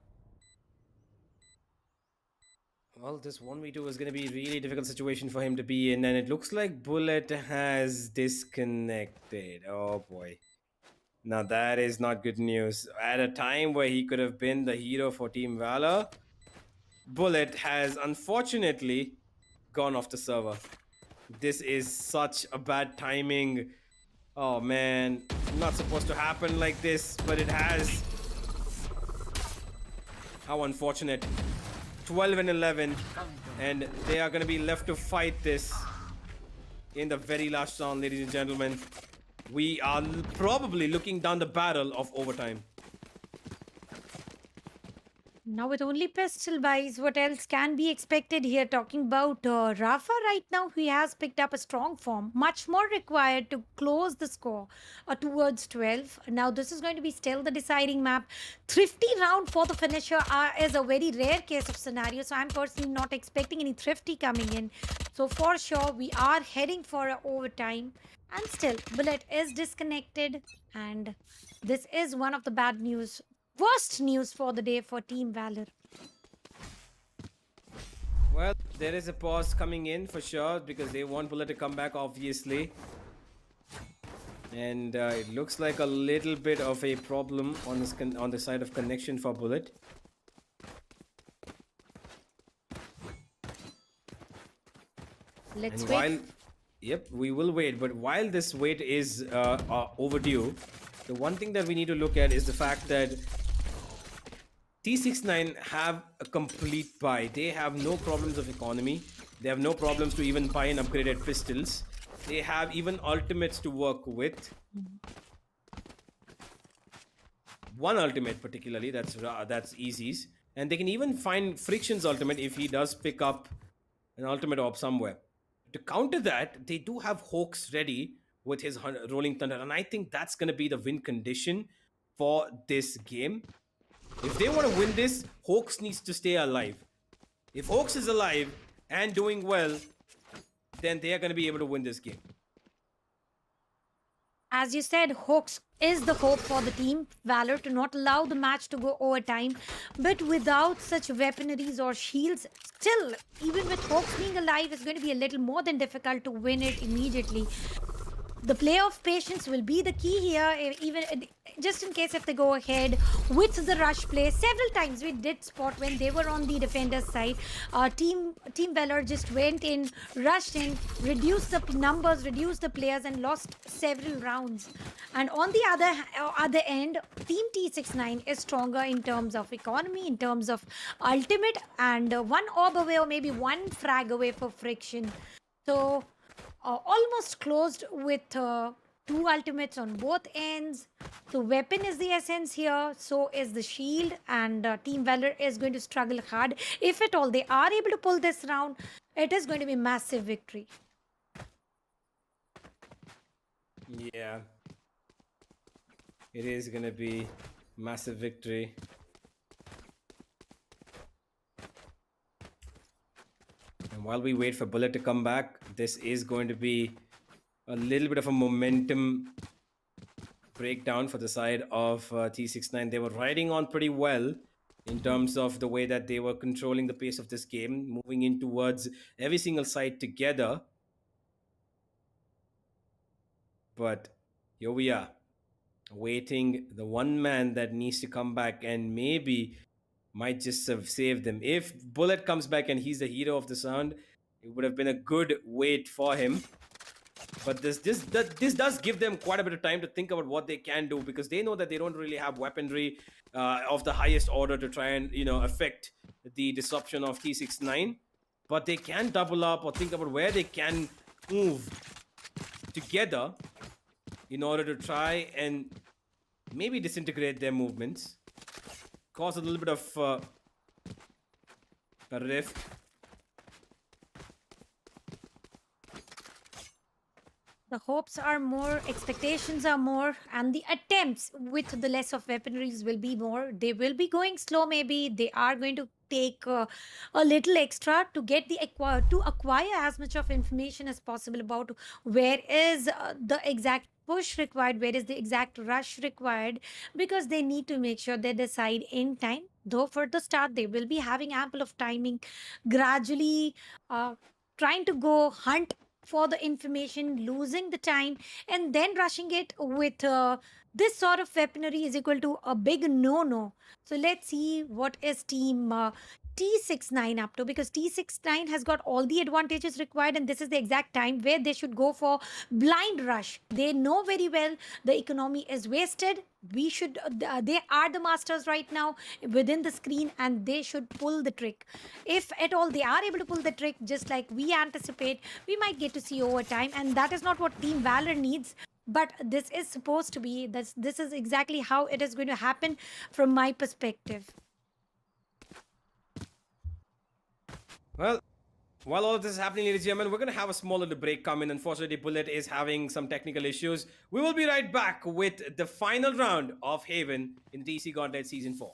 Well, this 1v2 is going to be a really difficult situation for him to be in, and it looks like Bullet has disconnected. Oh boy. Now that is not good news. At a time where he could have been the hero for Team Valor, Bullet has unfortunately gone off the server. This is such a bad timing. Oh man, not supposed to happen like this, but it has. How unfortunate. 12-11, and they are going to be left to fight this in the very last round, ladies and gentlemen. We are probably looking down the barrel of overtime. Now with only pistol buys, what else can be expected here? Talking about Rafa right now, he has picked up a strong form. Much more required to close the score towards 12. Now this is going to be still the deciding map. Thrifty round for the finisher is a very rare case of scenario. So I'm personally not expecting any thrifty coming in. So for sure, we are heading for a overtime. And still, Bullet is disconnected. And this is one of the bad news. Worst news for the day for Team Valor. Well, there is a pause coming in for sure because they want Bullet to come back, obviously. And it looks like a little bit of a problem on this on the side of connection for Bullet. Let's And wait. yep, we will wait. But while this wait is overdue, the one thing that we need to look at is the fact that T69 have a complete buy. They have no problems of economy. They have no problems to even buy and upgraded pistols. They have even ultimates to work with. One ultimate particularly, that's Easy's. And they can even find Friction's ultimate if he does pick up an ultimate orb somewhere. To counter that, they do have Hawks ready with his Rolling Thunder. And I think that's going to be the win condition for this game. If they want to win this, Hawks needs to stay alive. If Hawks is alive and doing well, then they are going to be able to win this game. As you said, Hawks is the hope for the team. Valor to not allow the match to go overtime. But without such weaponaries or shields, still, even with Hawks being alive, it's going to be a little more than difficult to win it immediately. The play of patience will be the key here, even just in case if they go ahead with the rush play. Several times we did spot when they were on the defender's side. Team Valor just went in, rushed in, reduced the numbers, reduced the players, and lost several rounds. And on the other end, Team T69 is stronger in terms of economy, in terms of ultimate, and one orb away or maybe one frag away for Friction. So almost closed with two ultimates on both ends. The weapon is the essence here, so is the shield, and Team Valor is going to struggle hard. If at all they are able to pull this round, it is going to be massive victory. Yeah. It is going to be massive victory. And while we wait for Bullet to come back, this is going to be a little bit of a momentum breakdown for the side of T69. They were riding on pretty well in terms of the way that they were controlling the pace of this game, moving in towards every single side together. But here we are, waiting the one man that needs to come back and maybe might just save them. If Bullet comes back and he's the hero of the sound, it would have been a good wait for him. But this does give them quite a bit of time to think about what they can do, because they know that they don't really have weaponry of the highest order to try and affect the disruption of T69. But they can double up or think about where they can move together in order to try and maybe disintegrate their movements, cause a little bit of a rift. The hopes are more, expectations are more, and the attempts with the less of weaponries will be more. They will be going slow, maybe. They are going to take a little extra to get the to acquire as much of information as possible about where is the exact push required, where is the exact rush required, because they need to make sure they decide in time. Though for the start, they will be having ample of timing, gradually trying to go hunt for the information, losing the time, and then rushing it with this sort of weaponry is equal to a big no-no. So let's see what is team T69 up to, because T69 has got all the advantages required, and this is the exact time where they should go for blind rush. They know very well the economy is wasted. We should they are the masters right now within the screen, and they should pull the trick. If at all they are able to pull the trick just like we anticipate, we might get to see overtime, and that is not what Team Valor needs. But this is supposed to be, this is exactly how it is going to happen from my perspective. Well, while all of this is happening, ladies and gentlemen, we're going to have a small little break come in. Unfortunately, Bullet is having some technical issues. We will be right back with the final round of Haven in TC Gauntlet Season 4.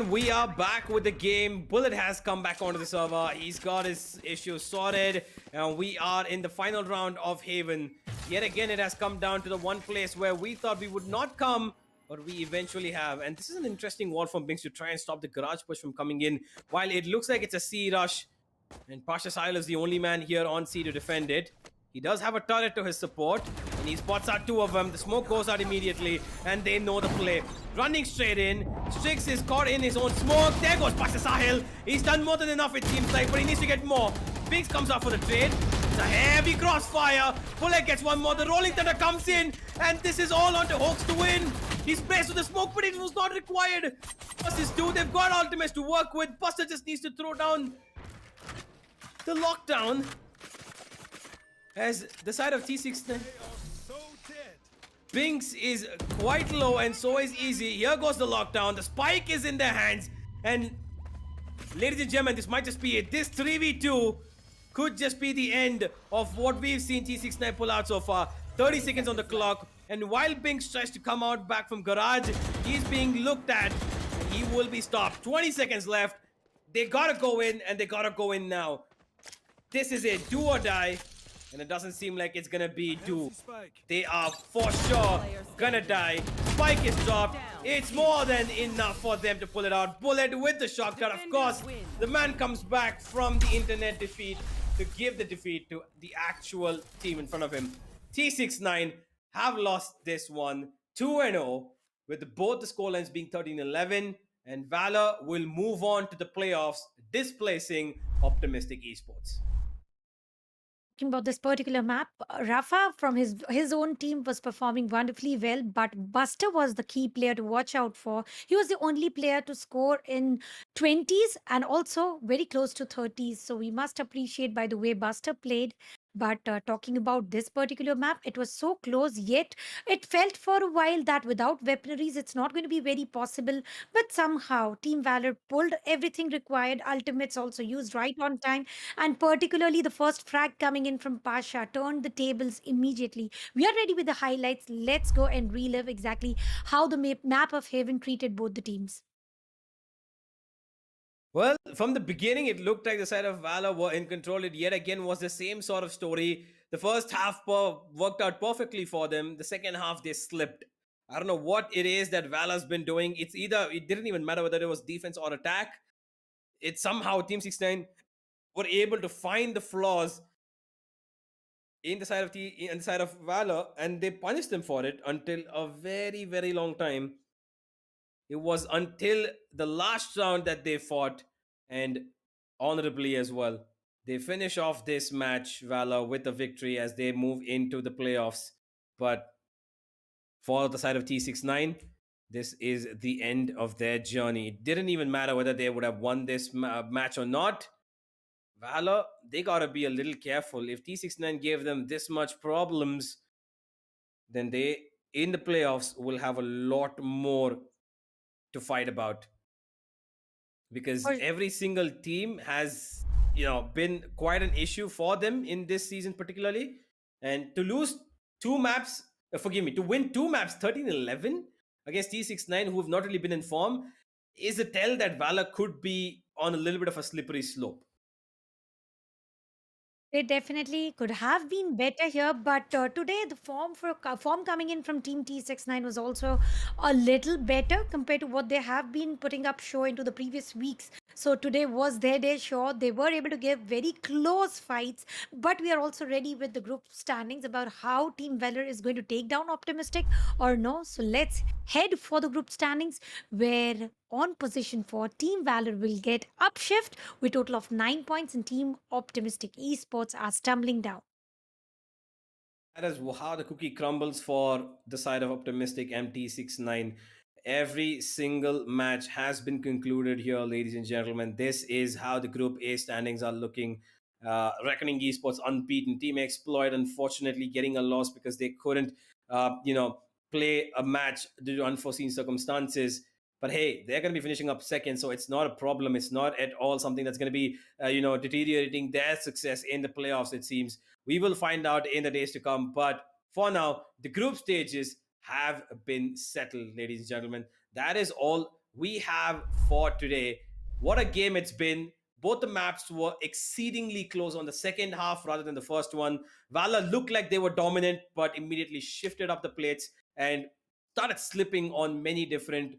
We are back with the game. Bullet has come back onto the server. He's got his issues sorted. And we are in the final round of Haven. Yet again, it has come down to the one place where we thought we would not come But we eventually have. And this is an interesting wall from Binks to try and stop the garage push from coming in. While it looks like it's a C rush, and Pasha Sahil is the only man here on C to defend it. He does have a turret to his support, and he spots out two of them. The smoke goes out immediately, and they know the play. Running straight in, Strix is caught in his own smoke. There goes Pasha Sahil. He's done more than enough, it seems like, but he needs to get more. Binks comes out for the trade. It's a heavy crossfire. Bullet gets one more. The Rolling Thunder comes in, and this is all onto Hawks to win. He's placed with the smoke, but it was not required. Versus two, they've got ultimates to work with. Buster just needs to throw down the lockdown as the side of T69. Binks is quite low and so is Easy. Here goes the lockdown. The spike is in their hands. And ladies and gentlemen, this might just be it. This 3v2 could just be the end of what we've seen T69 pull out so far. 30 seconds on the clock. And while Binks tries to come out back from garage, he's being looked at. And he will be stopped. 20 seconds left. They gotta go in, and they gotta go in now. This is it, do or die, and it doesn't seem like it's gonna be do. They are for sure gonna die. Spike is dropped. It's more than enough for them to pull it out. Bullet with the shotgun, of course. The man comes back from the internet defeat to give the defeat to the actual team in front of him. T69 have lost this one 2-0, with both the scorelines being 13-11, and Valor will move on to the playoffs, displacing Optimistic Esports. Talking about this particular map, Rafa from his own team was performing wonderfully well, but Buster was the key player to watch out for. He was the only player to score in 20s and also very close to 30s. So we must appreciate by the way Buster played. But talking about this particular map, it was so close, yet it felt for a while that without weaponaries, it's not going to be very possible. But somehow, Team Valor pulled everything required, ultimates also used right on time, and particularly the first frag coming in from Pasha turned the tables immediately. We are ready with the highlights. Let's go and relive exactly how the map of Haven treated both the teams. Well, from the beginning, it looked like the side of Valor were in control. It yet again was the same sort of story. The first half worked out perfectly for them. The second half, they slipped. I don't know what it is that Valor's been doing. It didn't even matter whether it was defense or attack. It somehow, Team 69 were able to find the flaws in the side of Valor, and they punished them for it until a very, very long time. It was until the last round that they fought, and honorably as well. They finish off this match, Valor, with a victory as they move into the playoffs. But for the side of T69, this is the end of their journey. It didn't even matter whether they would have won this match or not. Valor, they gotta be a little careful. If T69 gave them this much problems, then they, in the playoffs, will have a lot more to fight about, because every single team has been quite an issue for them in this season particularly, and to lose two maps to win two maps 13-11 against T69, who have not really been in form, is a tell that Valor could be on a little bit of a slippery slope. They definitely could have been better here, but today the form coming in from Team T69 was also a little better compared to what they have been putting up show into the previous weeks. So today was their day. Sure, they were able to give very close fights, but we are also ready with the group standings about how Team Valor is going to take down Optimistic or no. So let's head for the group standings, where on position 4, Team Valor will get upshift with total of 9 points, and Team Optimistic Esports are stumbling down. That is how the cookie crumbles for the side of Optimistic MT69. Every single match has been concluded here, ladies and gentlemen. This is how the Group A standings are looking. Reckoning Esports unbeaten. Team Exploit, unfortunately, getting a loss because they couldn't, play a match due to unforeseen circumstances. But hey, they're going to be finishing up second, so it's not a problem. It's not at all something that's going to be, deteriorating their success in the playoffs, it seems. We will find out in the days to come. But for now, the group stages have been settled, ladies and gentlemen. That is all we have for today. What a game it's been. Both the maps were exceedingly close on the second half rather than the first one. Valor looked like they were dominant, but immediately shifted up the plates and started slipping on many different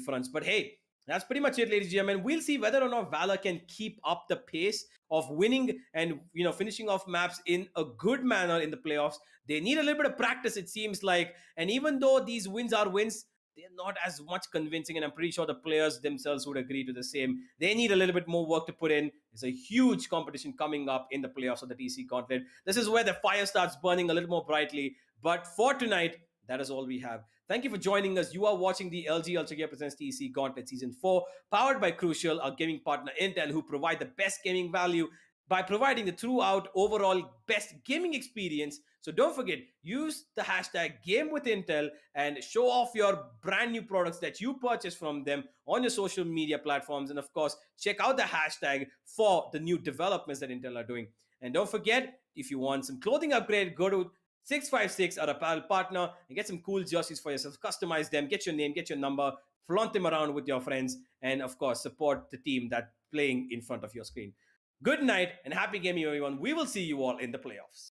fronts. But hey, that's pretty much it, ladies and gentlemen. We'll see whether or not Valor can keep up the pace of winning and finishing off maps in a good manner in the playoffs. They need a little bit of practice, it seems like. And even though these wins are wins, they're not as much convincing, and I'm pretty sure the players themselves would agree to the same. They need a little bit more work to put in. There's a huge competition coming up in the playoffs of the TC Gauntlet. This is where the fire starts burning a little more brightly. But for tonight, that is all we have. Thank you for joining us. You are watching the LG Ultragear presents TC Gauntlet Season 4, powered by Crucial, our gaming partner Intel, who provide the best gaming value by providing the throughout overall best gaming experience. So don't forget, use the hashtag GameWithIntel and show off your brand new products that you purchase from them on your social media platforms. And of course, check out the hashtag for the new developments that Intel are doing. And don't forget, if you want some clothing upgrade, go to 656, our apparel partner, and get some cool jerseys for yourself. Customize them, get your name, get your number, flaunt them around with your friends, and of course, support the team that's playing in front of your screen. Good night and happy gaming, everyone. We will see you all in the playoffs.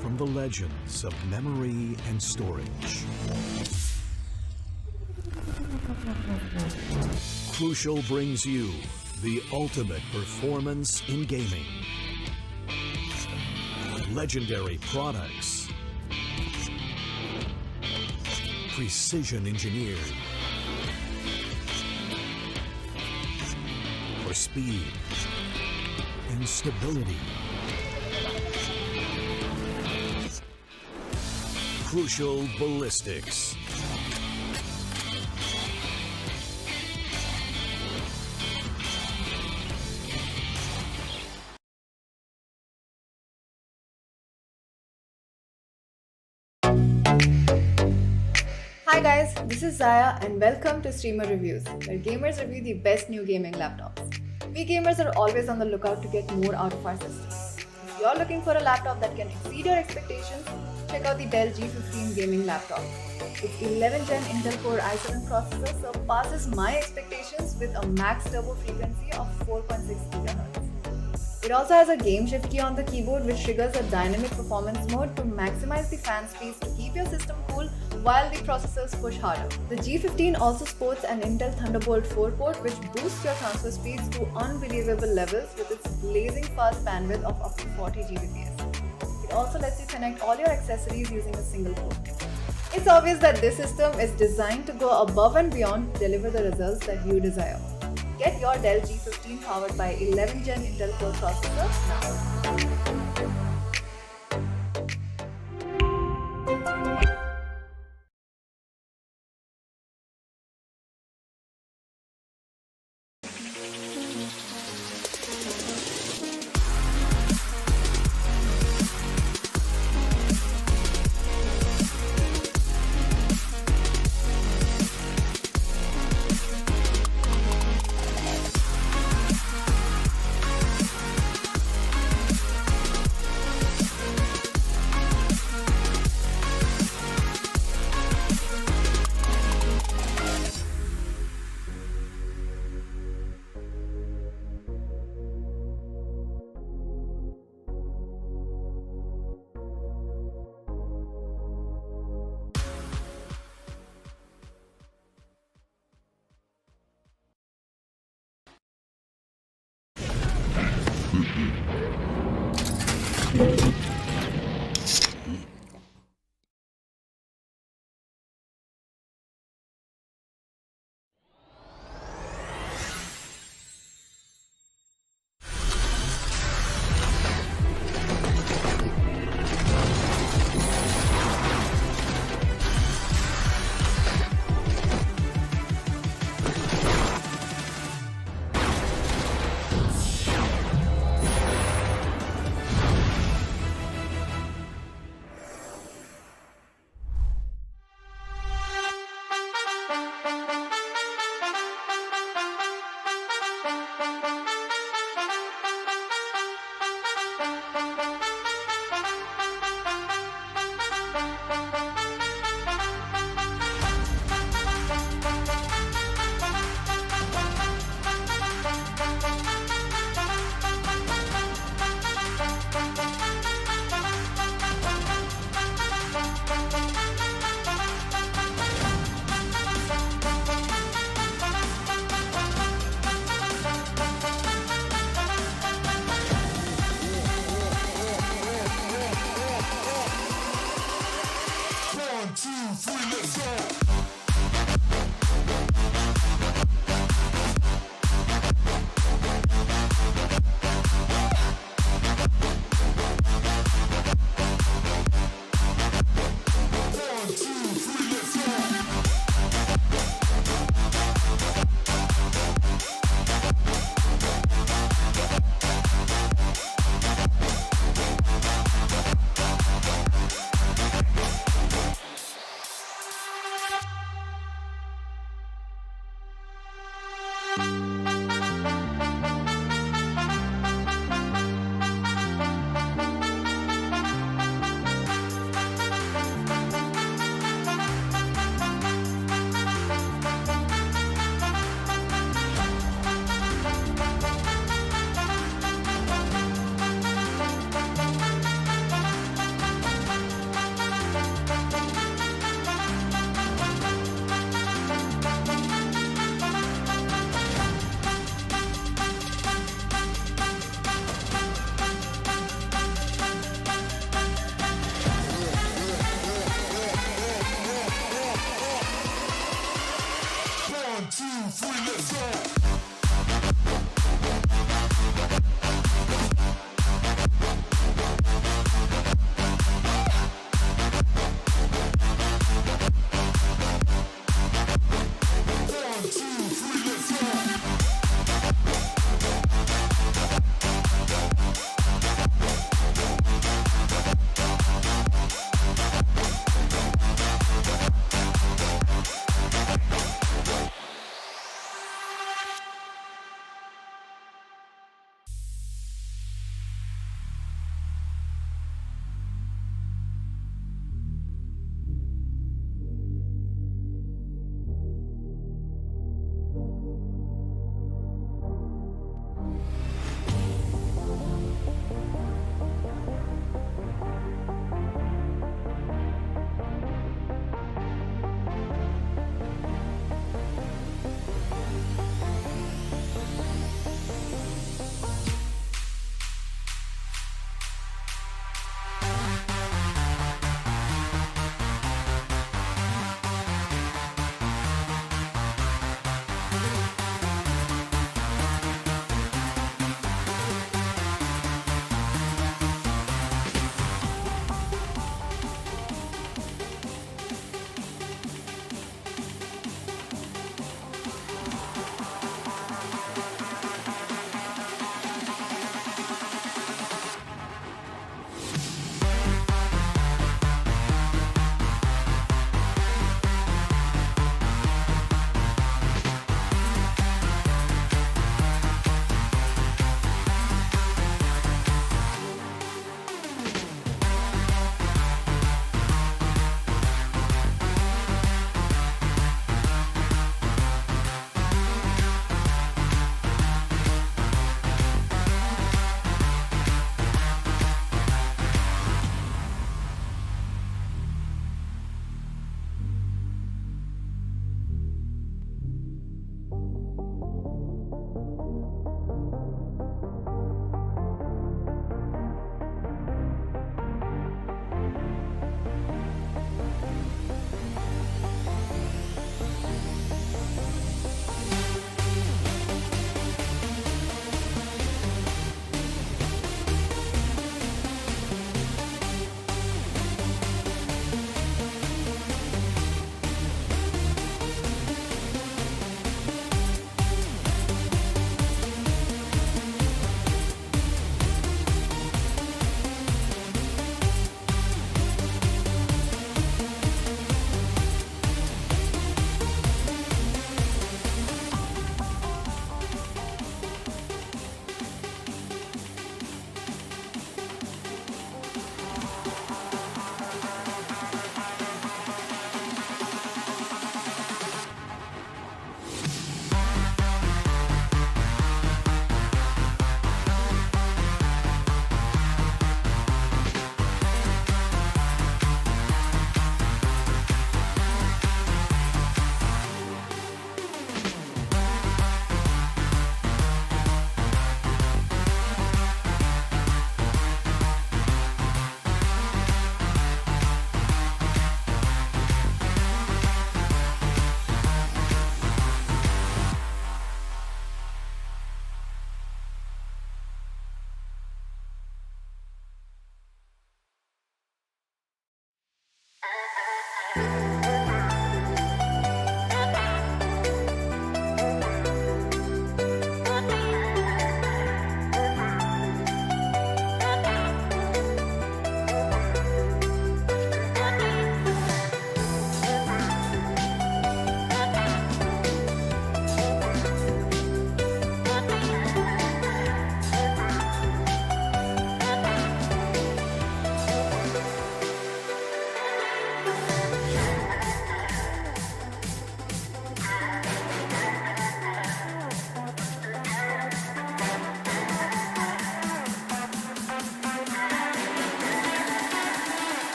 From the legends of memory and storage, Crucial brings you the ultimate performance in gaming. Legendary products, precision engineered for speed and stability. Crucial Ballistics. Hi guys, this is Zaya and welcome to Streamer Reviews, where gamers review the best new gaming laptops. We gamers are always on the lookout to get more out of our systems. If you're looking for a laptop that can exceed your expectations, check out the Dell G15 gaming laptop. Its 11th gen Intel Core i7 processor surpasses my expectations with a max turbo frequency of 4.6 GHz. It also has a game shift key on the keyboard which triggers a dynamic performance mode to maximize the fan speeds to keep your system cool while the processors push harder. The G15 also sports an Intel Thunderbolt 4 port which boosts your transfer speeds to unbelievable levels with its blazing fast bandwidth of up to 40 Gbps. It also lets you connect all your accessories using a single port. It's obvious that this system is designed to go above and beyond to deliver the results that you desire. Get your Dell G15 powered by 11th gen Intel Core processor now. Bye.